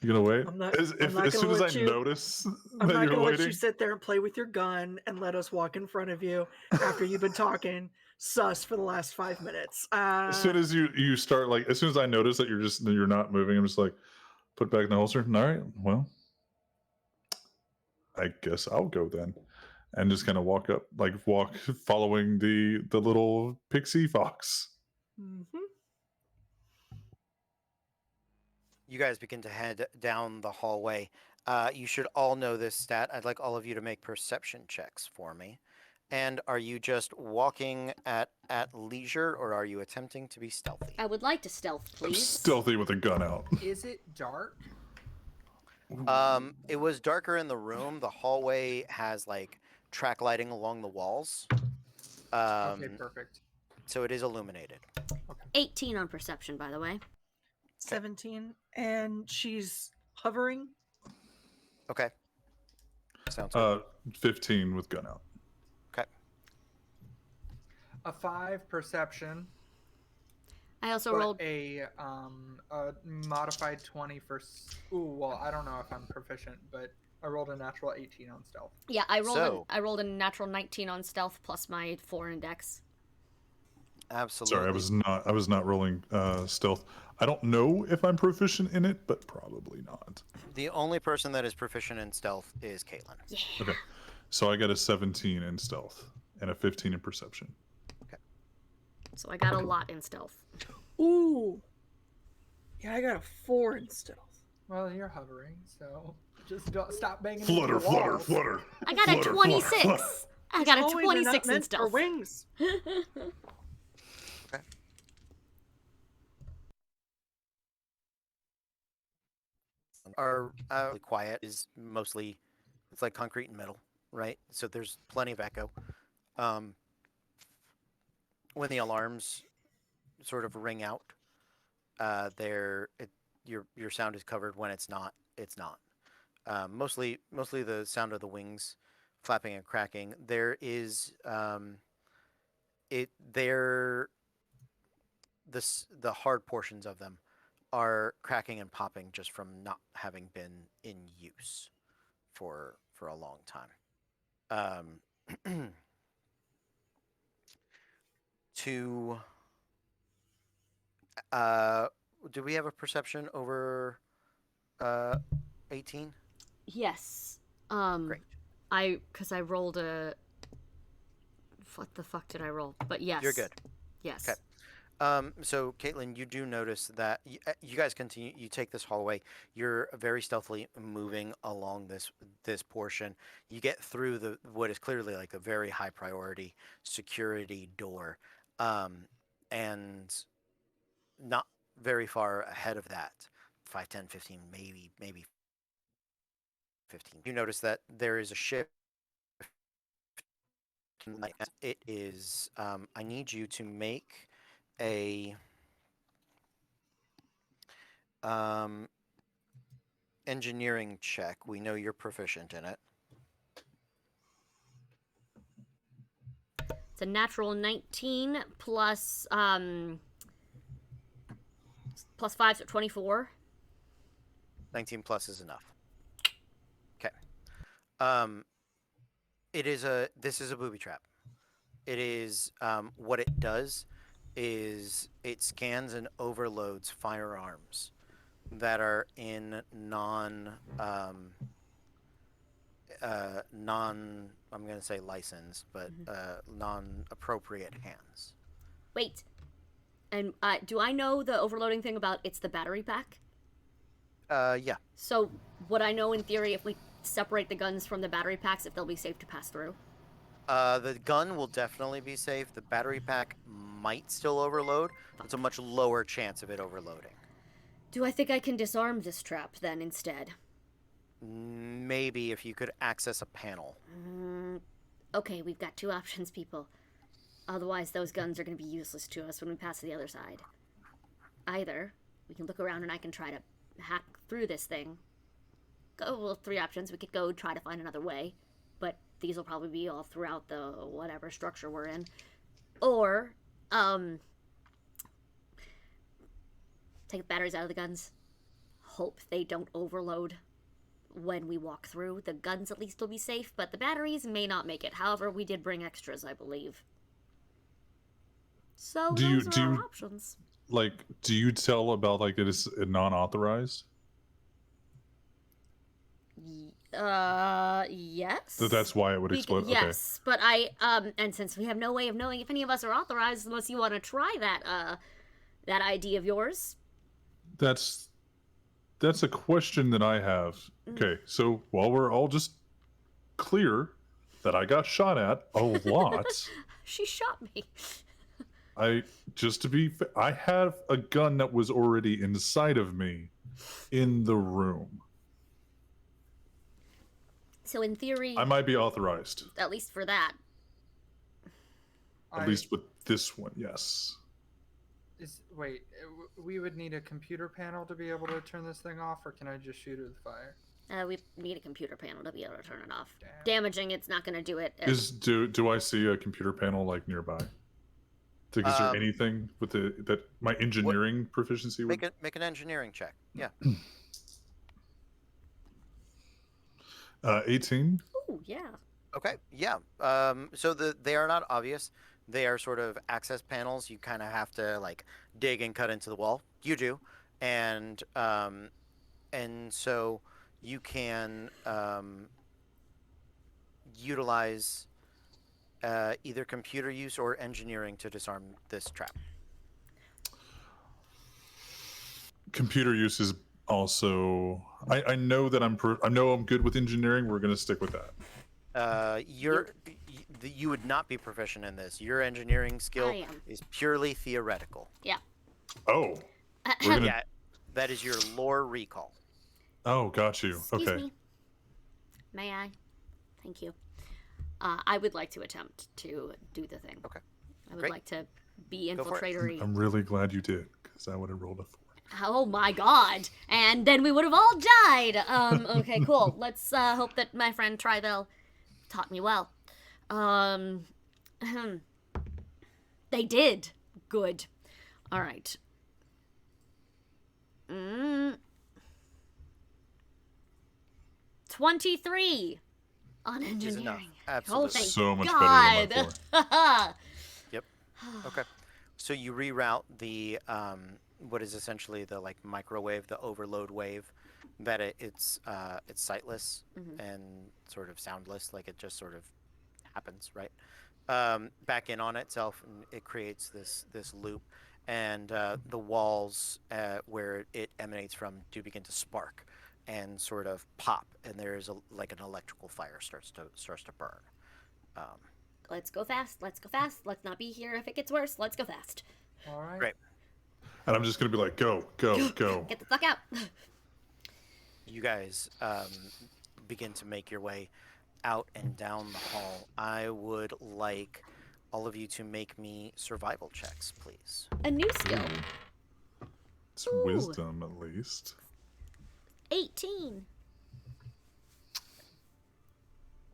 You gonna wait? I'm not- as I'm not soon gonna as I let you- notice I'm that not you're gonna let waiting, you sit there and play with your gun and let us walk in front of you after you've been talking sus for the last 5 minutes. as soon as you start, like, as soon as I notice that you're not moving, I'm just like, put it back in the holster. All right, well, I guess I'll go then, and just kind of walk following the little pixie fox. Mhm. You guys begin to head down the hallway. You should all know this stat. I'd like all of you to make perception checks for me. And are you just walking at leisure, or are you attempting to be stealthy? I would like to stealth, I'm please. stealthy with a gun out. Is it dark? It was darker in the room. The hallway has like track lighting along the walls. Okay, perfect. So it is illuminated. 18 on perception, by the way. 17, and she's hovering. Okay. Sounds good. 15 with gun out. Okay. A 5 perception. I also But rolled. a modified 20 for. Ooh, well, I don't know if I'm proficient, but I rolled a natural 18 on stealth. Yeah, I rolled. So- I rolled a natural 19 on stealth plus my 4 in dex. Absolutely. Sorry, I was not rolling stealth. I don't know if I'm proficient in it, but probably not. The only person that is proficient in stealth is Caitlin. Yeah. Okay. So I got a 17 in stealth and a 15 in perception. So I got a lot in stealth. Ooh. Yeah, I got a 4 in stealth. Well, you're hovering, so just don't stop banging. Flutter, into the flutter, walls. flutter. I got a Flutter, 26. flutter, flutter. I got a Oh, wait, they're not 26 in meant for stealth. wings. Our quiet is mostly, it's like concrete and metal, right? So there's plenty of echo. When the alarms sort of ring out, your sound is covered. When it's not, it's not. Mostly the sound of the wings flapping and cracking. There is the hard portions of them are cracking and popping just from not having been in use for a long time. Do we have a perception over 18? Yes. Great. Because I rolled a. What the fuck did I roll? But yes. You're good. Yes. Okay. So Caitlin, you do notice that you guys continue. You take this hallway. You're very stealthily moving along this portion. You get through what is clearly like a very high priority security door, and not very far ahead of that, 5, 10, 15, maybe 15. You notice that there is a shift It is. I need you to make a engineering check. We know you're proficient in it. It's a natural 19 plus plus 5, so 24. 19 plus is enough. Okay. This is a booby trap. It is what it does is it scans and overloads firearms that are in non I'm gonna say licensed, but non appropriate hands. Wait. And do I know the overloading thing about it's the battery pack? Yeah. So would I know in theory if we separate the guns from the battery packs if they'll be safe to pass through? The gun will definitely be safe. The battery pack might still overload. It's a much lower chance of it overloading. Do I think I can disarm this trap then instead? Maybe if you could access a panel. Okay, we've got two options, people. Otherwise, those guns are going to be useless to us when we pass to the other side. Either we can look around and I can try to hack through this thing. Well, three options. We could go try to find another way, but these will probably be all throughout the whatever structure we're in. Or, take the batteries out of the guns. Hope they don't overload when we walk through. The guns at least will be safe, but the batteries may not make it. However, we did bring extras, I believe. So those are our options. Like, do you tell about like it is non-authorized? Yes. That's why it would explode. Yes, but and since we have no way of knowing if any of us are authorized, unless you want to try that idea of yours. That's a question that I have. Okay, so while we're all just clear that I got shot at a lot. She shot me. I have a gun that was already inside of me in the room. So in theory, I might be authorized. At least for that. At least with this one, yes. We would need a computer panel to be able to turn this thing off, or can I just shoot it with fire? We need a computer panel to be able to turn it off. Damn. Damaging it's not going to do it. Do I see a computer panel like nearby? Is there anything with that my engineering proficiency would make an engineering check? Yeah. 18. Ooh, yeah. Okay. Yeah. So they are not obvious. They are sort of access panels. You kind of have to like dig and cut into the wall. You do, and so you can utilize either computer use or engineering to disarm this trap. Computer use is also. I know that I'm good with engineering. We're gonna stick with that. You would not be proficient in this. Your engineering skill is purely theoretical. Yeah. Oh. Yeah, that is your lore recall. Oh, got you. Excuse okay. me. May I? Thank you. I would like to attempt to do the thing. Okay. I would Great. like to be Go for it. infiltratory. I'm really glad you did, because I would have rolled a 4. Oh my god. And then we would have all died. Okay, cool. Let's hope that my friend Trivel taught me well. They did. Good. All right. 23 on Is enough. engineering. Absolutely. Oh, thank So much God. better than my 4. Yep. Okay. So you reroute the what is essentially the like microwave, the overload wave, that it's sightless and sort of soundless, like it just sort of happens, right? Back in on itself, and it creates this loop, and the walls where it emanates from do begin to spark and sort of pop, and there's like an electrical fire starts to burn. Let's go fast. Let's go fast. Let's not be here if it gets worse. Let's go fast. All right. Great. And I'm just going to be like, go, go, go. Get the fuck out. You guys begin to make your way. out and down the hall, I would like all of you to make me survival checks, please. A new skill. Ooh. It's Ooh. wisdom, at least. 18.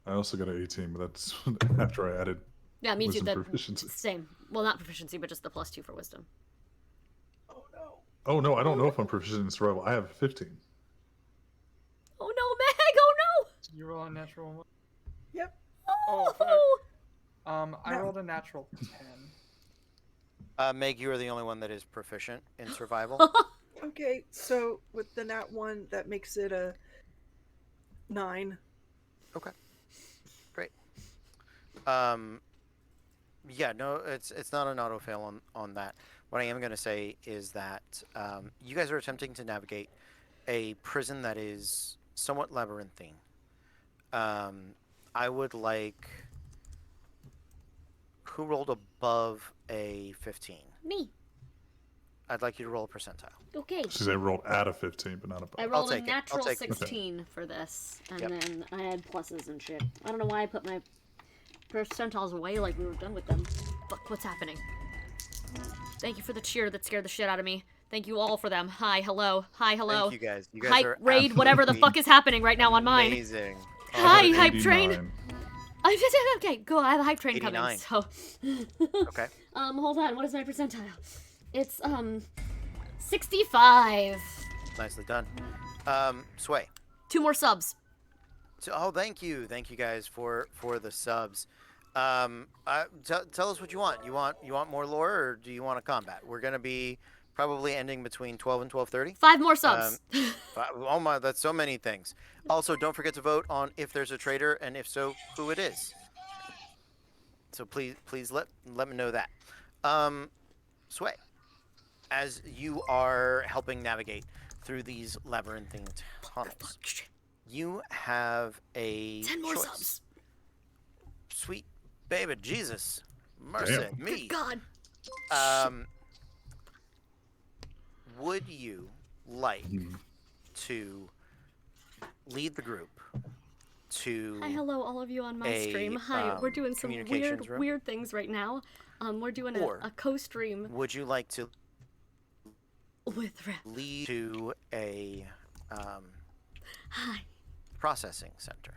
I also got an 18, but that's after I added Yeah, me too. wisdom The proficiency. same. Well, not proficiency, but just the +2 for wisdom. Oh no. Oh, no, I don't know if I'm proficient in survival. I have 15. Oh no, Meg! Oh no! You roll a natural one. Yep. Oh, fuck. Oh! I No. rolled a natural 10. Meg, you are the only one that is proficient in survival. Okay, so with the nat 1, that makes it a 9. Great. Yeah, no, it's not an auto fail on that. What I am going to say is that you guys are attempting to navigate a prison that is somewhat labyrinthine. I would like... Who rolled above a 15? Me. I'd like you to roll a percentile. Okay. She said I rolled at a 15, but not above. I rolled a take it. I'll natural take it. 16 for this, and Yep. then I had pluses and shit. I don't know why I put my percentiles away like we were done with them. Fuck, what's happening? Thank you for the cheer that scared the shit out of me. Thank you all for them. Hi, hello. Hi, hello. Thank you guys. You guys Hype, are raid, whatever the fuck is happening right now on mine. amazing. Hi, I got an hype train. 89. Okay, go. I have a hype train coming. 89. So, Okay. hold on. What is my percentile? It's 65. Nicely done. Sway. 2 more subs. So, thank you guys for the subs. Tell us what you want. You want more lore, or do you want a combat? We're gonna be probably ending between 12 and 12:30. 5 more subs. Oh my, that's so many things. Also, don't forget to vote on if there's a traitor, and if so, who it is. So please let me know that. Sway, as you are helping navigate through these labyrinthine tunnels, you have a 10 more choice. subs. Sweet baby Jesus, mercy Damn. me. God. Would you like Hmm. to lead the group to Hi, hello, all of you on my a, stream. Hi, we're doing some communications room? weird things right now. We're doing Or a co-stream would you like to with Rip. lead to a Hi. processing center?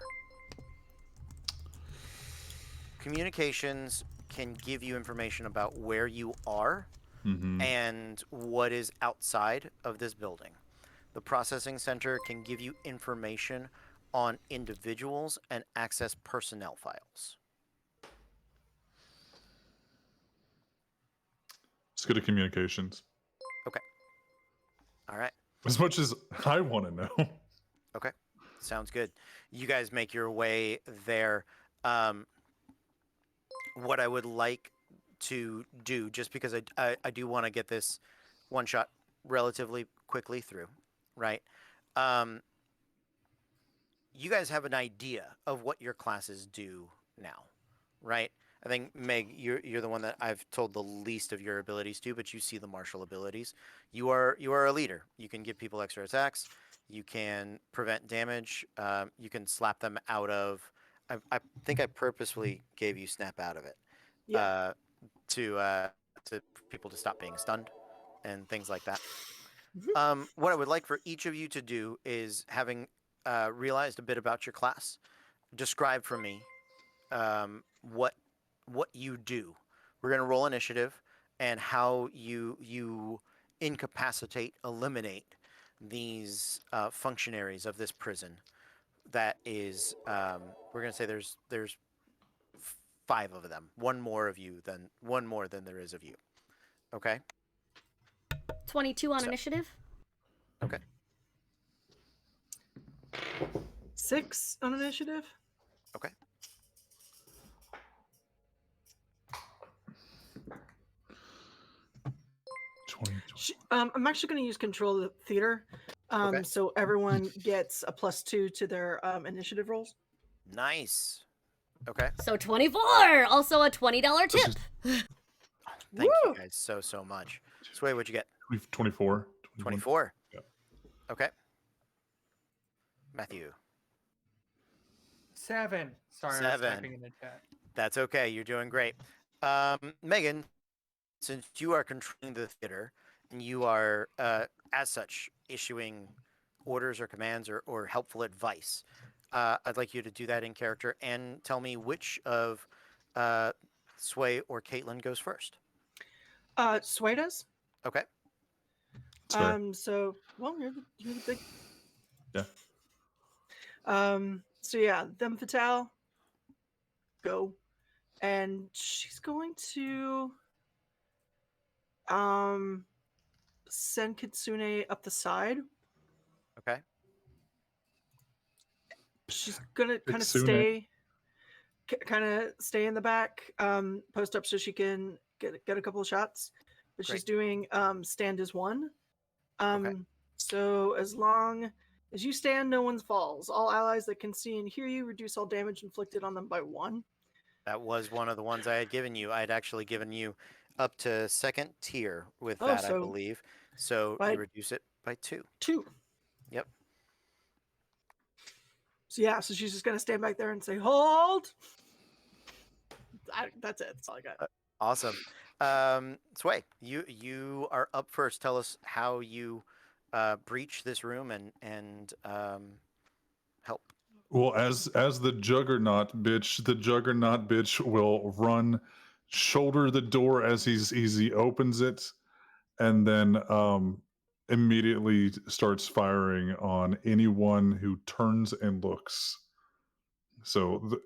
Communications can give you information about where you are Mm-hmm. and what is outside of this building. The processing center can give you information on individuals and access personnel files. Let's go to communications. All right. As much as I want to know. Okay. Sounds good. You guys make your way there. What I would like to do, just because I do want to get this one shot relatively quickly through, right? You guys have an idea of what your classes do now, right? I think Meg, you're the one that I've told the least of your abilities to, but you see the martial abilities. You are a leader. You can give people extra attacks. You can prevent damage. You can slap them out of. I think I purposefully gave you snap out of it. Yeah. To people to stop being stunned and things like that. What I would like for each of you to do is, having realized a bit about your class, describe for me what you do. We're going to roll initiative and how you incapacitate, eliminate these functionaries of this prison. That is, we're going to say there's 5 of them. One more than there is of you. Okay. 22 on So- initiative. Okay. 6 on initiative. Okay. I'm actually going to use control of the theater, Okay. so everyone gets a +2 to their initiative rolls. Nice. Okay. So 24. Also a $20 This tip. is Thank you Woo! guys so much. Sway, what'd you get? 24. 24. Yeah. Okay. Matthew. 7. Sorry, I was 7. typing in the chat. That's okay. You're doing great. Megan, since you are controlling the theater and you are, as such, issuing orders or commands or helpful advice, I'd like you to do that in character and tell me which of Sway or Caitlin goes first. Sway does. Okay. It's fair. So well, you're the big. Yeah. So yeah, them fatale. Go, and she's going to send Kitsune up the side. Okay. She's gonna kind of Kitsune. stay in the back, post up so she can get a couple of shots. But she's Great. doing stand as one. Okay. So as long as you stand, no one falls. All allies that can see and hear you reduce all damage inflicted on them by 1. That was one of the ones I had given you. I had actually given you up to 2nd tier with Oh, that, I so believe. So by you reduce it by 2. 2. Yep. So yeah, so she's just gonna stand back there and say, "Hold." That's it. That's all I got. Awesome. Sway, you are up first. Tell us how you breach this room and help. Well, as the Juggernaut bitch will run, shoulder the door as he opens it, and then immediately starts firing on anyone who turns and looks. So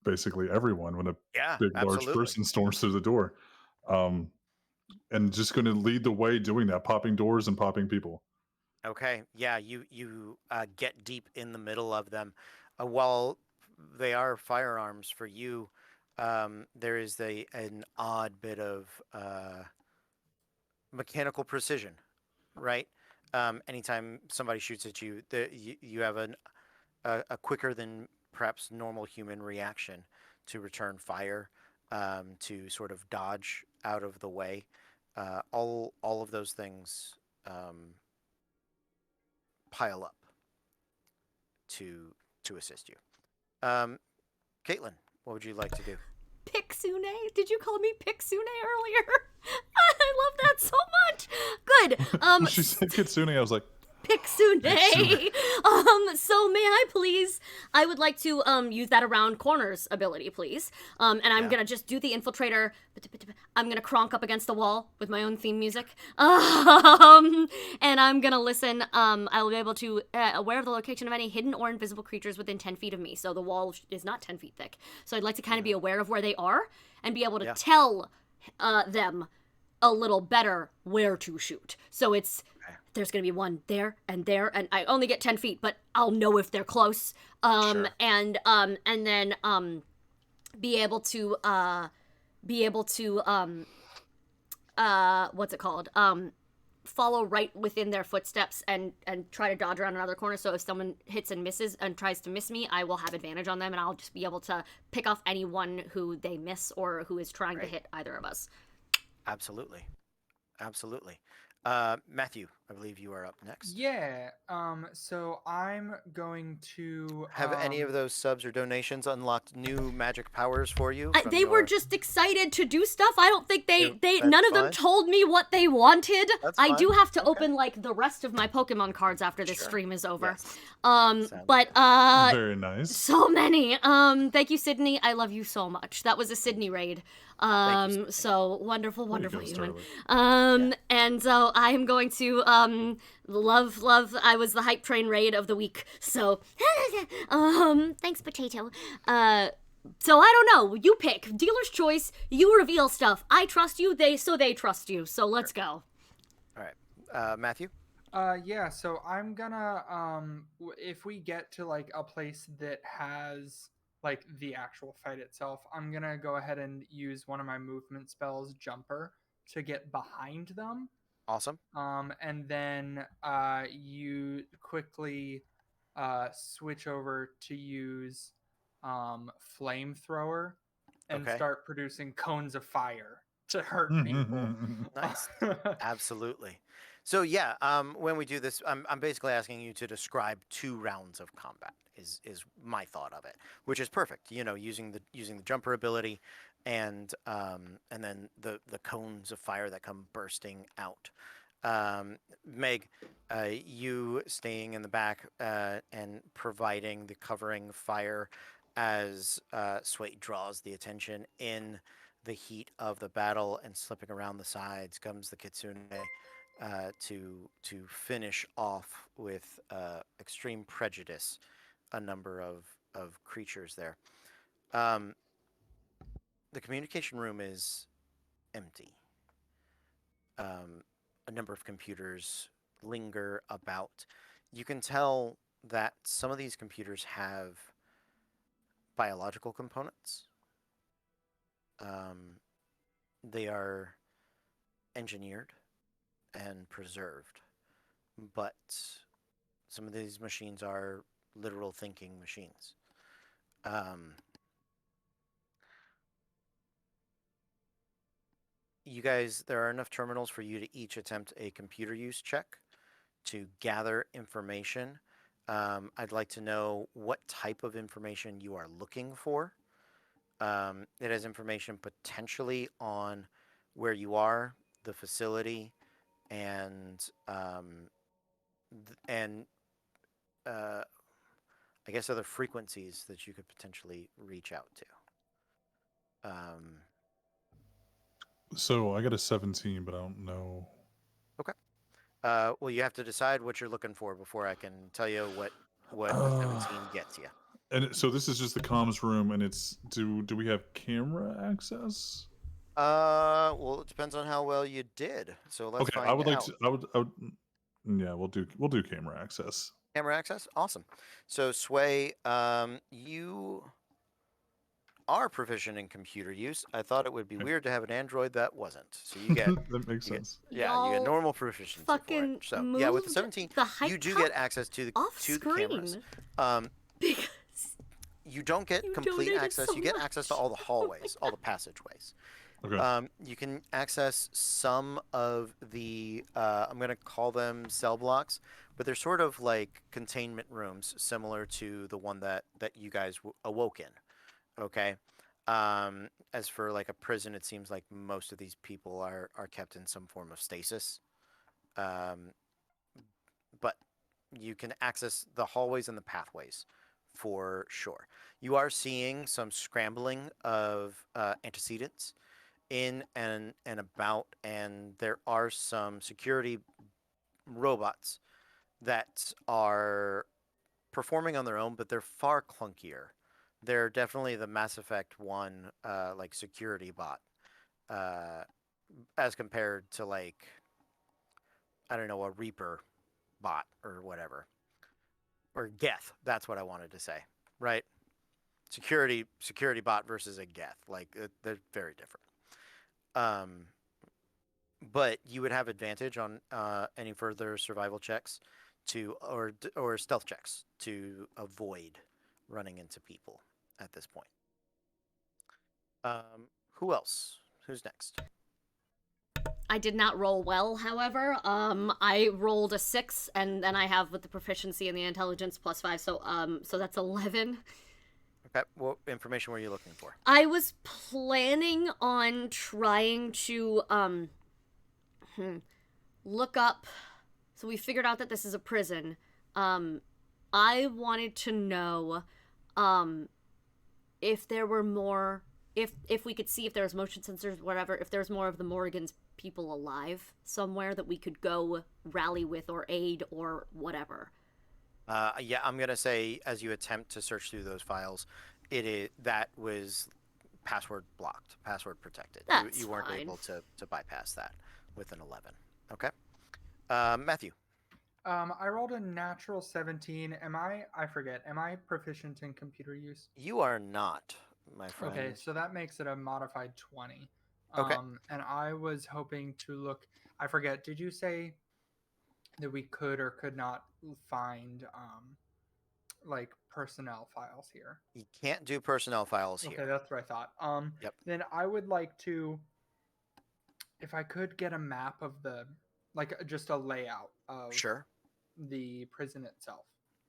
basically everyone when a Yeah, big large absolutely. person storms through the door, and just going to lead the way doing that, popping doors and popping people. Okay. Yeah, you get deep in the middle of them. While they are firearms for you, there is an odd bit of mechanical precision, right? Anytime somebody shoots at you, you have a quicker than perhaps normal human reaction to return fire, to sort of dodge out of the way. All of those things pile up to assist you. Caitlin, what would you like to do? Pixune? Did you call me Pixune earlier? I love that so much. Good. She said Kitsune. I was like, Pixune. Pixune. So may I please? I would like to use that around corners ability, please. And I'm Yeah. gonna just do the infiltrator. I'm gonna cronk up against the wall with my own theme music. And I'm gonna listen. I will be able to aware of the location of any hidden or invisible creatures within 10 feet of me. So the wall is not 10 feet thick. So I'd like to kind of be aware of where they are and be able to Yeah. tell them a little better where to shoot. So it's there's gonna be one there, and I only get 10 feet, but I'll know if they're close. Sure. And then be able to what's it called? Follow right within their footsteps and try to dodge around another corner. So if someone hits and misses and tries to miss me, I will have advantage on them, and I'll just be able to pick off anyone who they miss or who is trying to Right. hit either of us. Absolutely. Matthew, I believe you are up next. Yeah. So I'm going to Have any of those subs or donations unlocked new magic powers for you? from They were your- just excited to do stuff. I don't think they That's none of them fine. told me what they wanted. That's I do fine. have to Okay. open like the rest of my Pokemon cards after this Sure. stream is over. Yes. Sounds But very nice. so many. Thank you, Sydney. I love you so much. That was a Sydney raid. Sydney. So wonderful, Way to wonderful go, human. Starlight. And so I am going to love. I was the hype train raid of the week. So thanks, Potato. So I don't know. You pick. Dealer's choice. You reveal stuff. I trust you. They trust you. So let's go. All right. Matthew? Yeah, so I'm gonna if we get to like a place that has like the actual fight itself, I'm gonna go ahead and use one of my movement spells, Jumper, to get behind them. Awesome. And then you quickly switch over to use flamethrower and Okay. start producing cones of fire to hurt people. Nice. Absolutely. So yeah, when we do this, I'm basically asking you to describe 2 rounds of combat. Is my thought of it, which is perfect. You know, using the jumper ability, and then the cones of fire that come bursting out. Meg, you staying in the back and providing the covering fire as Sway draws the attention in the heat of the battle, and slipping around the sides comes the Kitsune to finish off with extreme prejudice a number of creatures there. The communication room is empty. A number of computers linger about. You can tell that some of these computers have biological components. They are engineered and preserved, but some of these machines are literal thinking machines. You guys, there are enough terminals for you to each attempt a computer use check to gather information. I'd like to know what type of information you are looking for. It has information potentially on where you are, the facility, and I guess other frequencies that you could potentially reach out to. So I got a 17, but I don't know. Okay. Well, you have to decide what you're looking for before I can tell you what a 17 gets you. So this is just the comms room, and it's do we have camera access? Well, it depends on how well you did. So let's Okay, find I would like out. to. I would. Yeah, we'll do camera access. Camera access, awesome. So Sway, you are proficient in computer use. I thought it would be Okay. weird to have an android that wasn't. So you get that makes you get- sense. yeah, you get Y'all normal proficiency for fucking it. So yeah, with the moved 17, the height you do cup get access to the off cameras. screen Um, because you don't get You complete donated access. so You get access to much. all the hallways, all the passageways. Okay. You can access some of the I'm gonna call them cell blocks, but they're sort of like containment rooms, similar to the one that you guys awoke in. Okay. As for like a prison, it seems like most of these people are kept in some form of stasis. But you can access the hallways and the pathways for sure. You are seeing some scrambling of antecedents in and about, and there are some security robots that are performing on their own, but they're far clunkier. They're definitely the Mass Effect 1 like security bot as compared to like I don't know, a Reaper bot or whatever. Or Geth, that's what I wanted to say. Right? Security bot versus a Geth, like they're very different. But you would have advantage on any further survival checks or stealth checks to avoid running into people at this point. Who else? Who's next? I did not roll well, however. I rolled a 6, and then I have with the proficiency and the intelligence +5, so that's 11. Okay, what information were you looking for? I was planning on trying to look up. So we figured out that this is a prison. I wanted to know if there were more, if we could see if there was motion sensors, whatever, if there's more of the Morrigan's people alive somewhere that we could go rally with or aid or whatever. Yeah, I'm gonna say as you attempt to search through those files, that was password blocked, password protected. That's you weren't fine. able to bypass that with an 11. Okay, Matthew. I rolled a natural 17. I forget. Am I proficient in computer use? You are not, my friend. Okay, so that makes it a modified 20. Okay. And I was hoping to look. I forget. Did you say that we could or could not find like personnel files here? You can't do personnel files here. Okay, that's what I thought. Yep. Then I would like to If I could get a map of the, just a layout of Sure. the prison itself.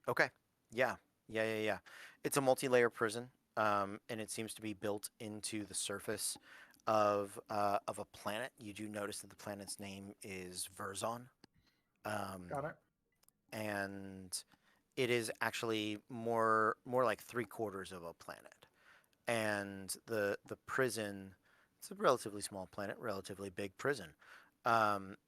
Okay. Yeah. Yeah. It's a multi-layer prison, and it seems to be built into the surface of a planet. You do notice that the planet's name is Verzon, Got it. and it is actually more like 3/4 of a planet. And the prison, it's a relatively small planet, relatively big prison. Um,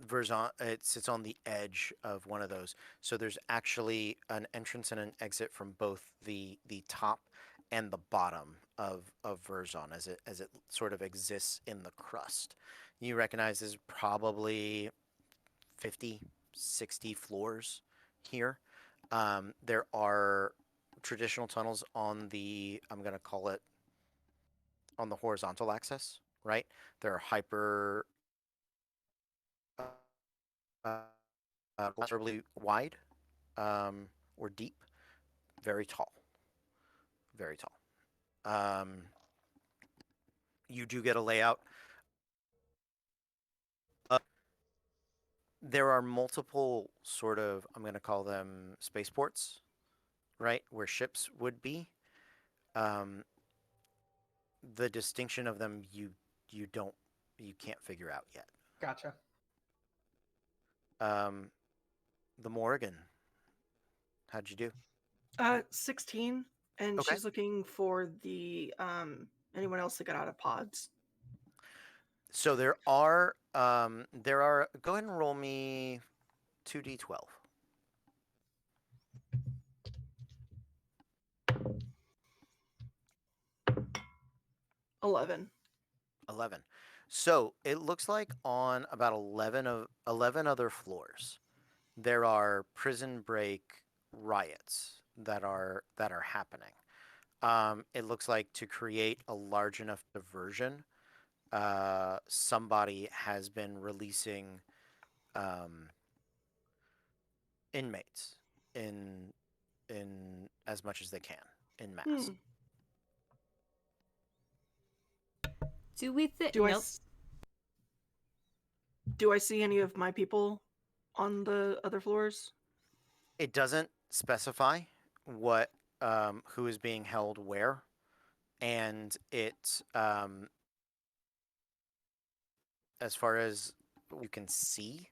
Verzon, it sits on the edge of one of those. So there's actually an entrance and an exit from both the top and the bottom of Verzon as it sort of exists in the crust. You recognize there's probably 50, 60 floors here. There are traditional tunnels on the, I'm going to call it, on the horizontal axis, right? They're hyper considerably wide, or deep, very tall, very tall. You do get a layout. There are multiple sort of, I'm going to call them spaceports, right, where ships would be. The distinction of them, you can't figure out yet. Gotcha. The Morrigan, how'd you do? 16, and Okay. she's looking for the anyone else that got out of pods. So there are go ahead and roll me 2d12. 11. 11. So it looks like on about 11 other floors, there are prison break riots that are happening. It looks like to create a large enough diversion, somebody has been releasing inmates in as much as they can in mass. Do we think? Do Nope. Do I see any of my people on the other floors? It doesn't specify what who is being held where, and it as far as you can see,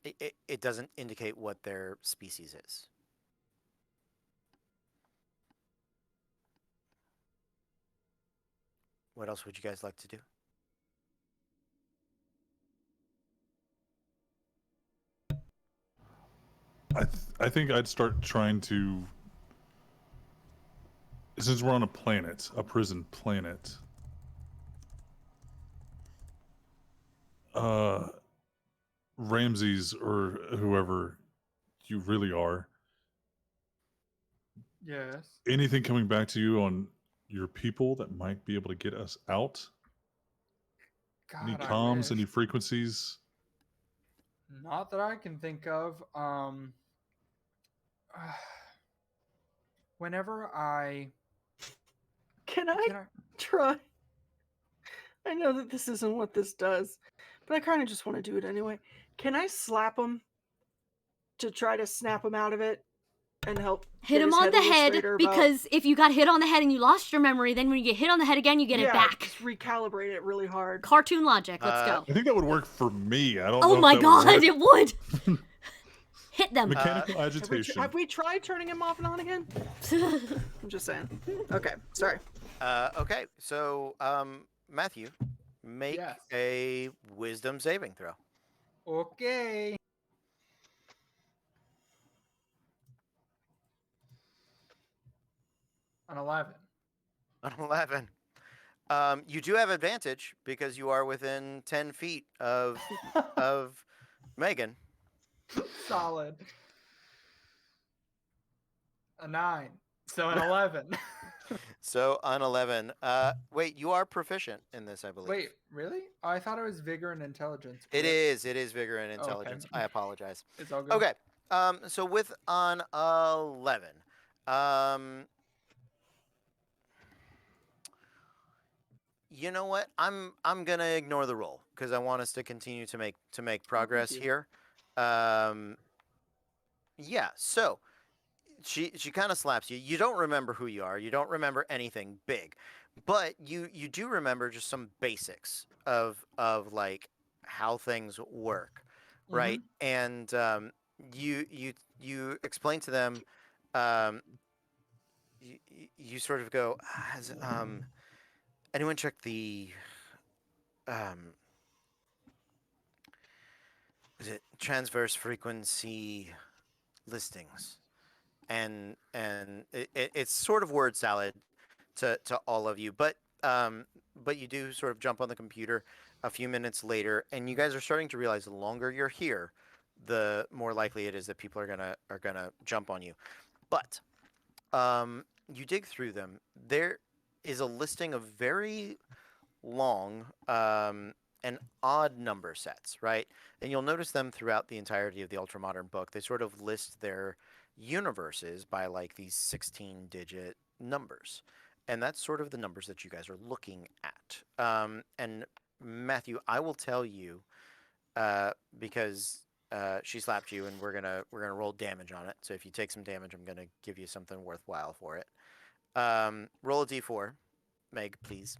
it doesn't indicate what their species is. What else would you guys like to do? I think I'd start trying to, since we're on a prison planet. Ramses or whoever you really are. Yes. Anything coming back to you on your people that might be able to get us out? God, Any I comms, wish. any frequencies? Not that I can think of. Whenever I Can I try? I know that this isn't what this does, but I kind of just want to do it anyway. Can I slap him to try to snap him out of it and help Hit get him his on head the a little head, straighter because if you got hit on the head and you lost your memory, then when you get hit on the head again, you get it back. Just recalibrate it really hard. Cartoon logic. Let's go. I think that would work for me. I don't know. Oh if my that god, would work. it would. Hit them. Mechanical agitation. Have we tried turning him off and on again? I'm just saying. Okay, sorry. Okay, so Matthew, make Yes. a wisdom saving throw. Okay. An 11. An 11. You do have advantage because you are within 10 feet of Megan. Solid. A 9. So an 11. So on 11. Wait, you are proficient in this, I believe. Wait, really? Oh, I thought it was vigor and intelligence. It but is vigor and okay. intelligence. I apologize. It's all good. Okay. So with on 11, you know what? I'm gonna ignore the roll because I want us to continue to make progress you. here. Yeah. So she kind of slaps you. You don't remember who you are. You don't remember anything big, but you do remember just some basics of like how things work, right? And you explain to them. Um, you sort of go, has anyone checked the um, is it transverse frequency listings? And it's sort of word salad to all of you, but you do sort of jump on the computer a few minutes later, and you guys are starting to realize the longer you're here, the more likely it is that people are gonna jump on you. But you dig through them. There is a listing of very long and odd number sets, right? And you'll notice them throughout the entirety of the Ultramodern book. They sort of list their universes by like these 16-digit numbers. And that's sort of the numbers that you guys are looking at. And Matthew, I will tell you because she slapped you, and we're gonna roll damage on it. So if you take some damage, I'm gonna give you something worthwhile for it. Roll a d4, Meg, please.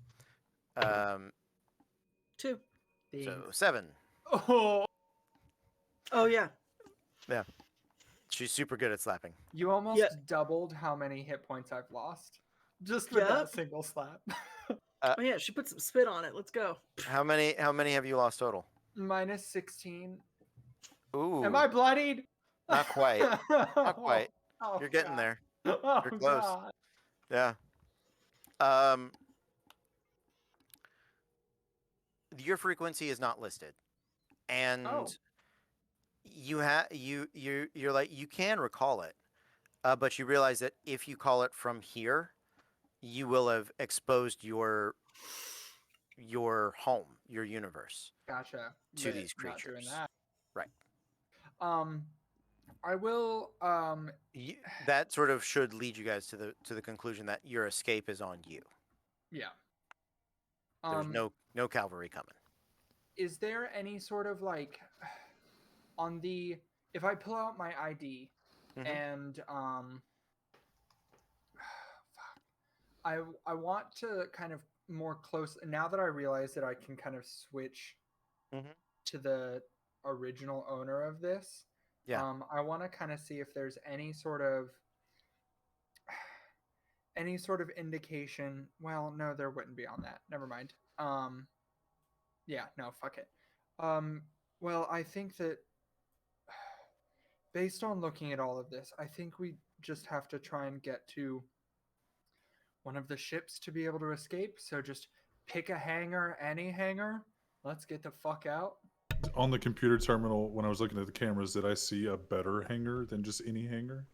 2. So 7. Oh, Oh yeah. Yeah, she's super good at slapping. you almost Yeah. doubled how many hit points I've lost just with that Yep. single slap. Oh yeah. She put some spit on it. Let's go. How many have you lost total? Minus 16. Ooh, Am I bloodied? not quite. Not quite. Oh, You're getting God. there. Oh, You're close. God. Yeah. Your frequency is not listed, and Oh. you're like, you can recall it, but you realize that if you call it from here, you will have exposed your home, your universe. Gotcha. To But these not doing creatures. that. Right. I will. That sort of should lead you guys to the conclusion that your escape is on you. Yeah. There's no cavalry coming. Is there any sort of like on the if I pull out my ID and I want to kind of more close now that I realize that I can kind of switch to the original owner of this. Yeah. I want to kind of see if there's any sort of indication. Well, no, there wouldn't be on that. Never mind. Yeah, no, fuck it. Well, I think that based on looking at all of this, I think we just have to try and get to one of the ships to be able to escape. So just pick a hangar, any hangar. Let's get the fuck out. On the computer terminal, when I was looking at the cameras, did I see a better hangar than just any hangar?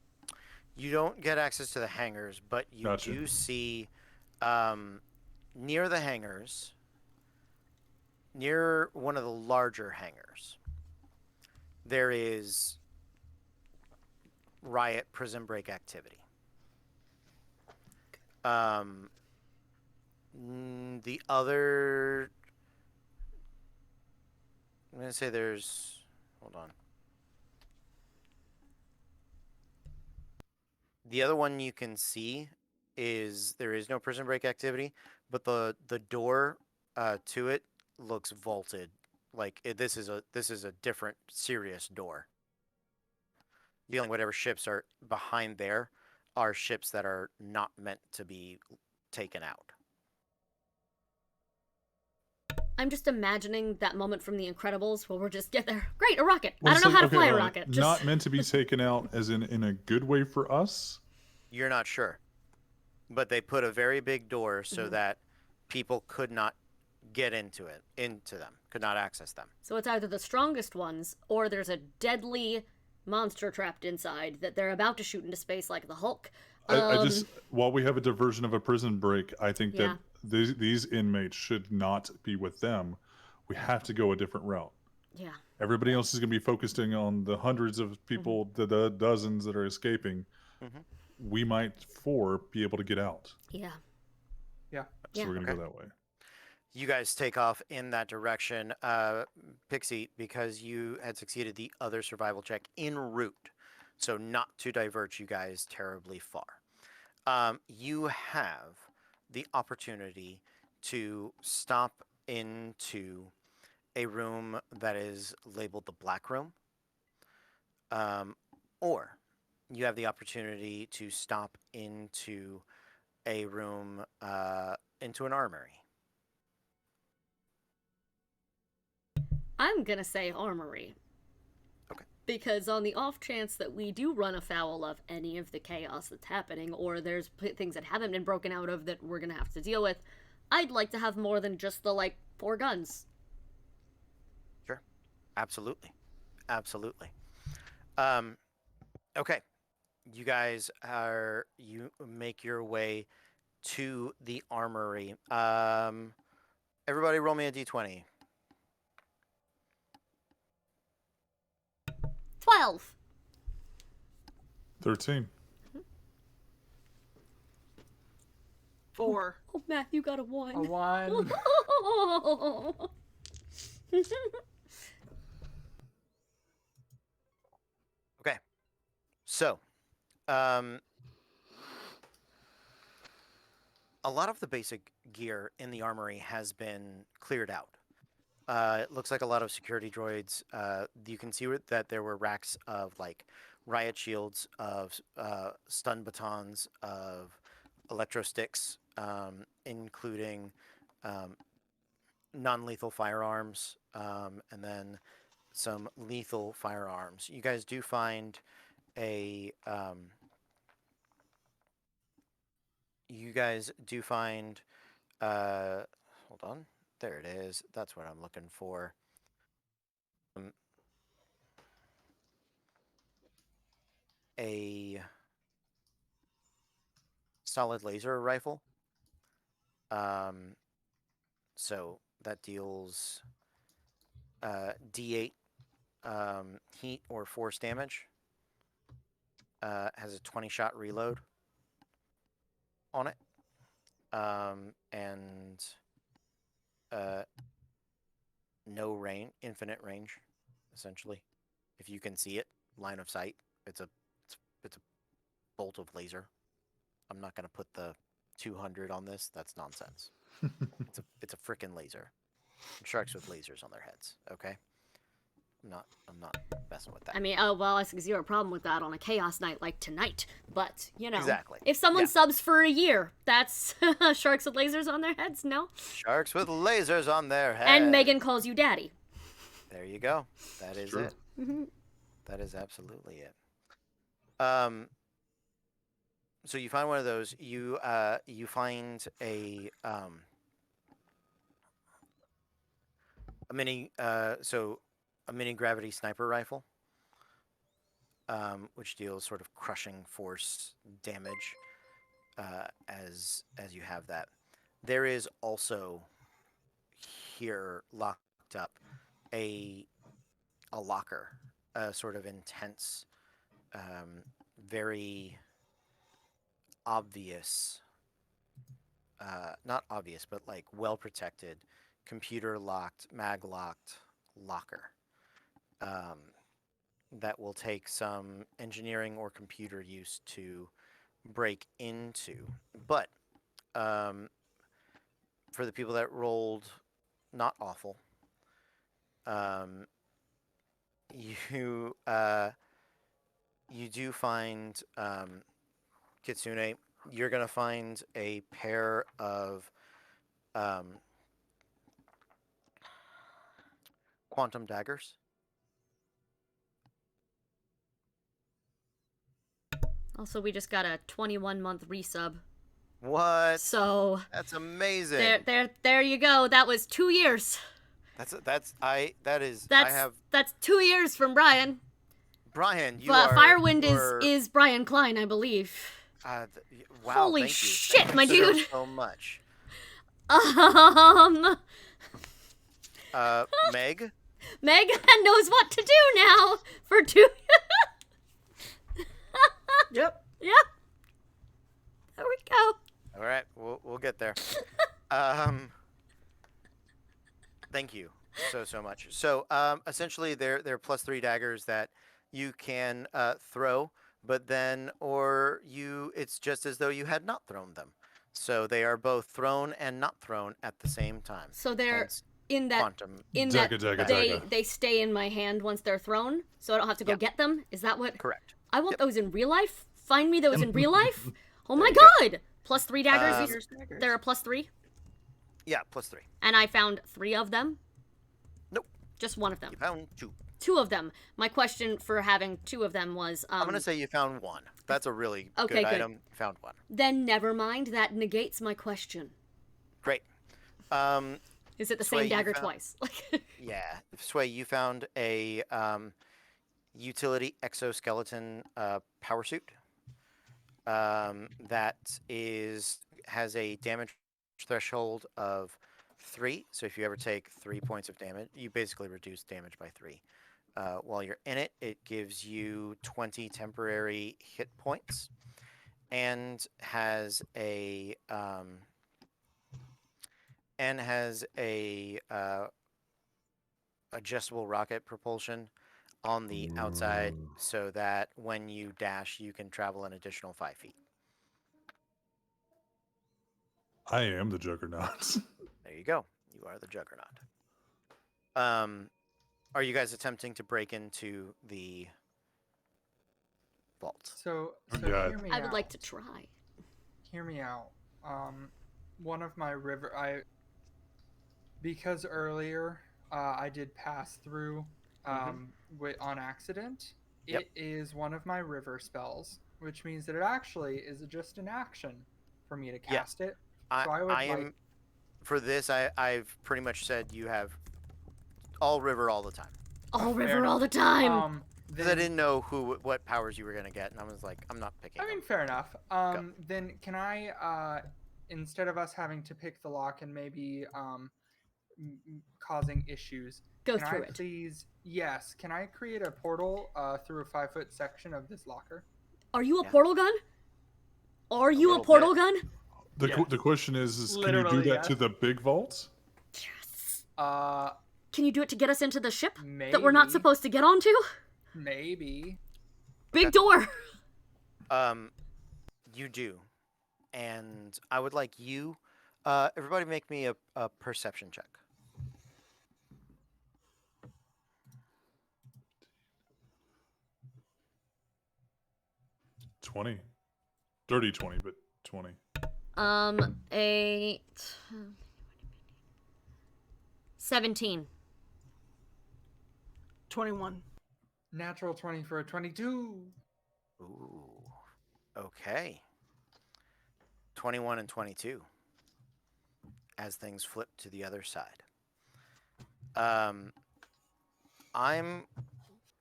You don't get access to the hangars, but you Gotcha. do see near the hangars, near one of the larger hangars, there is riot prison break activity. The other, I'm going to say there's, hold on. The other one you can see is there is no prison break activity, but the door to it looks vaulted. Like this is a different serious door. Dealing whatever ships are behind there are ships that are not meant to be taken out. I'm just imagining that moment from The Incredibles where we're just get there. Great, a rocket. Well, I it's don't know like, how to okay, fly a hold on. rocket. Not meant to be taken out as in a good way for us? You're not sure. But they put a very big door so that people could not get into them, could not access them. So it's either the strongest ones, or there's a deadly monster trapped inside that they're about to shoot into space like the Hulk. I just, while we have a diversion of a prison break, I think Yeah. that these inmates should not be with them. We have to go a different route. Yeah. Everybody else is going to be focusing on the hundreds of people, the dozens that are escaping. We might, be able to get out. Yeah. Yeah. So Yeah. we're going to Okay. go that way. you guys take off in that direction. Pixie, because you had succeeded the other survival check en route, so not to divert you guys terribly far. You have the opportunity to stop into a room that is labeled the Black Room, or you have the opportunity to stop into a room, into an armory. I'm gonna say armory. Okay. Because on the off chance that we do run afoul of any of the chaos that's happening, or there's things that haven't been broken out of that we're gonna have to deal with, I'd like to have more than just the, 4 guns. Sure. Absolutely. Absolutely. Okay. You guys you make your way to the armory. Everybody roll me a d20. 12! 13. 4. Oh, Matthew got a 1. A 1. Okay. So, a lot of the basic gear in the armory has been cleared out. It looks like a lot of security droids. You can see that there were racks of riot shields, of stun batons, of electro sticks, including non-lethal firearms, and then some lethal firearms. You guys do find a hold on. There it is. That's what I'm looking for. A solid laser rifle. So that deals D8 heat or force damage. Has a 20-shot reload on it. And no range, infinite range, essentially. If you can see it, line of sight, it's a bolt of laser. I'm not gonna put the 200 on this. That's nonsense. It's a frickin' laser. Sharks with lasers on their heads. Okay. I'm not messing with that. I mean, well, I see zero problem with that on a chaos night like tonight. But, Exactly. if someone Yeah. subs for a year, that's sharks with lasers on their heads, no? Sharks with lasers on their heads. And Megan calls you daddy. There you go. That is Sure. it. Mhm. That is absolutely it. So you find one of those. You find a mini a mini gravity sniper rifle, which deals sort of crushing force damage as you have that. There is also here locked up a locker, a sort of intense, very obvious, not obvious, but well protected, computer locked, mag locked locker that will take some engineering or computer use to break into. But for the people that rolled not awful, you do find, Kitsune, you're gonna find a pair of quantum daggers. Also, we just got a 21-month resub. What? So, That's amazing. there you go. That was 2 years. That's 2 years from Brian. Brian, you But are Firewind you're- is Brian Klein, I believe. wow, Holy thank you. shit, Thank my you dude. so much. Meg, Meg knows what to do now for 2. Yep. Yep. There we go. all right, we'll get there. Thank you so much. So essentially, they're +3 daggers that you can throw, but then it's just as though you had not thrown them. So they are both thrown and not thrown at the same time. So they're Hence, in that quantum. Jagga, jagga, they jagga. they stay in my hand once they're thrown, so I don't have to go Yeah. get them. Is that what? Correct. I want those in real life. Find me those in real life. Oh my There you god! +3 daggers. Daggers, daggers. There are +3, Yeah, +3. and I found 3 of them. Nope. Just one of them. You found 2. 2 of them. My question for having 2 of them was, I'm gonna say you found 1. That's a really Okay, good good. item. You found 1. then never mind. That negates my question. Great. Is it the Sway, same you dagger found- twice? Yeah, Sway, you found a utility exoskeleton power suit that has a damage threshold of 3. So if you ever take 3 points of damage, you basically reduce damage by 3. While you're in it, it gives you 20 temporary hit points, and has a adjustable rocket propulsion on the outside, Ooh. so that when you dash, you can travel an additional 5 feet. I am the Juggernaut. There you go. You are the Juggernaut. Are you guys attempting to break into the vault? So Yeah. hear me I would out. like to try. Hear me out. One of my because earlier I did pass through on accident. Yep. It is one of my river spells, which means that it actually is just an action for me to Yeah. cast it. I, So I would I am like- for this. I've pretty much said you have all river all the time, All Fair river all enough. the time. because I didn't know what powers you were gonna get, and I was like, I'm not picking. I mean, them. fair enough. Then can I, instead of us having to pick the lock and maybe causing issues, Go can through I it. please? Yes. Can I create a portal through a 5-foot section of this locker? Are you a Yeah. portal gun? Are you a little portal bit. gun? The Yes. question is can you do Literally, that to yes. the big vault? Yes. Can you do it to get us into the ship Maybe. that we're not supposed to get onto? Maybe. Big Okay. door. You do, and I would like you. Everybody, make me a perception check. 20. Dirty 20, but 20. A 17. 21. Natural 20 for a 22. Ooh. Okay. 21 and 22. As things flip to the other side. I'm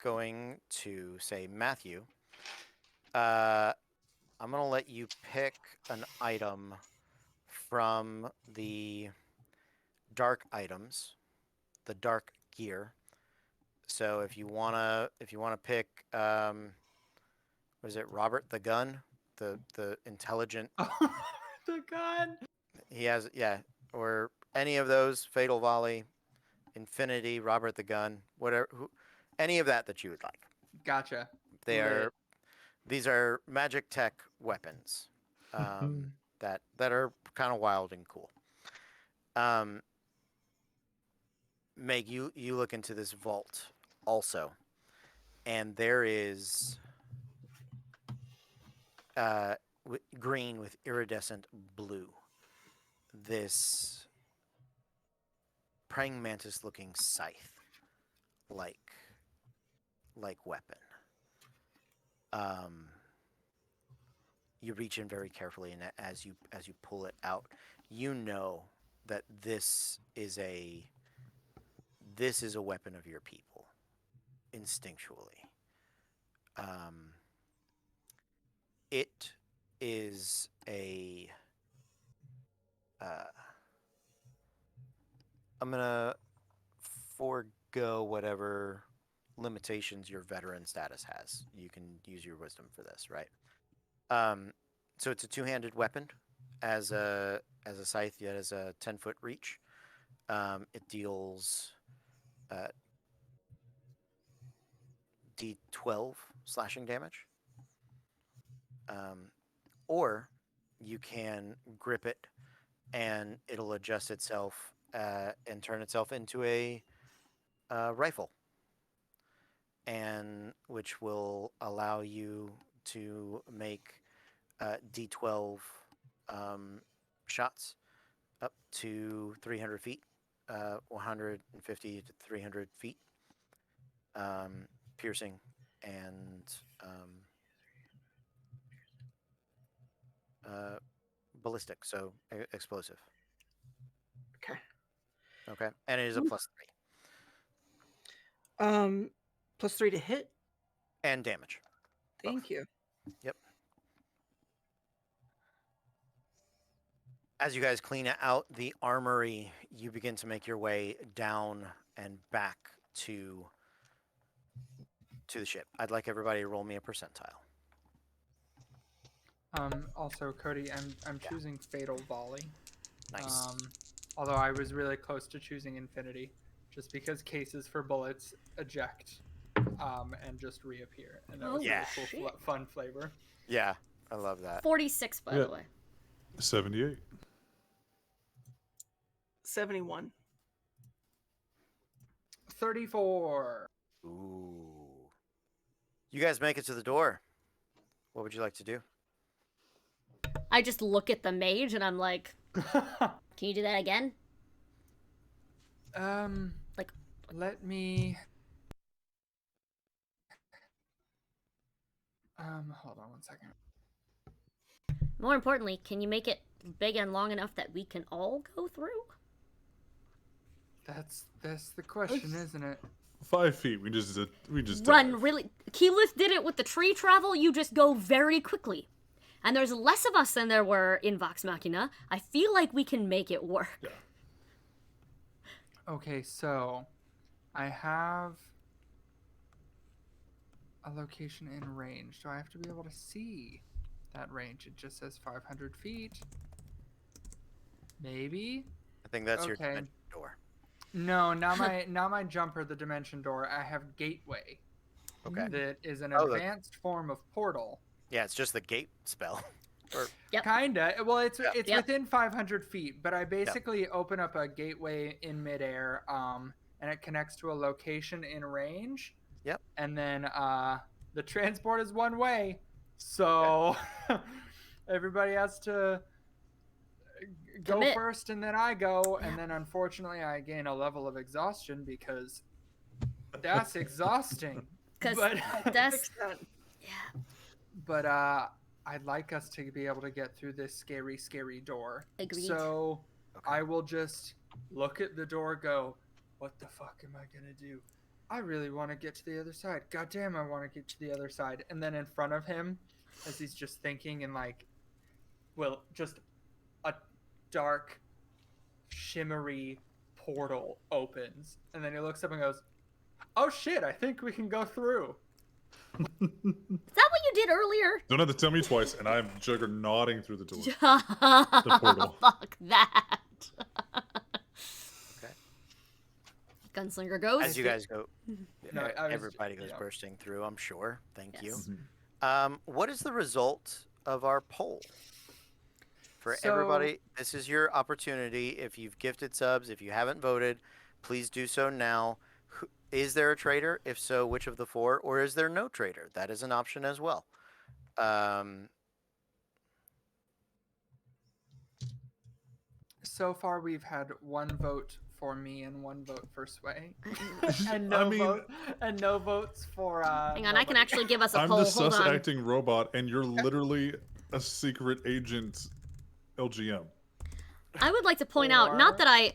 going to say, Matthew, I'm going to let you pick an item from the dark items, the dark gear. So if you wanna pick, was it Robert the Gun, the intelligent? Oh, the gun. He has, yeah, or any of those, Fatal Volley, Infinity, Robert the Gun, whatever, any of that you would like. Gotcha. These are magic tech weapons, that are kind of wild and cool. Meg, you look into this vault also, and there is green with iridescent blue. This praying mantis looking scythe like weapon. You reach in very carefully, and as you pull it out, you know that this is a weapon of your people, instinctually. It is a I'm gonna forego whatever limitations your veteran status has. You can use your wisdom for this, right? So it's a two-handed weapon. As a scythe, it has a 10-foot reach. It deals D12 slashing damage. Or you can grip it and it'll adjust itself and turn itself into a rifle, and which will allow you to make D12 shots up to 300 feet, 150 to 300 feet, piercing and ballistic, so explosive. Okay. Okay, and it is a Ooh. +3 +3 to hit. and damage. Thank you. Yep. As you guys clean out the armory, you begin to make your way down and back to the ship. I'd like everybody to roll me a percentile. Also, Cody, I'm Yeah. choosing Fatal Volley. Nice. Although I was really close to choosing Infinity, just because cases for bullets eject, and just reappear, and that was Oh, a yeah. really cool, fun flavor. Yeah, I love that. 46, by Yeah. the way. 78. 71. 34. Ooh. You guys make it to the door. What would you like to do? I just look at the mage and I'm like, can you do that again? Like- let me. Hold on one second. More importantly, can you make it big and long enough that we can all go through? That's the question, isn't it? 5 feet. We just Run dive. really. Keyleth did it with the tree travel. You just go very quickly. And there's less of us than there were in Vox Machina. I feel like we can make it work. Yeah. Okay, so I have a location in range. Do I have to be able to see that range? It just says 500 feet. Maybe? I think that's your Okay. dimension door. No, not my jumper, the dimension door. I have gateway. Okay. That is an Oh, the- advanced form of portal. Yeah, it's just the gate spell. Yep. Kinda. Well, it's Yep. within 500 feet, but I basically open up a gateway in midair, and it connects to a location in range. Yep. And then the transport is one way, so everybody has to go Commit. first, and then I go, and then unfortunately I gain a level of exhaustion because that's exhausting. Because But that's. Fix that. Yeah. But I'd like us to be able to get through this scary, scary door. Agreed. So Okay. I will just look at the door, go, what the fuck am I gonna do? I really want to get to the other side. God damn, I want to get to the other side. And then in front of him, as he's just thinking and like, well, just a dark, shimmery portal opens. And then he looks up and goes, oh shit, I think we can go through. Is that what you did earlier? Don't have to tell me twice, and I'm juggernauting through the door. portal. Fuck that. Okay. Gunslinger goes. As you guys go, No, I was- everybody goes yeah. bursting through, I'm sure. Thank Yes. you. What is the result of our poll? For So- everybody, this is your opportunity. If you've gifted subs, if you haven't voted, please do so now. Is there a traitor? If so, which of the 4? Or is there no traitor? That is an option as well. So far, we've had 1 vote for me and 1 vote for Sway, and I mean- no votes for. Hang on, I can nobody. actually give us a I'm poll. the Hold sus on. acting robot, and you're literally a secret agent LGM. I would like to point out, not that I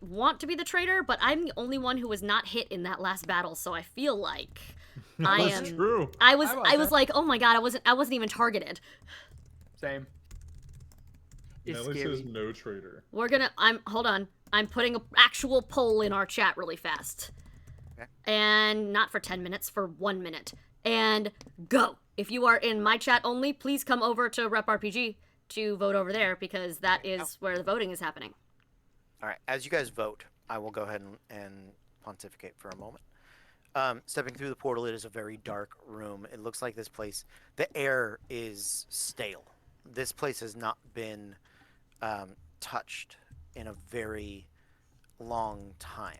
want to be the traitor, but I'm the only one who was not hit in that last battle, so I feel like I That's am. true. I was wasn't. like, oh my god, I wasn't even targeted. Same. It's Nelly scary. says no traitor. Hold on. I'm putting an actual poll in our chat really fast. Okay. And not for 10 minutes, for 1 minute. And go. If you are in my chat only, please come over to Rep RPG to vote over there because that is where the voting is happening. All right. As you guys vote, I will go ahead and pontificate for a moment. Stepping through the portal, it is a very dark room. It looks like this place, the air is stale. This place has not been touched in a very long time.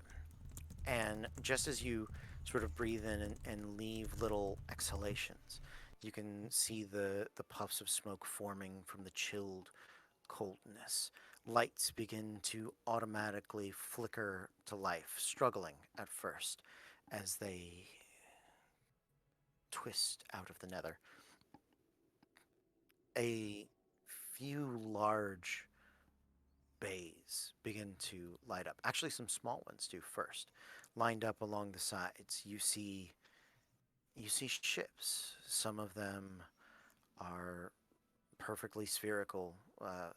And just as you sort of breathe in and leave little exhalations, you can see the puffs of smoke forming from the chilled coldness. Lights begin to automatically flicker to life, struggling at first as they twist out of the nether. A few large bays begin to light up. Actually, some small ones do first. Lined up along the sides, you see ships. Some of them are perfectly spherical,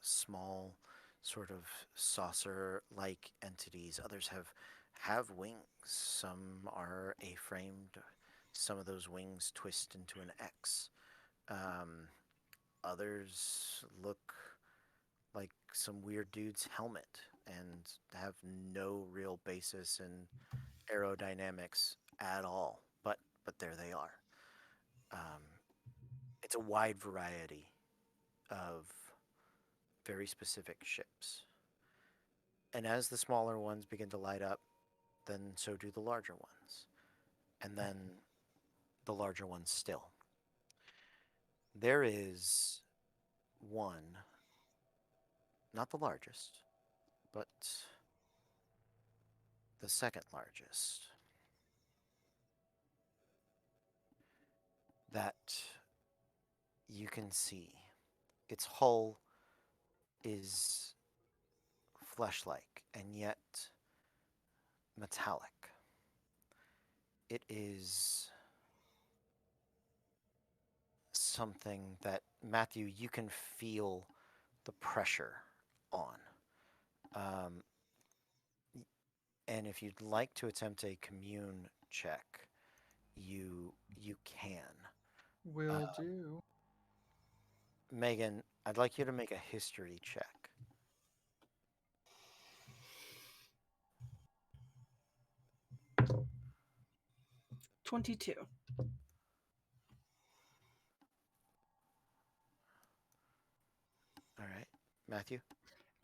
small, sort of saucer-like entities. Others have wings. Some are A-framed. Some of those wings twist into an X. Others look like some weird dude's helmet and have no real basis in aerodynamics at all. But there they are. It's a wide variety of very specific ships. And as the smaller ones begin to light up, then so do the larger ones. And then the larger ones still. There is one, not the largest, but the second largest, that you can see. Its hull is flesh-like and yet metallic. It is something that, Matthew, you can feel the pressure on. And if you'd like to attempt a commune check, you can. Will do. Megan, I'd like you to make a history check. 22. All right. Matthew?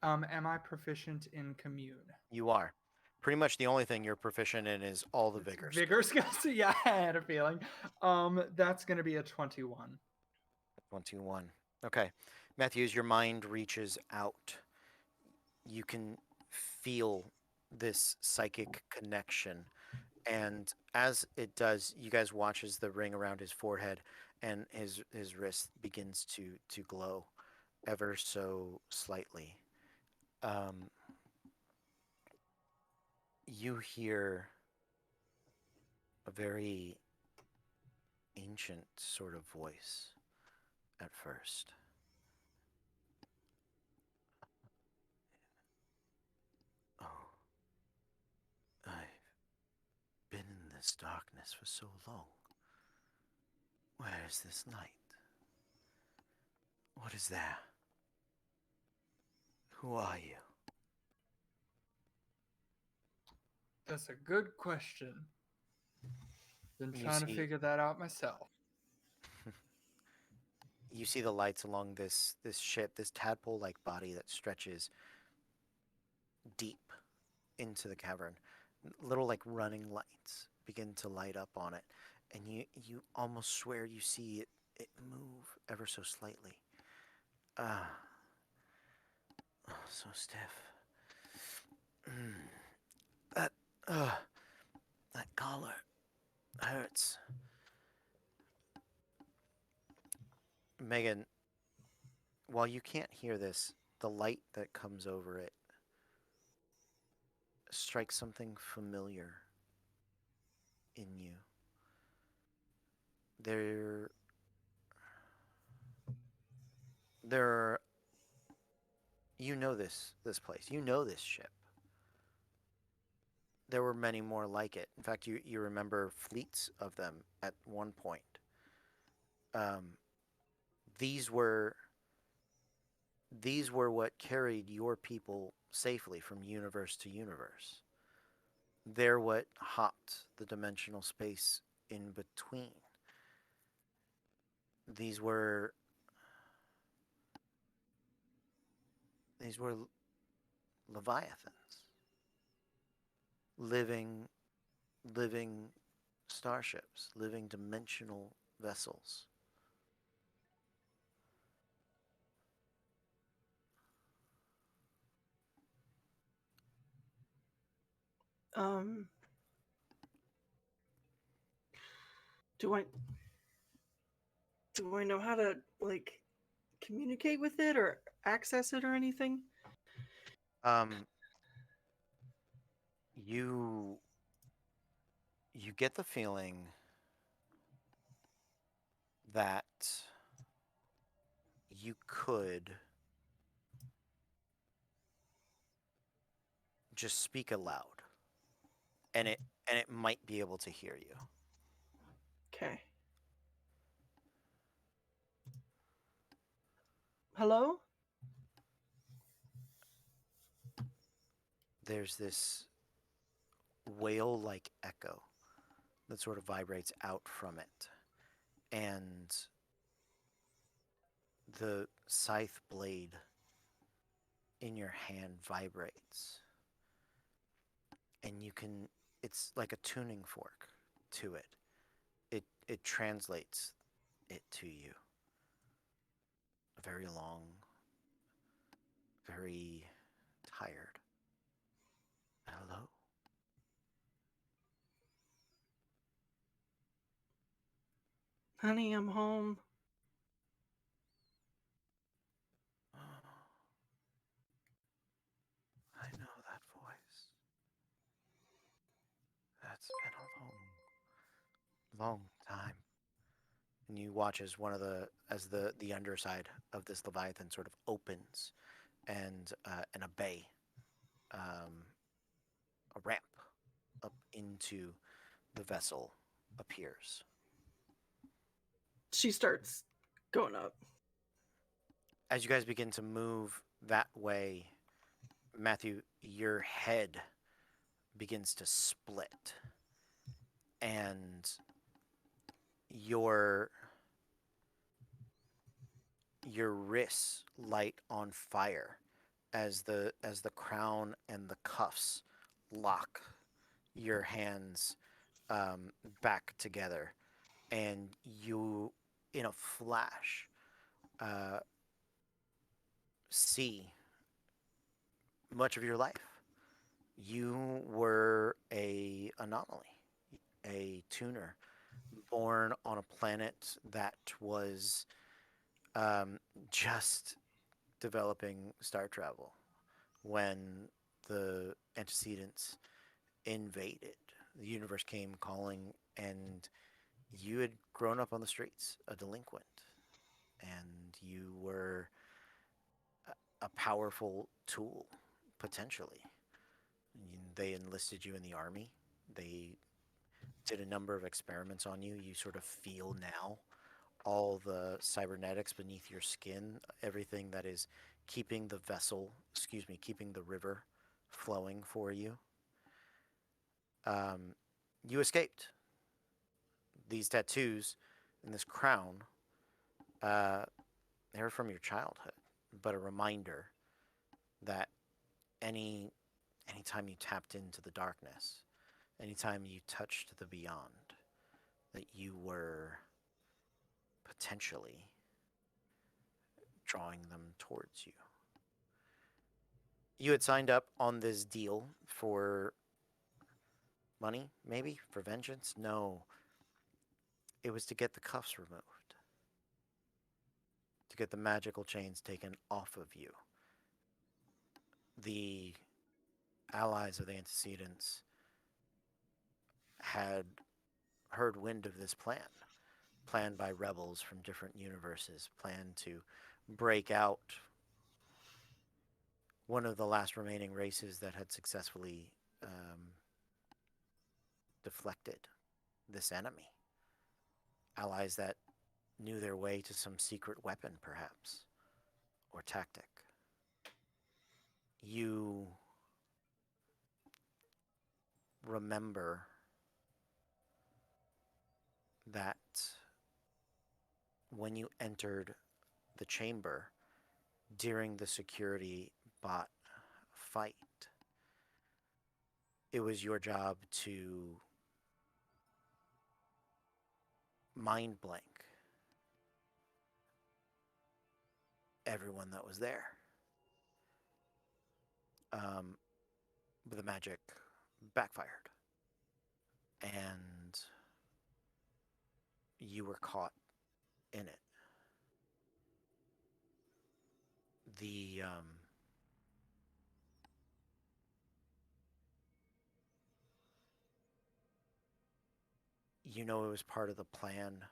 Am I proficient in commune? You are. Pretty much the only thing you're proficient in is all the vigors. Vigor skills? Yeah, I had a feeling. That's gonna be a 21. 21. Okay. Matthew, as your mind reaches out, you can feel this psychic connection. And as it does, you guys watch as the ring around his forehead and his wrist begins to glow ever so slightly. You hear a very ancient sort of voice at first. Oh, I've been in this darkness for so long. Where is this light? What is there? Who are you? That's a good question. Been You trying to see- figure that out myself. You see the lights along this ship, this tadpole-like body that stretches deep into the cavern. Little like running lights begin to light up on it, and you almost swear you see it move ever so slightly. Oh, so stiff. That collar hurts. Megan, while you can't hear this, the light that comes over it strikes something familiar in you. There, you know this place. You know this ship. There were many more like it. In fact, you remember fleets of them at one point. These were these were what carried your people safely from universe to universe. They're what hopped the dimensional space in between. These were leviathans, living starships, living dimensional vessels. Um, do I know how to like communicate with it or access it or anything? Um, you get the feeling that you could just speak aloud, and it might be able to hear you. Okay. Hello? There's this whale-like echo that sort of vibrates out from it, and the scythe blade in your hand vibrates, and you can, it's like a tuning fork to it. It translates it to you. Very long, very tired. Hello? Honey, I'm home. I know that voice. That's been a long time. And you watch as the underside of this leviathan sort of opens, and a bay, a ramp up into the vessel appears. She starts going up. As you guys begin to move that way, Matthew, your head begins to split, and your wrists light on fire as the crown and the cuffs lock your hands back together, and you, in a flash, see much of your life. You were a anomaly, a tuner, born on a planet that was just developing star travel when the antecedents invaded. The universe came calling, and you had grown up on the streets, a delinquent, and you were a powerful tool, potentially. They enlisted you in the army. They did a number of experiments on you. You sort of feel now all the cybernetics beneath your skin, everything that is keeping the keeping the river flowing for you. You escaped. These tattoos and this crown, they were from your childhood, but a reminder that anytime you tapped into the darkness, anytime you touched the beyond, that you were potentially drawing them towards you. You had signed up on this deal for money, maybe? For vengeance? No. It was to get the cuffs removed. To get the magical chains taken off of you. The allies of the antecedents had heard wind of this plan, planned by rebels from different universes, planned to break out one of the last remaining races that had successfully deflected this enemy. Allies that knew their way to some secret weapon, perhaps, or tactic. you remember that when you entered the chamber during the security bot fight, it was your job to mind blank everyone that was there. But the magic backfired, and you were caught in it. The you know, it was part of the plan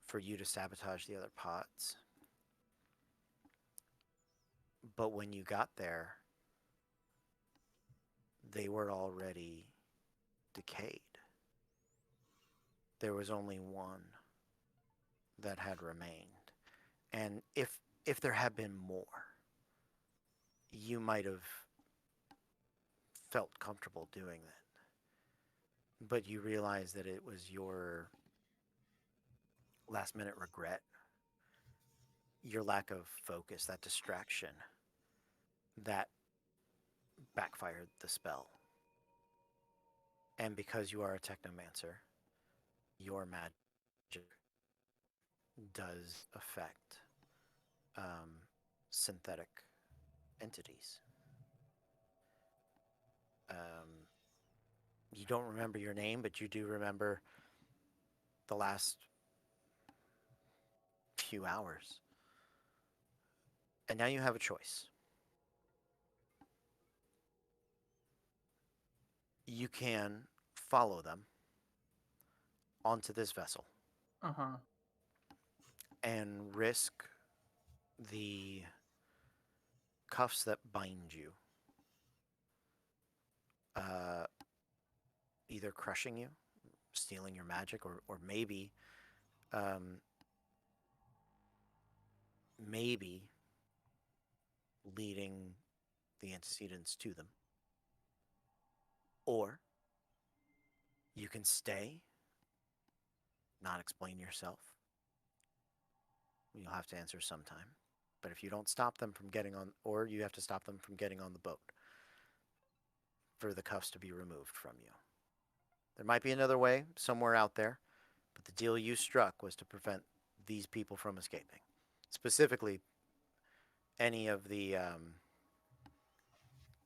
for you to sabotage the other pods. But when you got there, they were already decayed. There was only one that had remained. And if there had been more, you might have felt comfortable doing that. But you realize that it was your last minute regret, your lack of focus, that distraction that backfired the spell. And because you are a technomancer, your magic does affect synthetic entities. You don't remember your name, but you do remember the last few hours. And now you have a choice. You can follow them onto this vessel and risk the cuffs that bind you either crushing you, stealing your magic, or maybe maybe leading the antecedents to them. Or you can stay, not explain yourself. You'll have to answer sometime. But if you don't stop them from getting on, or you have to stop them from getting on the boat for the cuffs to be removed from you. There might be another way somewhere out there, but the deal you struck was to prevent these people from escaping. Specifically, any of the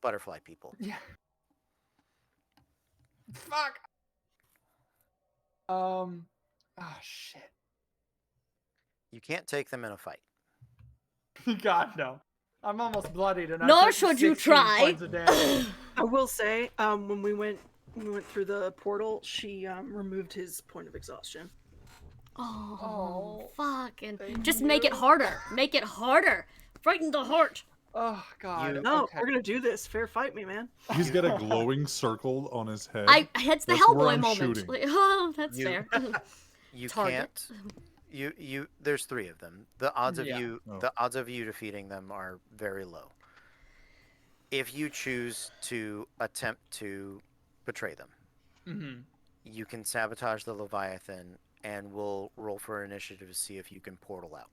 butterfly people. Yeah. Fuck. Oh shit. You can't take them in a fight. God no. I'm almost bloodied and Nor I took should you 16 try. points of damage. I will say, when we went through the portal, she removed his point of exhaustion. Oh, Oh, fucking. thank Just make it you. harder. Make it harder. Frighten the heart. Oh god. You- No, okay. we're gonna do this. Fair fight me, man. He's got a glowing circle on his head. It's the That's where Hellboy I'm moment. shooting. Like, oh, that's You- fair. You Target. can't. You. There's three of them. The odds of Yeah. you. Oh. The odds of you defeating them are very low. If you choose to attempt to betray them, Mm-hmm. you can sabotage the Leviathan, and we'll roll for initiative to see if you can portal out.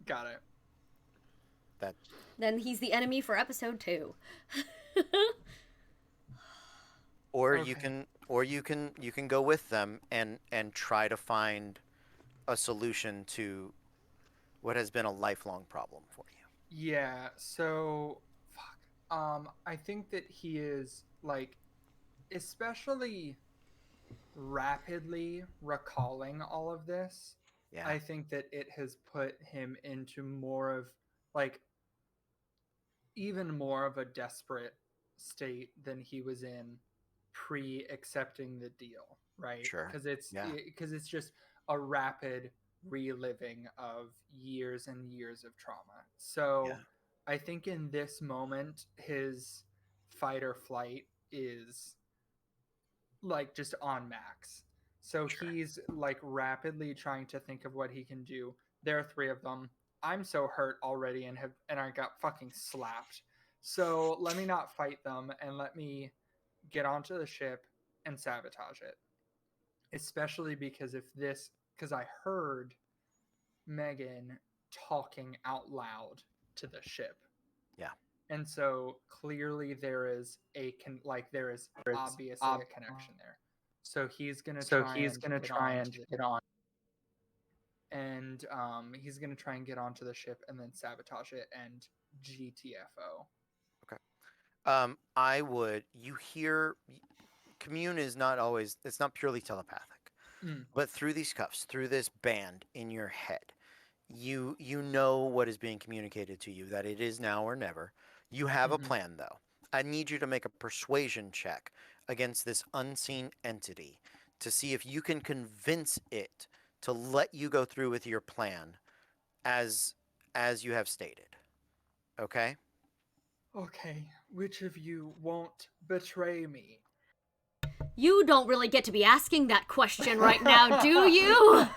Got it. Then he's the enemy for episode 2. Or Okay. you can go with them and try to find a solution to what has been a lifelong problem for you. Yeah, so fuck. I think that he is like especially rapidly recalling all of this. Yeah. I think that it has put him into more of like even more of a desperate state than he was in pre-accepting the deal, right? Sure. Yeah. Because it's just a rapid reliving of years and years of trauma. So Yeah. I think in this moment his fight or flight is like just on max. So Sure. he's like rapidly trying to think of what he can do. There are 3 of them. I'm so hurt already and I got fucking slapped. So let me not fight them and let me get onto the ship and sabotage it. Especially because I heard Megan talking out loud to the ship. Yeah. And so clearly there is obviously a connection there. So he's gonna try and get on. And he's gonna try and get onto the ship and then sabotage it and GTFO. I would. You hear, commune is not always. It's not purely telepathic, but through these cuffs, through this band in your head, you know what is being communicated to you. That it is now or never. You have a plan, though. I need you to make a persuasion check against this unseen entity to see if you can convince it to let you go through with your plan, as you have stated. Okay. Okay, which of you won't betray me? You don't really get to be asking that question right now, do you?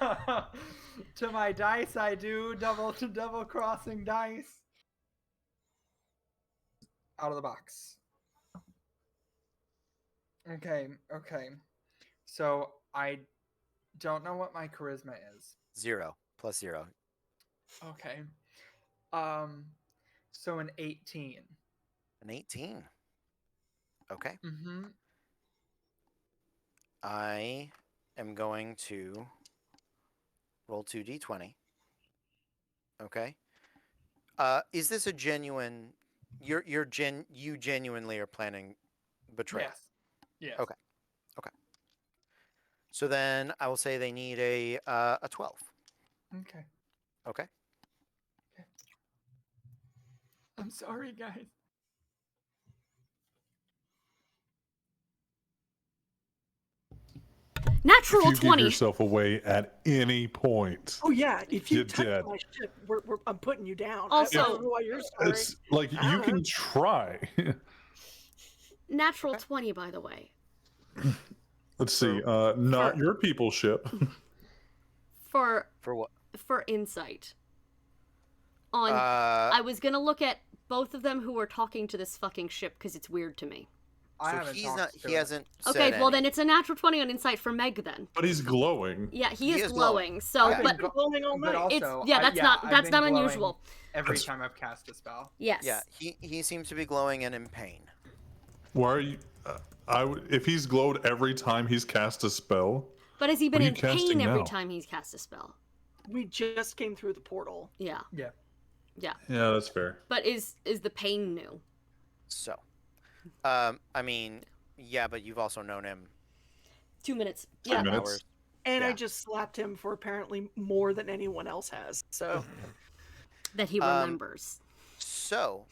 To my dice, I do double crossing dice. Out of the box. Okay. So I don't know what my charisma is. 0 plus 0. Okay. So an 18. An 18. Okay. Mm-hmm. I am going to roll 2d20. Okay. Is this a genuine? You genuinely are planning betrayal? Yes. Okay. So then I will say they need a 12. Okay. Okay. I'm sorry, guys. Natural If you 20. give yourself away at any point, Oh yeah, if you You're touch dead. my ship, I'm putting you down. Also- I don't know why you're sorry. it's like I you don't can know. try. Natural 20, by the way. Let's see. Not your people ship. For what? for insight. On Uh, I was gonna look at both of them who were talking to this fucking ship because it's weird to me. I so haven't he's talked not. to He it. hasn't. Okay, said well any. then it's a natural 20 on insight for Meg then. But he's glowing. Yeah, he He is is glowing. glowing. So, Yeah. I've but been glowing all But night. also, it's I've that's been not glowing unusual. Every That's- time I've cast a spell. Yes. Yeah. He seems to be glowing and in pain. Why are you? If he's glowed every time he's cast a spell, But has he been What are in you pain casting every now? time he's cast a spell? We just came through the portal. Yeah. Yeah. Yeah. yeah, that's fair. But is the pain new? So, I mean, yeah, but you've also known him 2 minutes. 2 Yeah. minutes. hours. And I Yeah. just slapped him for apparently more than anyone else has. So That he remembers. So,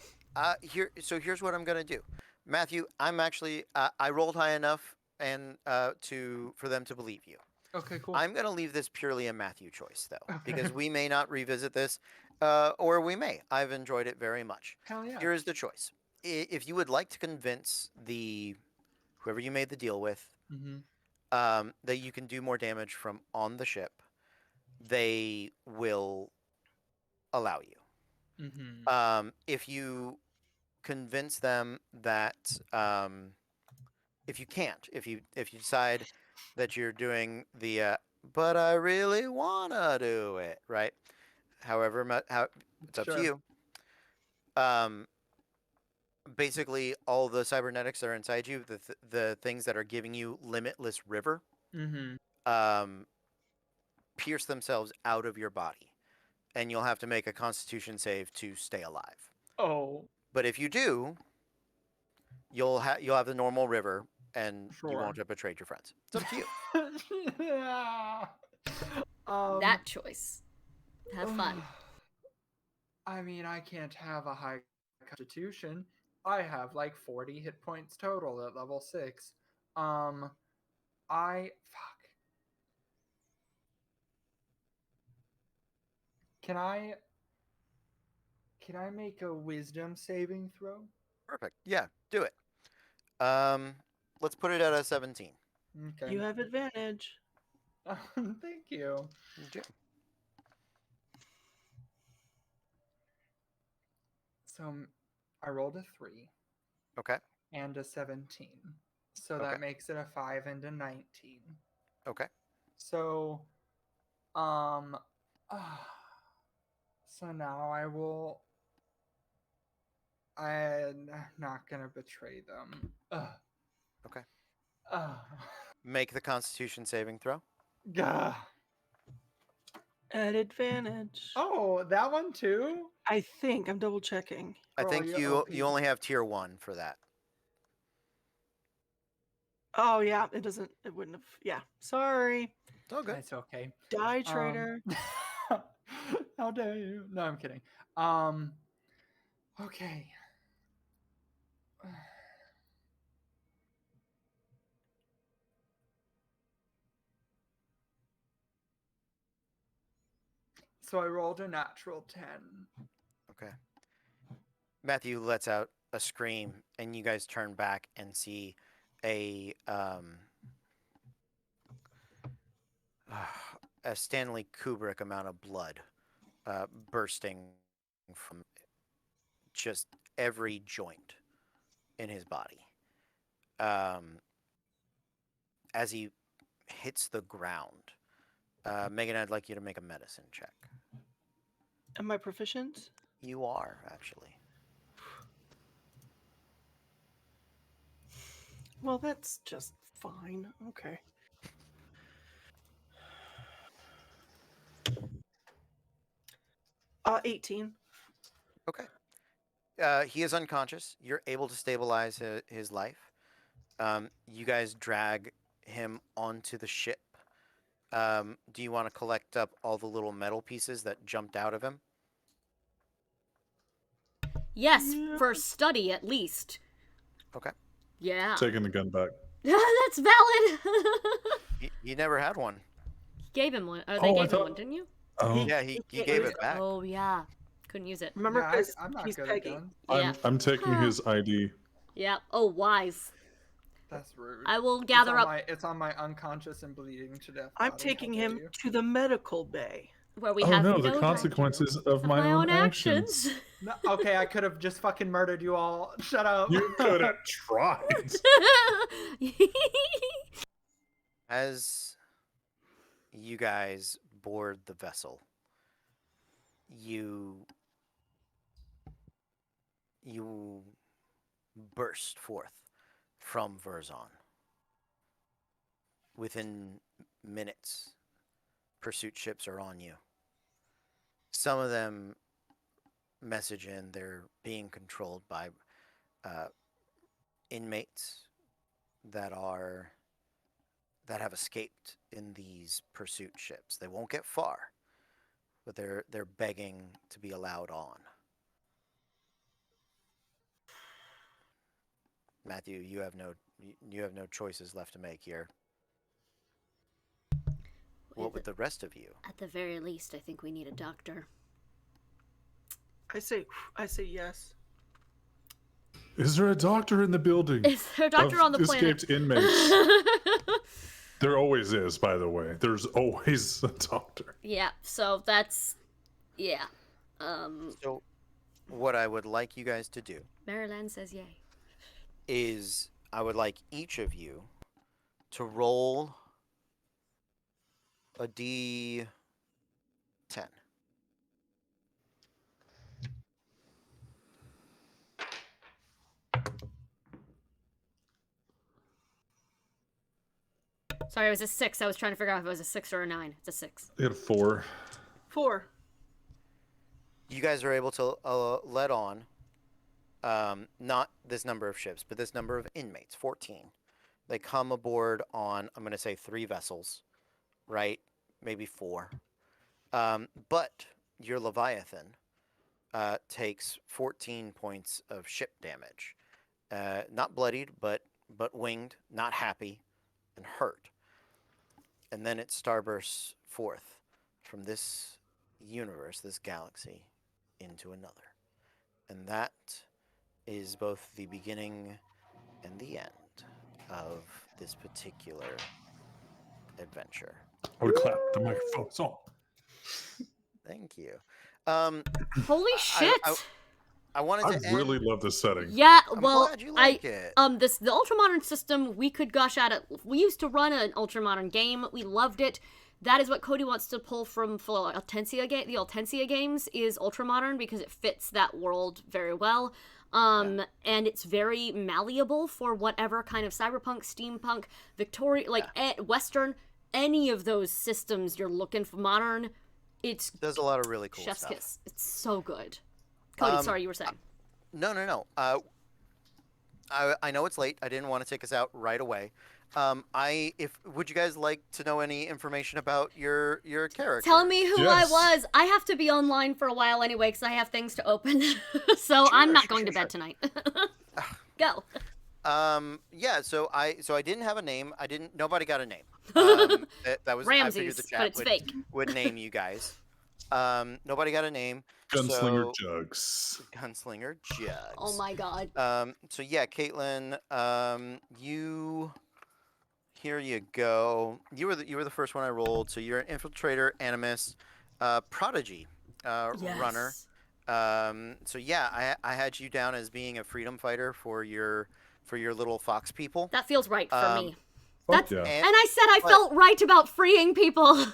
here's what I'm gonna do, Matthew. I'm actually I rolled high enough and for them to believe you. Okay, cool. I'm gonna leave this purely a Matthew choice though, Okay. because we may not revisit this, or we may. I've enjoyed it very much. Hell yeah. Here is the choice. If you would like to convince whoever you made the deal with, Mm-hmm. that you can do more damage from on the ship, they will allow you. Mm-hmm. If you convince them that if you can't, if you decide that you're doing the but I really wanna do it, right? However, it's up to Sure. you. Basically, all the cybernetics that are inside you, the things that are giving you limitless river, Mm-hmm. pierce themselves out of your body, and you'll have to make a Constitution save to stay alive. Oh. But if you do, you'll have the normal river, and you Sure. won't have betrayed your friends. It's up to you. Yeah. That choice. Have fun. I mean, I can't have a high constitution. I have like 40 hit points total at level 6. Fuck. Can I make a wisdom saving throw? Perfect. Yeah, do it. Let's put it at a 17. Okay. you have advantage. Thank you. Okay. So I rolled a 3 Okay. and a 17. So Okay. that makes it a 5 and a 19. Okay. So, so now I'm not gonna betray them. Okay. Ugh. Make the Constitution saving throw. Gah. At advantage. Oh, that one too? I think I'm double checking. I Girl, think you're you OP. only have tier 1 for that. Oh yeah, it doesn't. It wouldn't have. Yeah, sorry. It's all good. It's okay. Die traitor. How dare you? No, I'm kidding. Okay. So I rolled a natural 10. Okay. Matthew lets out a scream, and you guys turn back and see a Stanley Kubrick amount of blood bursting from just every joint in his body. As he hits the ground, Megan, I'd like you to make a medicine check. Am I proficient? You are, actually. Well, that's just fine. Okay. Uh, 18. Okay. He is unconscious. You're able to stabilize his life. You guys drag him onto the ship. Do you want to collect up all the little metal pieces that jumped out of him? Yes, Yeah. for study at least. Okay. Yeah. Taking the gun back. That's valid. You never had one. Gave him one. Oh, They I gave him thought- one, didn't you? Oh, Yeah, he can't gave use it back. Oh yeah. Couldn't use it. Remember, Yeah, because I'm not he's good Peggy. at guns. Yeah. I'm taking his ID. Yeah. Oh, wise. That's rude. I will gather up It's on my unconscious and bleeding to death. I'm body, taking how dare him you. to the medical bay. where we Oh have no, the no consequences of of my own actions. actions. No, okay, I could have just fucking murdered you all. Shut up. You could have tried. As you guys board the vessel, you burst forth from Verzon. Within minutes, pursuit ships are on you. Some of them message in they're being controlled by inmates that have escaped in these pursuit ships. They won't get far, but they're begging to be allowed on. Matthew, you have no choices left to make here. What with the rest of you? At the very least, I think we need a doctor. I say yes. Is there a doctor in the building? Is there a doctor of on the planet? escaped inmates? There always is, by the way. There's always a doctor. Yeah, so that's... Yeah. So, what I would like you guys to do Maryland says yay. is I would like each of you to roll a D10. Sorry, it was a 6. I was trying to figure out if it was a 6 or a 9. It's a 6. I had 4. 4. You guys are able to let on not this number of ships, but this number of inmates, 14. They come aboard on, I'm going to say 3 vessels, right? Maybe 4. But your Leviathan takes 14 points of ship damage. Not bloodied, but winged, not happy, and hurt. And then it starbursts forth from this universe, this galaxy, into another. And that is both the beginning and the end of this particular adventure. I would clap. The microphone's on. Thank you. Holy shit! I wanted I to end. really love this setting. Yeah, I'm well, glad you like it. the ultramodern system, we could gush at it. We used to run an ultramodern game. We loved it. That is what Cody wants to pull from Altensia the Altensia games is ultramodern because it fits that world very well. And it's very malleable for whatever kind of cyberpunk, steampunk, Victoria, like Western, any of those systems you're looking for. Modern, it's Does a lot of really cool chef's stuff. kiss. It's so good. Cody, sorry, you were saying. No. I know it's late. I didn't want to take us out right away. Would you guys like to know any information about your character? Tell me who I Yes. was. I have to be online for a while anyway because I have things to open. So I'm not going to bed tonight. Go. Yeah. So I didn't have a name. Nobody got a name. That was I figured the Ramses, chat but it's fake. would name you guys. Nobody got a name. Gunslinger So, Jugs. Gunslinger Jugs. Oh my god. So yeah, Caitlin, here you go. You were the first one I rolled. So you're an infiltrator, animus, prodigy, runner. So yeah, I had you down as being a freedom fighter for your little fox people. That feels right for me. Fuck That's yeah. and I said I but- felt right about freeing people. I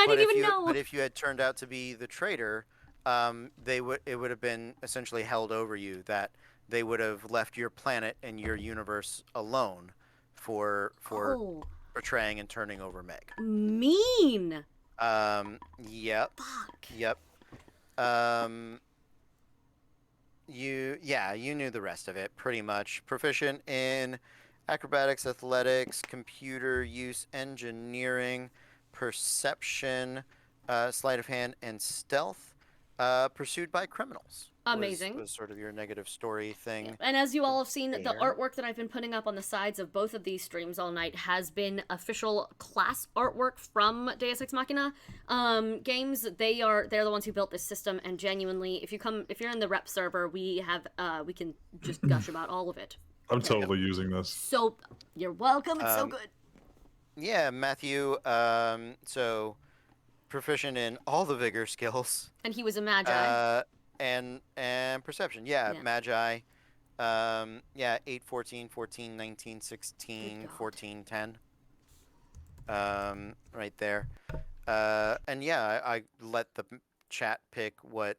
But didn't if even you, know. But if you had turned out to be the traitor, it would have been essentially held over you that they would have left your planet and your universe alone for Oh, betraying and turning over Meg. mean. Yep. Fuck. Yep. You knew the rest of it pretty much. Proficient in acrobatics, athletics, computer use, engineering, perception, sleight of hand, and stealth. Pursued by criminals. Amazing. Was sort of your negative story thing. And as you all have seen, the There. artwork that I've been putting up on the sides of both of these streams all night has been official class artwork from Deus Ex Machina games. They're the ones who built this system, and genuinely, if you're in the rep server, we can just gush about all of it. I'm totally using this. So you're welcome. It's so good. Yeah, Matthew. So proficient in all the vigor skills. And he was a magi. And perception. Yeah, Yeah. magi. 8, 14, 14, 19, 16, Good God. 14, 10. Right there. And yeah, I let the chat pick what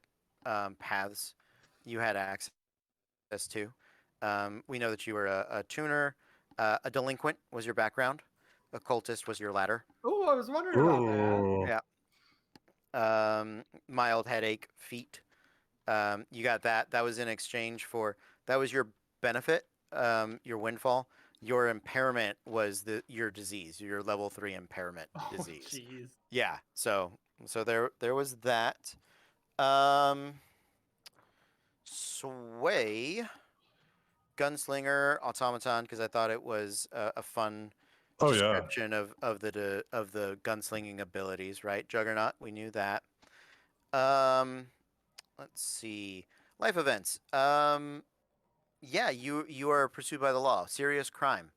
paths you had access to. We know that you were a tuner. A delinquent was your background. A cultist was your ladder. Oh, I was wondering about that. Yeah. Yeah. Mild headache, feet. You got that. That was in exchange for that was your benefit, your windfall. Your impairment was your disease, your level 3 impairment disease. Jeez. Yeah. So there was that. Sway, gunslinger, automaton, because I thought it was a fun Oh yeah. description of the gunslinging abilities, right? Juggernaut, we knew that. Let's see. Life events. Yeah, you are pursued by the law. Serious crime.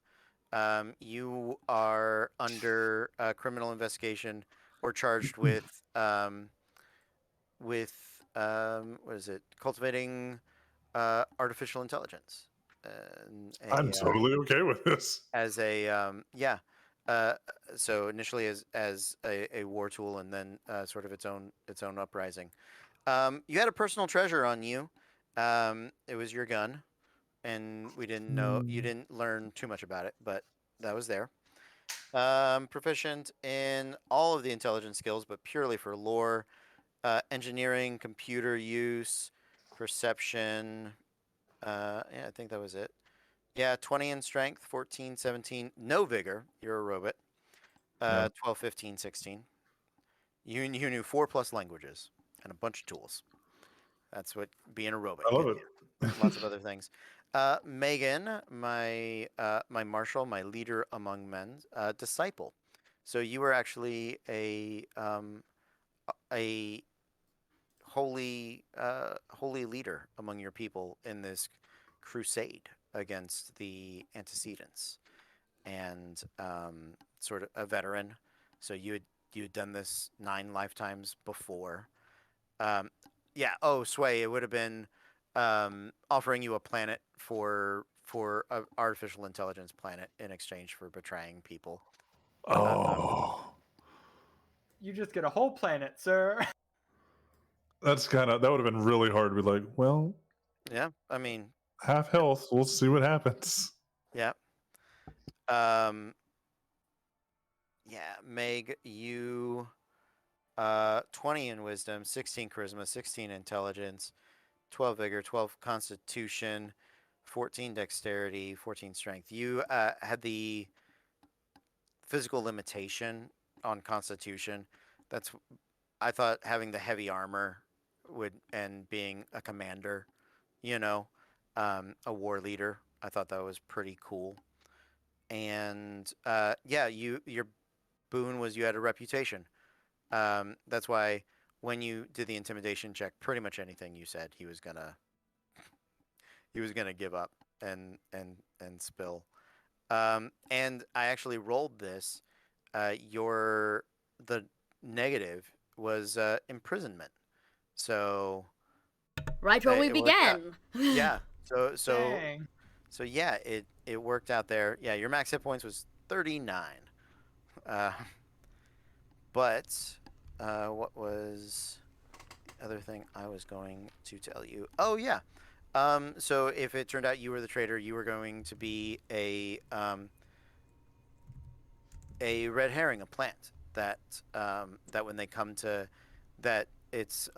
You are under criminal investigation or charged with what is it? Cultivating artificial intelligence. I'm totally okay with this. As a so initially as a war tool and then sort of its own uprising. You had a personal treasure on you. It was your gun, and we didn't know you didn't learn too much about it, but that was there. Proficient in all of the intelligence skills, but purely for lore, engineering, computer use, perception. Yeah, I think that was it. Yeah, 20 in strength, 14, 17, no vigor. You're a robot. Yeah. 12, 15, 16. You knew 4+ languages and a bunch of tools. That's what being a robot. I love gives it. you. Lots of other things. Megan, my marshal, my leader among men, disciple. So you were actually a holy leader among your people in this crusade against the antecedents, and sort of a veteran. So you had done this 9 lifetimes before. Yeah. Oh, Sway, it would have been offering you a planet for a artificial intelligence planet in exchange for betraying people. Oh, You just get a whole planet, sir. that would have been really hard to be like, well, Yeah, I mean, half health. We'll see what happens. yeah. Yeah, Meg, you 20 in wisdom, 16 charisma, 16 intelligence, 12 vigor, 12 constitution, 14 dexterity, 14 strength. You had the physical limitation on constitution. That's I thought having the heavy armor would and being a commander, you know, a war leader. I thought that was pretty cool. And yeah, your boon was you had a reputation. That's why when you did the intimidation check, pretty much anything you said, he was gonna give up and spill. And I actually rolled this. The negative was imprisonment. So Right where we it worked out. began. Yeah. Dang. So yeah, it worked out there. Yeah, your max hit points was 39. But what was the other thing I was going to tell you? Oh yeah. So if it turned out you were the traitor, you were going to be a red herring, a plant that that when they come to that it's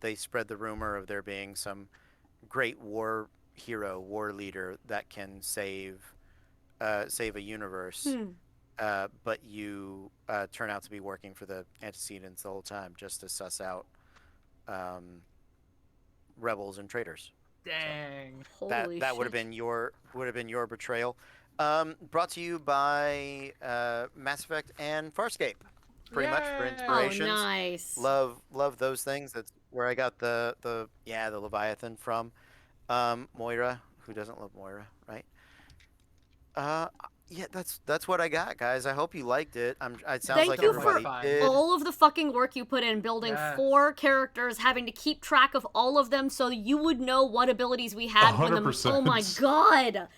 they spread the rumor of there being some great war hero, war leader that can save a universe. But you turn out to be working for the antecedents the whole time just to suss out rebels and traitors. Dang. Holy That would have been your betrayal. Brought to you by Mass Effect and Farscape, pretty much for Yay! inspirations. Oh, nice. Love those things. That's where I got the Leviathan from. Moira, who doesn't love Moira, right? Yeah, that's what I got, guys. I hope you liked it. It sounds Thank like you for everybody did. all of the fucking work you put in building Yes. 4 characters, having to keep track of all of them so you would know what abilities we had when the 100%. Oh my god.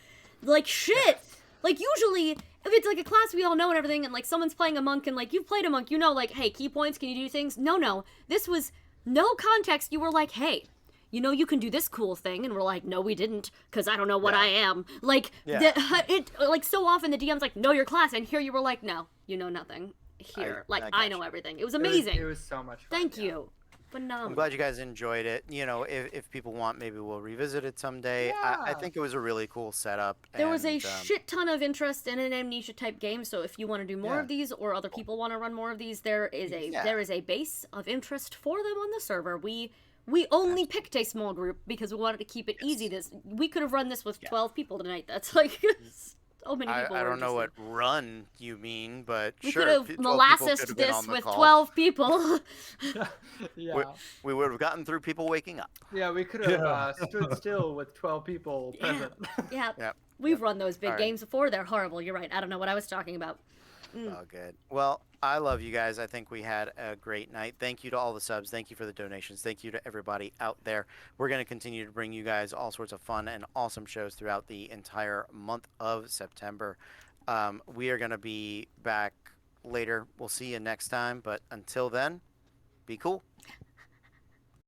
Like shit. Like usually if it's like a class we all know and everything and like someone's playing a monk and like you've played a monk, you know like, hey, key points, can you do things? No. This was no context. You were like, hey, you know you can do this cool thing, and we're like, no, we didn't, because I don't know what Yeah. I am. Like, Yeah. like so often the DM's like, know your class, and here you were like, no, you know nothing. Here, I I know gotcha. everything. It was amazing. It was so much fun. Thank yeah. you. Phenomenal. I'm glad you guys enjoyed it. You know, if people want, maybe we'll revisit it someday. I Yeah. think it was a really cool setup. There was a and, shit ton of interest in an amnesia type game, so if you want to do more Yeah. of these or other people want to run more of these, there is Yeah. a base of interest for them on the server. We only picked a small group because we wanted to keep it easy. We could have run this with 12 people tonight. That's like so many people. I were don't know what interested. run you mean, but We sure. could have 12 people molassed could have been this on the with call. 12 people. Yeah. We would have gotten through people waking up. Yeah, we could have Yeah. stood still with 12 people Yeah. present. Yeah. Yep. We've run those big All right. games before. They're horrible. You're right. I don't know what I was talking about. Oh, good. Well, I love you guys. I think we had a great night. Thank you to all the subs. Thank you for the donations. Thank you to everybody out there. We're going to continue to bring you guys all sorts of fun and awesome shows throughout the entire month of September. We are going to be back later. We'll see you next time. But until then, be cool.